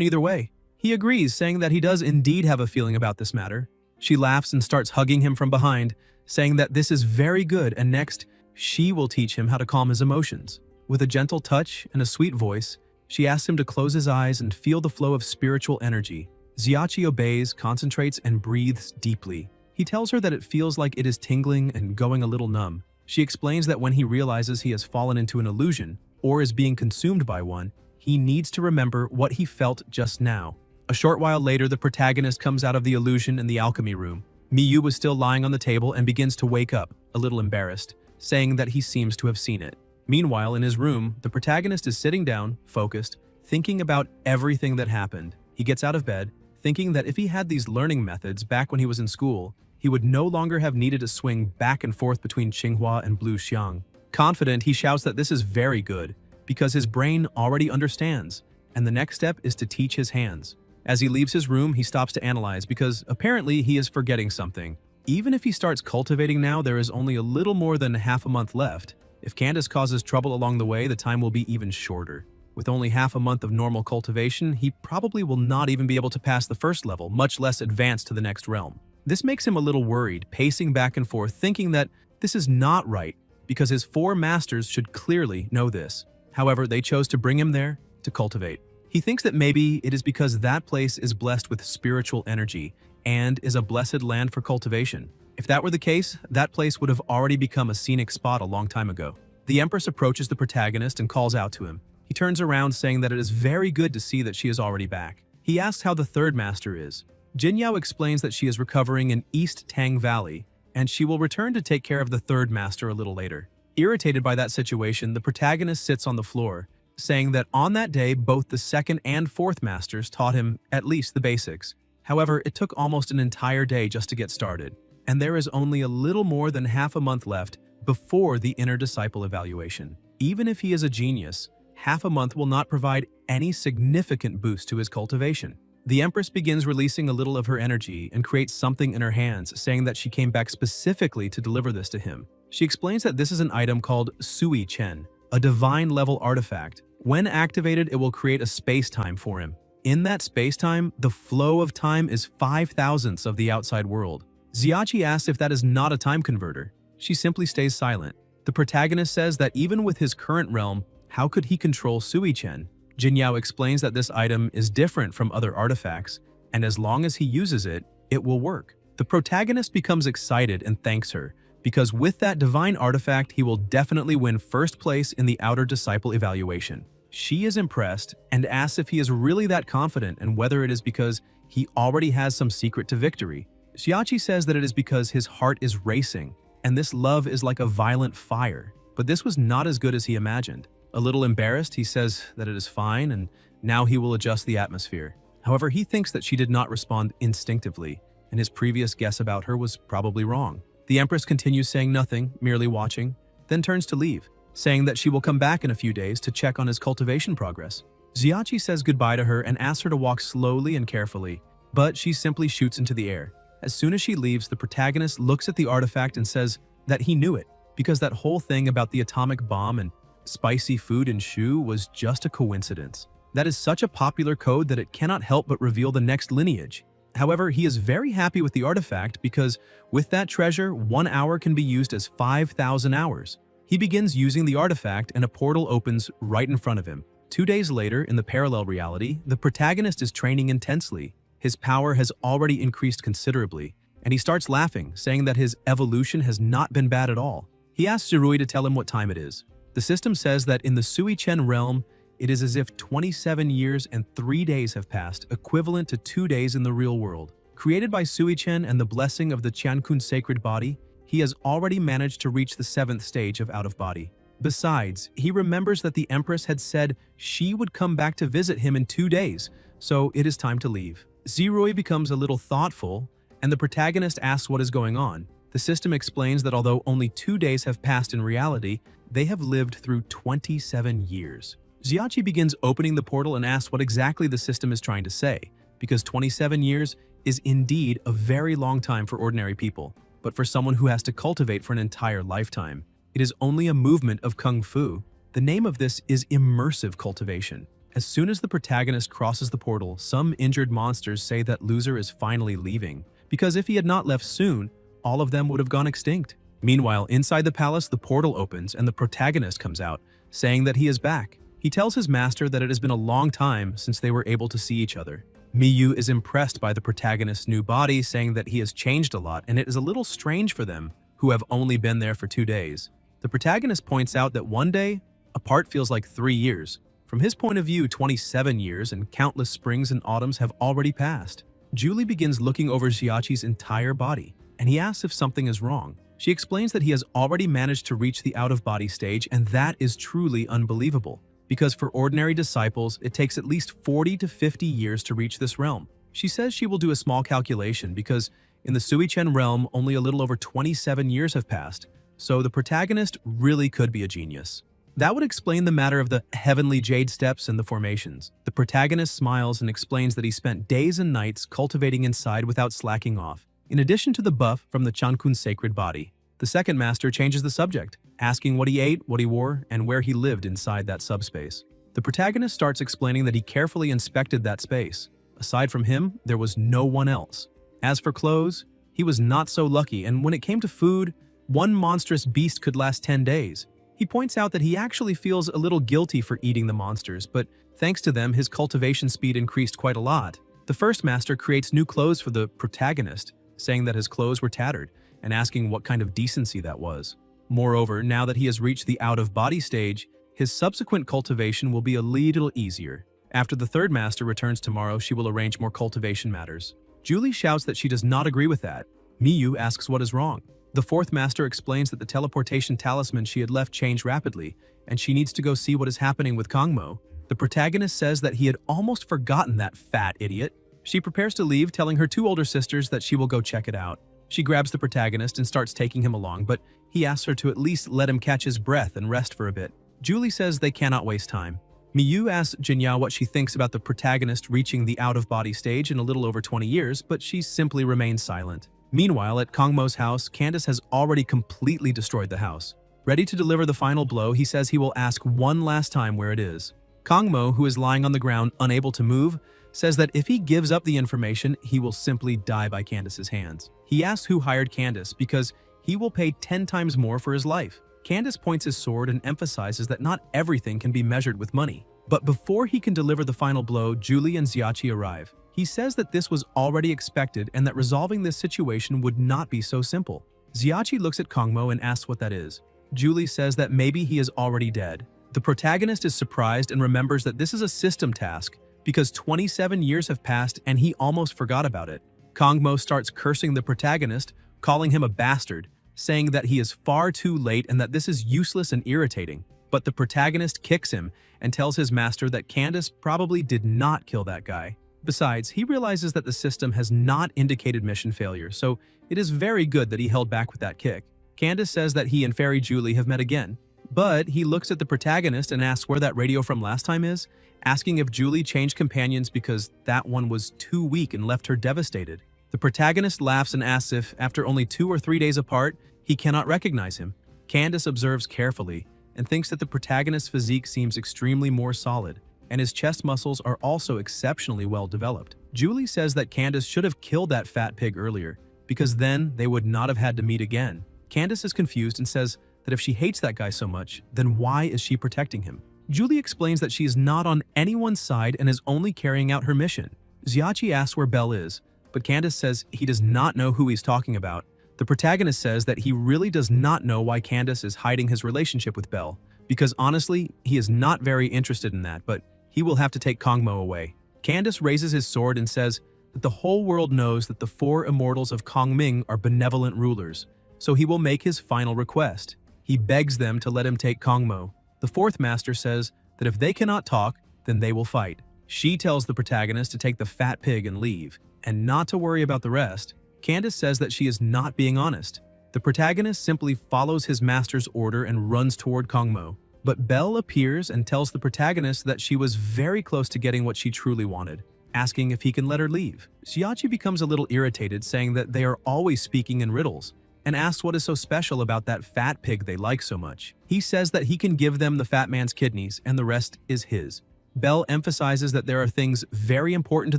either way. He agrees, saying that he does indeed have a feeling about this matter. She laughs and starts hugging him from behind, saying that this is very good and next, she will teach him how to calm his emotions. With a gentle touch and a sweet voice, she asks him to close his eyes and feel the flow of spiritual energy. Xiachi obeys, concentrates, and breathes deeply. He tells her that it feels like it is tingling and going a little numb. She explains that when he realizes he has fallen into an illusion, or is being consumed by one, he needs to remember what he felt just now. A short while later, the protagonist comes out of the illusion in the alchemy room. Miyu was still lying on the table and begins to wake up, a little embarrassed, saying that he seems to have seen it. Meanwhile, in his room, the protagonist is sitting down, focused, thinking about everything that happened. He gets out of bed, thinking that if he had these learning methods back when he was in school, he would no longer have needed to swing back and forth between Qinghua and Blue Xiang. Confident, he shouts that this is very good, because his brain already understands, and the next step is to teach his hands. As he leaves his room, he stops to analyze because apparently he is forgetting something. Even if he starts cultivating now, there is only a little more than half a month left. If Candace causes trouble along the way, the time will be even shorter. With only half a month of normal cultivation, he probably will not even be able to pass the first level, much less advance to the next realm. This makes him a little worried, pacing back and forth, thinking that this is not right, because his 4 masters should clearly know this. However, they chose to bring him there to cultivate. He thinks that maybe it is because that place is blessed with spiritual energy and is a blessed land for cultivation. If that were the case, that place would have already become a scenic spot a long time ago. The Empress approaches the protagonist and calls out to him. He turns around, saying that it is very good to see that she is already back. He asks how the third master is. Jinyao explains that she is recovering in East Tang Valley, and she will return to take care of the third master a little later. Irritated by that situation, the protagonist sits on the floor, saying that on that day, both the second and fourth masters taught him at least the basics. However, it took almost an entire day just to get started, and there is only a little more than half a month left before the inner disciple evaluation. Even if he is a genius, half a month will not provide any significant boost to his cultivation. The Empress begins releasing a little of her energy and creates something in her hands, saying that she came back specifically to deliver this to him. She explains that this is an item called Sui Chen, a divine-level artifact. When activated, it will create a space-time for him. In that space-time, the flow of time is 5,000ths of the outside world. Xiachi asks if that is not a time converter. She simply stays silent. The protagonist says that even with his current realm, how could he control Sui Chen? Jinyao explains that this item is different from other artifacts, and as long as he uses it, it will work. The protagonist becomes excited and thanks her, because with that divine artifact, he will definitely win first place in the outer disciple evaluation. She is impressed and asks if he is really that confident and whether it is because he already has some secret to victory. Xiachi says that it is because his heart is racing, and this love is like a violent fire. But this was not as good as he imagined. A little embarrassed, he says that it is fine, and now he will adjust the atmosphere. However, he thinks that she did not respond instinctively, and his previous guess about her was probably wrong. The Empress continues saying nothing, merely watching, then turns to leave, saying that she will come back in a few days to check on his cultivation progress. Xiachi says goodbye to her and asks her to walk slowly and carefully, but she simply shoots into the air. As soon as she leaves, the protagonist looks at the artifact and says that he knew it, because that whole thing about the atomic bomb and spicy food in Shu was just a coincidence. That is such a popular code that it cannot help but reveal the next lineage. However, he is very happy with the artifact because with that treasure, 1 hour can be used as 5,000 hours. He begins using the artifact and a portal opens right in front of him. 2 days later, in the parallel reality, the protagonist is training intensely. His power has already increased considerably, and he starts laughing, saying that his evolution has not been bad at all. He asks Zirui to tell him what time it is. The system says that in the Sui-Chen realm, it is as if 27 years and 3 days have passed, equivalent to 2 days in the real world. Created by Sui-Chen and the blessing of the Qiankun sacred body, he has already managed to reach the 7th stage of out-of-body. Besides, he remembers that the Empress had said she would come back to visit him in 2 days, so it is time to leave. Zirui becomes a little thoughtful, and the protagonist asks what is going on. The system explains that although only 2 days have passed in reality, they have lived through 27 years. Xiachi begins opening the portal and asks what exactly the system is trying to say, because 27 years is indeed a very long time for ordinary people, but for someone who has to cultivate for an entire lifetime, it is only a movement of Kung Fu. The name of this is immersive cultivation. As soon as the protagonist crosses the portal, some injured monsters say that loser is finally leaving, because if he had not left soon, all of them would have gone extinct. Meanwhile, inside the palace, the portal opens and the protagonist comes out, saying that he is back. He tells his master that it has been a long time since they were able to see each other. Miyu is impressed by the protagonist's new body, saying that he has changed a lot and it is a little strange for them, who have only been there for 2 days. The protagonist points out that one day apart feels like 3 years. From his point of view, 27 years and countless springs and autumns have already passed. Julie begins looking over Xiachi's entire body, and he asks if something is wrong. She explains that he has already managed to reach the out-of-body stage, and that is truly unbelievable, because for ordinary disciples, it takes at least 40 to 50 years to reach this realm. She says she will do a small calculation because in the Sui-Chen realm, only a little over 27 years have passed, so the protagonist really could be a genius. That would explain the matter of the heavenly jade steps and the formations. The protagonist smiles and explains that he spent days and nights cultivating inside without slacking off. In addition to the buff from the Qiankun sacred body, the second master changes the subject, asking what he ate, what he wore, and where he lived inside that subspace. The protagonist starts explaining that he carefully inspected that space. Aside from him, there was no one else. As for clothes, he was not so lucky, and when it came to food, one monstrous beast could last 10 days. He points out that he actually feels a little guilty for eating the monsters, but thanks to them, his cultivation speed increased quite a lot. The first master creates new clothes for the protagonist, saying that his clothes were tattered, and asking what kind of decency that was. Moreover, now that he has reached the out-of-body stage, his subsequent cultivation will be a little easier. After the third master returns tomorrow, she will arrange more cultivation matters. Julie shouts that she does not agree with that. Miyu asks what is wrong. The fourth master explains that the teleportation talisman she had left changed rapidly, and she needs to go see what is happening with Kangmo. The protagonist says that he had almost forgotten that fat idiot. She prepares to leave, telling her 2 older sisters that she will go check it out. She grabs the protagonist and starts taking him along, but he asks her to at least let him catch his breath and rest for a bit. Julie says they cannot waste time. Miyu asks Jinya what she thinks about the protagonist reaching the out-of-body stage in a little over 20 years, but she simply remains silent. Meanwhile, at Kangmo's house, Candace has already completely destroyed the house. Ready to deliver the final blow, he says he will ask one last time where it is. Kangmo, who is lying on the ground unable to move, says that if he gives up the information, he will simply die by Candace's hands. He asks who hired Candace because he will pay 10 times more for his life. Candace points his sword and emphasizes that not everything can be measured with money. But before he can deliver the final blow, Julie and Xiachi arrive. He says that this was already expected and that resolving this situation would not be so simple. Xiachi looks at Kangmo and asks what that is. Julie says that maybe he is already dead. The protagonist is surprised and remembers that this is a system task because 27 years have passed and he almost forgot about it. Kongmo starts cursing the protagonist, calling him a bastard, saying that he is far too late and that this is useless and irritating. But the protagonist kicks him and tells his master that Candace probably did not kill that guy. Besides, he realizes that the system has not indicated mission failure, so it is very good that he held back with that kick. Candace says that he and Fairy Julie have met again, but he looks at the protagonist and asks where that radio from last time is, asking if Julie changed companions because that one was too weak and left her devastated. The protagonist laughs and asks if, after only 2 or 3 days apart, he cannot recognize him. Candace observes carefully and thinks that the protagonist's physique seems extremely more solid, and his chest muscles are also exceptionally well developed. Julie says that Candace should have killed that fat pig earlier, because then they would not have had to meet again. Candace is confused and says that if she hates that guy so much, then why is she protecting him? Julie explains that she is not on anyone's side and is only carrying out her mission. Xiachi asks where Belle is, but Candace says he does not know who he's talking about. The protagonist says that he really does not know why Candace is hiding his relationship with Belle, because honestly, he is not very interested in that, but he will have to take Kongmo away. Candace raises his sword and says that the whole world knows that the 4 immortals of Kongming are benevolent rulers, so he will make his final request. He begs them to let him take Kongmo. The 4th master says that if they cannot talk, then they will fight. She tells the protagonist to take the fat pig and leave, and not to worry about the rest. Candace says that she is not being honest. The protagonist simply follows his master's order and runs toward Kongmo. But Belle appears and tells the protagonist that she was very close to getting what she truly wanted, asking if he can let her leave. Xiachi becomes a little irritated, saying that they are always speaking in riddles, and asks what is so special about that fat pig they like so much. He says that he can give them the fat man's kidneys and the rest is his. Belle emphasizes that there are things very important to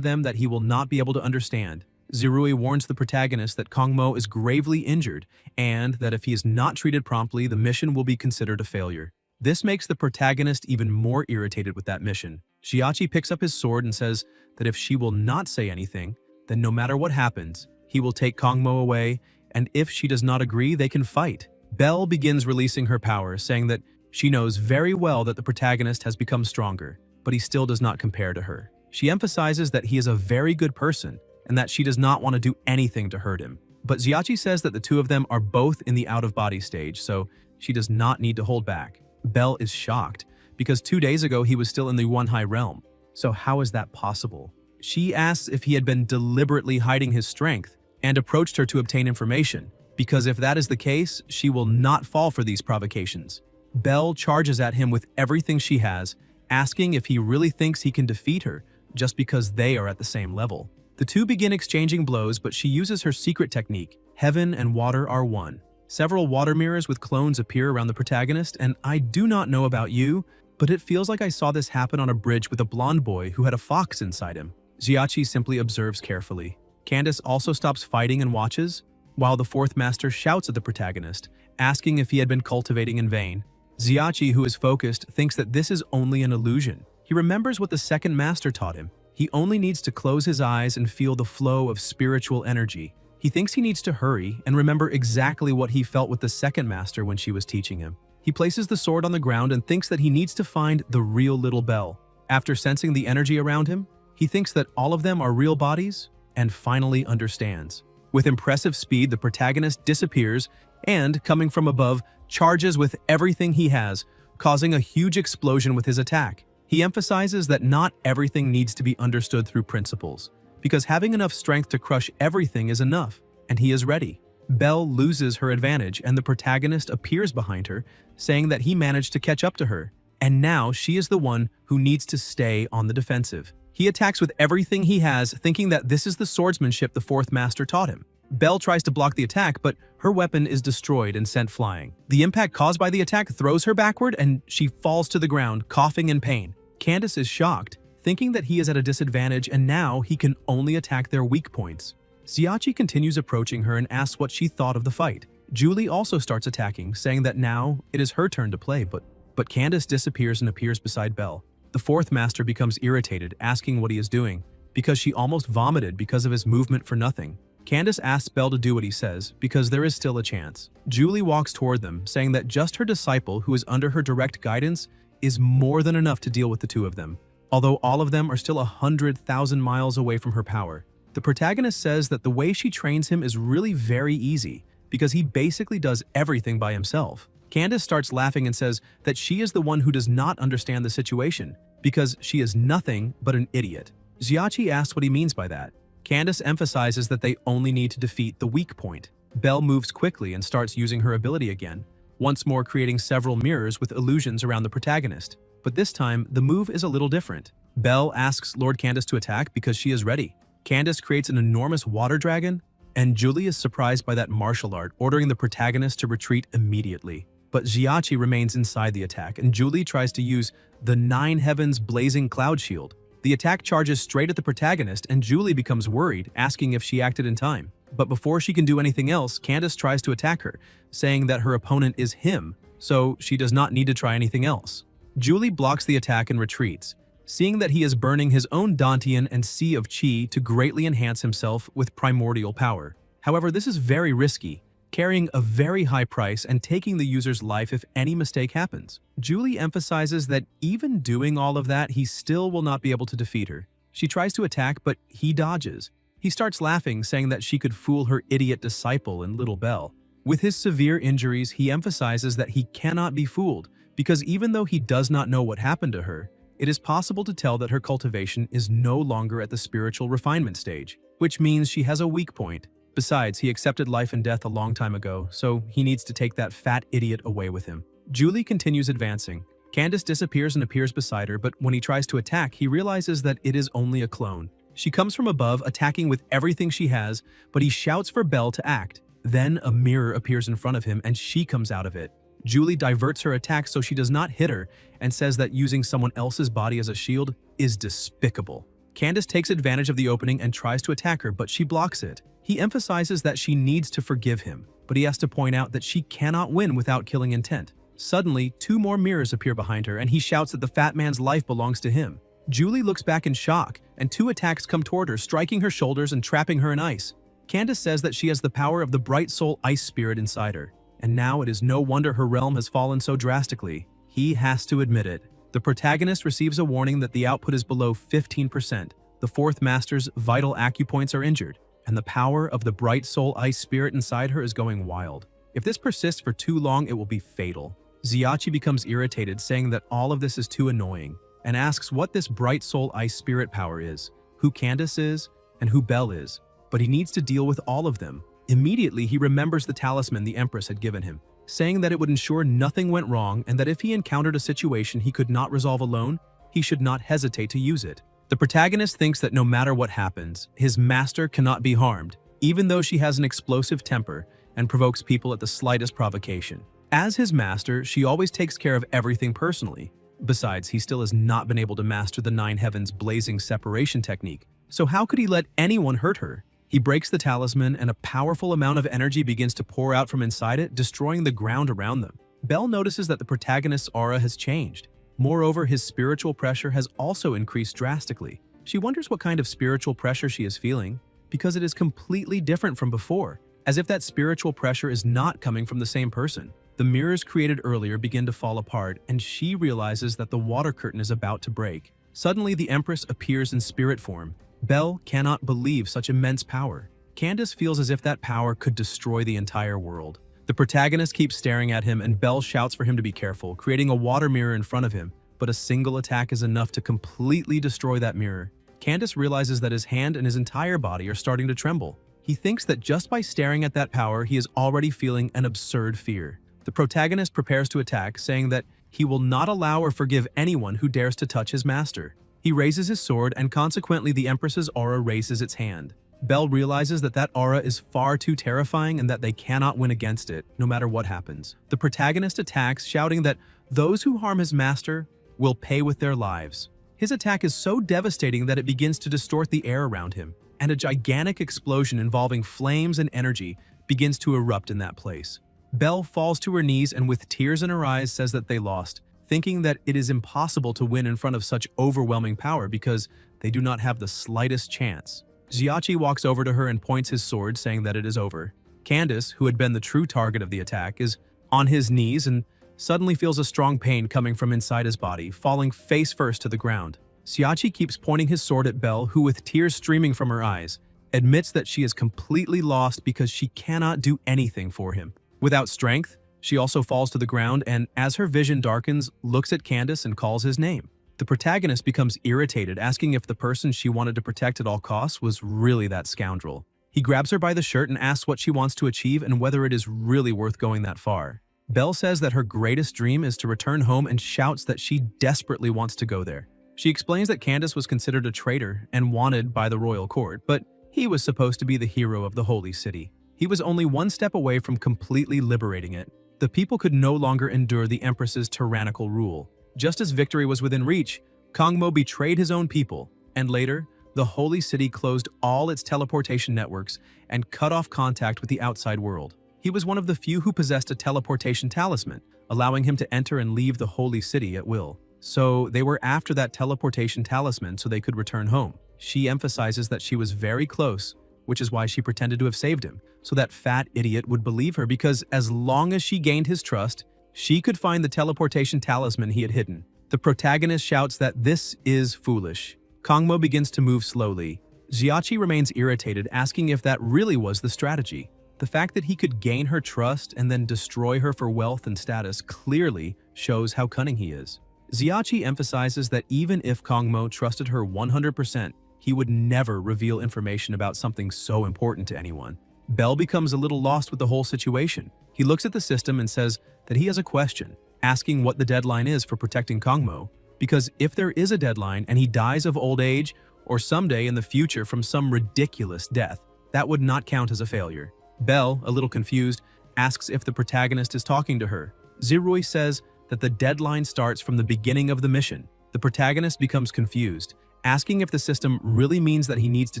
them that he will not be able to understand. Zirui warns the protagonist that Kongmo is gravely injured and that if he is not treated promptly, the mission will be considered a failure. This makes the protagonist even more irritated with that mission. Xiachi picks up his sword and says that if she will not say anything, then no matter what happens, he will take Kongmo away, and if she does not agree, they can fight. Belle begins releasing her power, saying that she knows very well that the protagonist has become stronger, but he still does not compare to her. She emphasizes that he is a very good person, and that she does not want to do anything to hurt him. But Xiachi says that the two of them are both in the out-of-body stage, so she does not need to hold back. Belle is shocked, because 2 days ago he was still in the One High Realm. So how is that possible? She asks if he had been deliberately hiding his strength, and approached her to obtain information, because if that is the case, she will not fall for these provocations. Belle charges at him with everything she has, asking if he really thinks he can defeat her, just because they are at the same level. The two begin exchanging blows, but she uses her secret technique. Heaven and water are one. Several water mirrors with clones appear around the protagonist, and I do not know about you, but it feels like I saw this happen on a bridge with a blonde boy who had a fox inside him. Xiachi simply observes carefully. Candace also stops fighting and watches, while the 4th master shouts at the protagonist, asking if he had been cultivating in vain. Xiachi, who is focused, thinks that this is only an illusion. He remembers what the 2nd master taught him. He only needs to close his eyes and feel the flow of spiritual energy. He thinks he needs to hurry and remember exactly what he felt with the 2nd master when she was teaching him. He places the sword on the ground and thinks that he needs to find the real little Belle. After sensing the energy around him, he thinks that all of them are real bodies and finally understands. With impressive speed, the protagonist disappears and, coming from above, charges with everything he has, causing a huge explosion with his attack. He emphasizes that not everything needs to be understood through principles, because having enough strength to crush everything is enough, and he is ready. Belle loses her advantage, and the protagonist appears behind her, saying that he managed to catch up to her, and now she is the one who needs to stay on the defensive. He attacks with everything he has, thinking that this is the swordsmanship the 4th master taught him. Belle tries to block the attack, but her weapon is destroyed and sent flying. The impact caused by the attack throws her backward, and she falls to the ground, coughing in pain. Candace is shocked, thinking that he is at a disadvantage and now he can only attack their weak points. Xiachi continues approaching her and asks what she thought of the fight. Julie also starts attacking, saying that now it is her turn to play, but Candace disappears and appears beside Belle. The 4th master becomes irritated, asking what he is doing, because she almost vomited because of his movement for nothing. Candace asks Belle to do what he says, because there is still a chance. Julie walks toward them, saying that just her disciple, who is under her direct guidance, is more than enough to deal with the two of them, although all of them are still 100,000 miles away from her power. The protagonist says that the way she trains him is really very easy because he basically does everything by himself. Candace starts laughing and says that she is the one who does not understand the situation because she is nothing but an idiot. Xiachi asks what he means by that. Candace emphasizes that they only need to defeat the weak point. Belle moves quickly and starts using her ability again, once more creating several mirrors with illusions around the protagonist. But this time, the move is a little different. Belle asks Lord Candace to attack because she is ready. Candace creates an enormous water dragon, and Julie is surprised by that martial art, ordering the protagonist to retreat immediately. But Xiachi remains inside the attack, and Julie tries to use the Nine Heavens Blazing Cloud Shield. The attack charges straight at the protagonist, and Julie becomes worried, asking if she acted in time. But before she can do anything else, Candace tries to attack her, saying that her opponent is him, so she does not need to try anything else. Julie blocks the attack and retreats, seeing that he is burning his own Dantian and Sea of Qi to greatly enhance himself with primordial power. However, this is very risky, carrying a very high price and taking the user's life if any mistake happens. Julie emphasizes that even doing all of that, he still will not be able to defeat her. She tries to attack, but he dodges. He starts laughing, saying that she could fool her idiot disciple in Little Belle. With his severe injuries, he emphasizes that he cannot be fooled, because even though he does not know what happened to her, it is possible to tell that her cultivation is no longer at the spiritual refinement stage, which means she has a weak point. Besides, he accepted life and death a long time ago, so he needs to take that fat idiot away with him. Julie continues advancing. Candace disappears and appears beside her, but when he tries to attack, he realizes that it is only a clone. She comes from above, attacking with everything she has, but he shouts for Belle to act. Then a mirror appears in front of him, and she comes out of it. Julie diverts her attack so she does not hit her, and says that using someone else's body as a shield is despicable. Candace takes advantage of the opening and tries to attack her, but she blocks it. He emphasizes that she needs to forgive him, but he has to point out that she cannot win without killing intent. Suddenly, 2 more mirrors appear behind her, and he shouts that the fat man's life belongs to him. Julie looks back in shock, and 2 attacks come toward her, striking her shoulders and trapping her in ice. Candace says that she has the power of the bright soul ice spirit inside her, and now it is no wonder her realm has fallen so drastically. He has to admit it. The protagonist receives a warning that the output is below 15%. The 4th master's vital acupoints are injured, and the power of the bright soul ice spirit inside her is going wild. If this persists for too long, it will be fatal. Xiachi becomes irritated, saying that all of this is too annoying, and asks what this bright soul ice spirit power is, who Candace is, and who Belle is. But he needs to deal with all of them. Immediately, he remembers the talisman the Empress had given him, saying that it would ensure nothing went wrong and that if he encountered a situation he could not resolve alone, he should not hesitate to use it. The protagonist thinks that no matter what happens, his master cannot be harmed, even though she has an explosive temper and provokes people at the slightest provocation. As his master, she always takes care of everything personally. Besides, he still has not been able to master the 9 Heavens Blazing Separation technique, so how could he let anyone hurt her? He breaks the talisman, and a powerful amount of energy begins to pour out from inside it, destroying the ground around them. Belle notices that the protagonist's aura has changed. Moreover, his spiritual pressure has also increased drastically. She wonders what kind of spiritual pressure she is feeling, because it is completely different from before, as if that spiritual pressure is not coming from the same person. The mirrors created earlier begin to fall apart, and she realizes that the water curtain is about to break. Suddenly, the Empress appears in spirit form. Belle cannot believe such immense power. Candace feels as if that power could destroy the entire world. The protagonist keeps staring at him, and Belle shouts for him to be careful, creating a water mirror in front of him, but a single attack is enough to completely destroy that mirror. Candace realizes that his hand and his entire body are starting to tremble. He thinks that just by staring at that power, he is already feeling an absurd fear. The protagonist prepares to attack, saying that he will not allow or forgive anyone who dares to touch his master. He raises his sword, and consequently the Empress's aura raises its hand. Belle realizes that that aura is far too terrifying and that they cannot win against it, no matter what happens. The protagonist attacks, shouting that those who harm his master will pay with their lives. His attack is so devastating that it begins to distort the air around him, and a gigantic explosion involving flames and energy begins to erupt in that place. Belle falls to her knees and with tears in her eyes says that they lost, thinking that it is impossible to win in front of such overwhelming power because they do not have the slightest chance. Xiachi walks over to her and points his sword, saying that it is over. Candace, who had been the true target of the attack, is on his knees and suddenly feels a strong pain coming from inside his body, falling face first to the ground. Xiachi keeps pointing his sword at Belle, who with tears streaming from her eyes, admits that she is completely lost because she cannot do anything for him. Without strength, she also falls to the ground and, as her vision darkens, looks at Candace and calls his name. The protagonist becomes irritated, asking if the person she wanted to protect at all costs was really that scoundrel. He grabs her by the shirt and asks what she wants to achieve and whether it is really worth going that far. Belle says that her greatest dream is to return home and shouts that she desperately wants to go there. She explains that Candace was considered a traitor and wanted by the royal court, but he was supposed to be the hero of the holy city. He was only one step away from completely liberating it. The people could no longer endure the Empress's tyrannical rule. Just as victory was within reach, Kangmo betrayed his own people, and later, the holy city closed all its teleportation networks and cut off contact with the outside world. He was one of the few who possessed a teleportation talisman, allowing him to enter and leave the holy city at will. So they were after that teleportation talisman so they could return home. She emphasizes that she was very close, which is why she pretended to have saved him, so that fat idiot would believe her because as long as she gained his trust, she could find the teleportation talisman he had hidden. The protagonist shouts that this is foolish. Kangmo begins to move slowly. Xiachi remains irritated, asking if that really was the strategy. The fact that he could gain her trust and then destroy her for wealth and status clearly shows how cunning he is. Xiachi emphasizes that even if Kangmo trusted her 100%, he would never reveal information about something so important to anyone. Belle becomes a little lost with the whole situation. He looks at the system and says that he has a question, asking what the deadline is for protecting Kangmo, because if there is a deadline and he dies of old age or someday in the future from some ridiculous death, that would not count as a failure. Belle, a little confused, asks if the protagonist is talking to her. Zirui says that the deadline starts from the beginning of the mission. The protagonist becomes confused, asking if the system really means that he needs to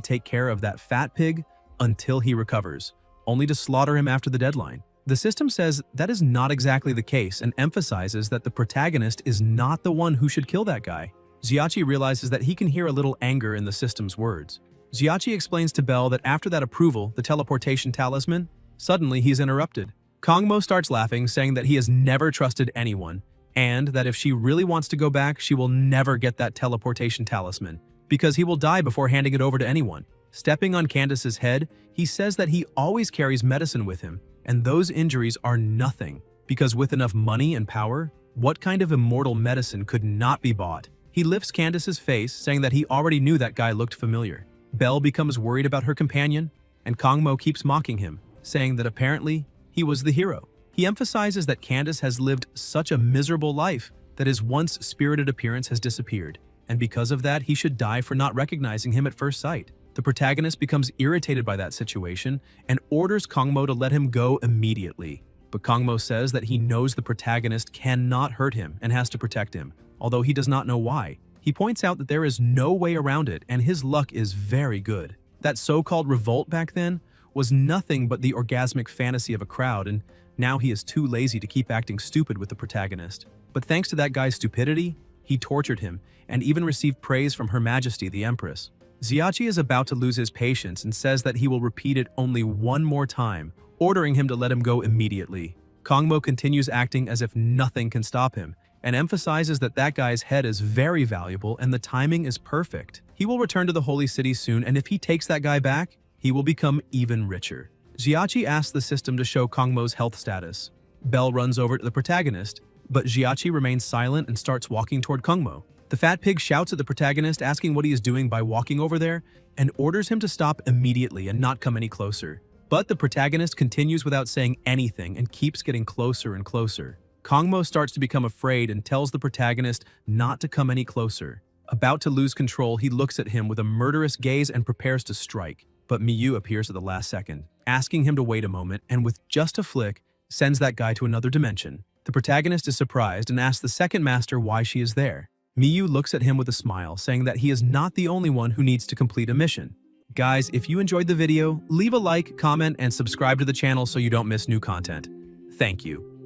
take care of that fat pig until he recovers, only to slaughter him after the deadline. The system says that is not exactly the case and emphasizes that the protagonist is not the one who should kill that guy. Xiachi realizes that he can hear a little anger in the system's words. Xiachi explains to Belle that after that approval, the teleportation talisman, suddenly he's interrupted. Kangmo starts laughing, saying that he has never trusted anyone, and that if she really wants to go back, she will never get that teleportation talisman, because he will die before handing it over to anyone. Stepping on Candace's head, he says that he always carries medicine with him, and those injuries are nothing, because with enough money and power, what kind of immortal medicine could not be bought? He lifts Candace's face, saying that he already knew that guy looked familiar. Belle becomes worried about her companion, and Kangmo keeps mocking him, saying that apparently he was the hero. He emphasizes that Candace has lived such a miserable life that his once spirited appearance has disappeared, and because of that, he should die for not recognizing him at first sight. The protagonist becomes irritated by that situation and orders Kangmo to let him go immediately. But Kangmo says that he knows the protagonist cannot hurt him and has to protect him, although he does not know why. He points out that there is no way around it and his luck is very good. That so-called revolt back then was nothing but the orgasmic fantasy of a crowd, and now he is too lazy to keep acting stupid with the protagonist. But thanks to that guy's stupidity, he tortured him and even received praise from Her Majesty the Empress. Xiachi is about to lose his patience and says that he will repeat it only one more time, ordering him to let him go immediately. Kangmo continues acting as if nothing can stop him, and emphasizes that that guy's head is very valuable and the timing is perfect. He will return to the holy city soon, and if he takes that guy back, he will become even richer. Xiachi asks the system to show Kangmo's health status. Belle runs over to the protagonist, but Xiachi remains silent and starts walking toward Kangmo. The fat pig shouts at the protagonist, asking what he is doing by walking over there, and orders him to stop immediately and not come any closer. But the protagonist continues without saying anything and keeps getting closer and closer. Kangmo starts to become afraid and tells the protagonist not to come any closer. About to lose control, he looks at him with a murderous gaze and prepares to strike. But Miyu appears at the last second, asking him to wait a moment, and with just a flick, sends that guy to another dimension. The protagonist is surprised and asks the second master why she is there. Miyu looks at him with a smile, saying that he is not the only one who needs to complete a mission. Guys, if you enjoyed the video, leave a like, comment, and subscribe to the channel so you don't miss new content. Thank you.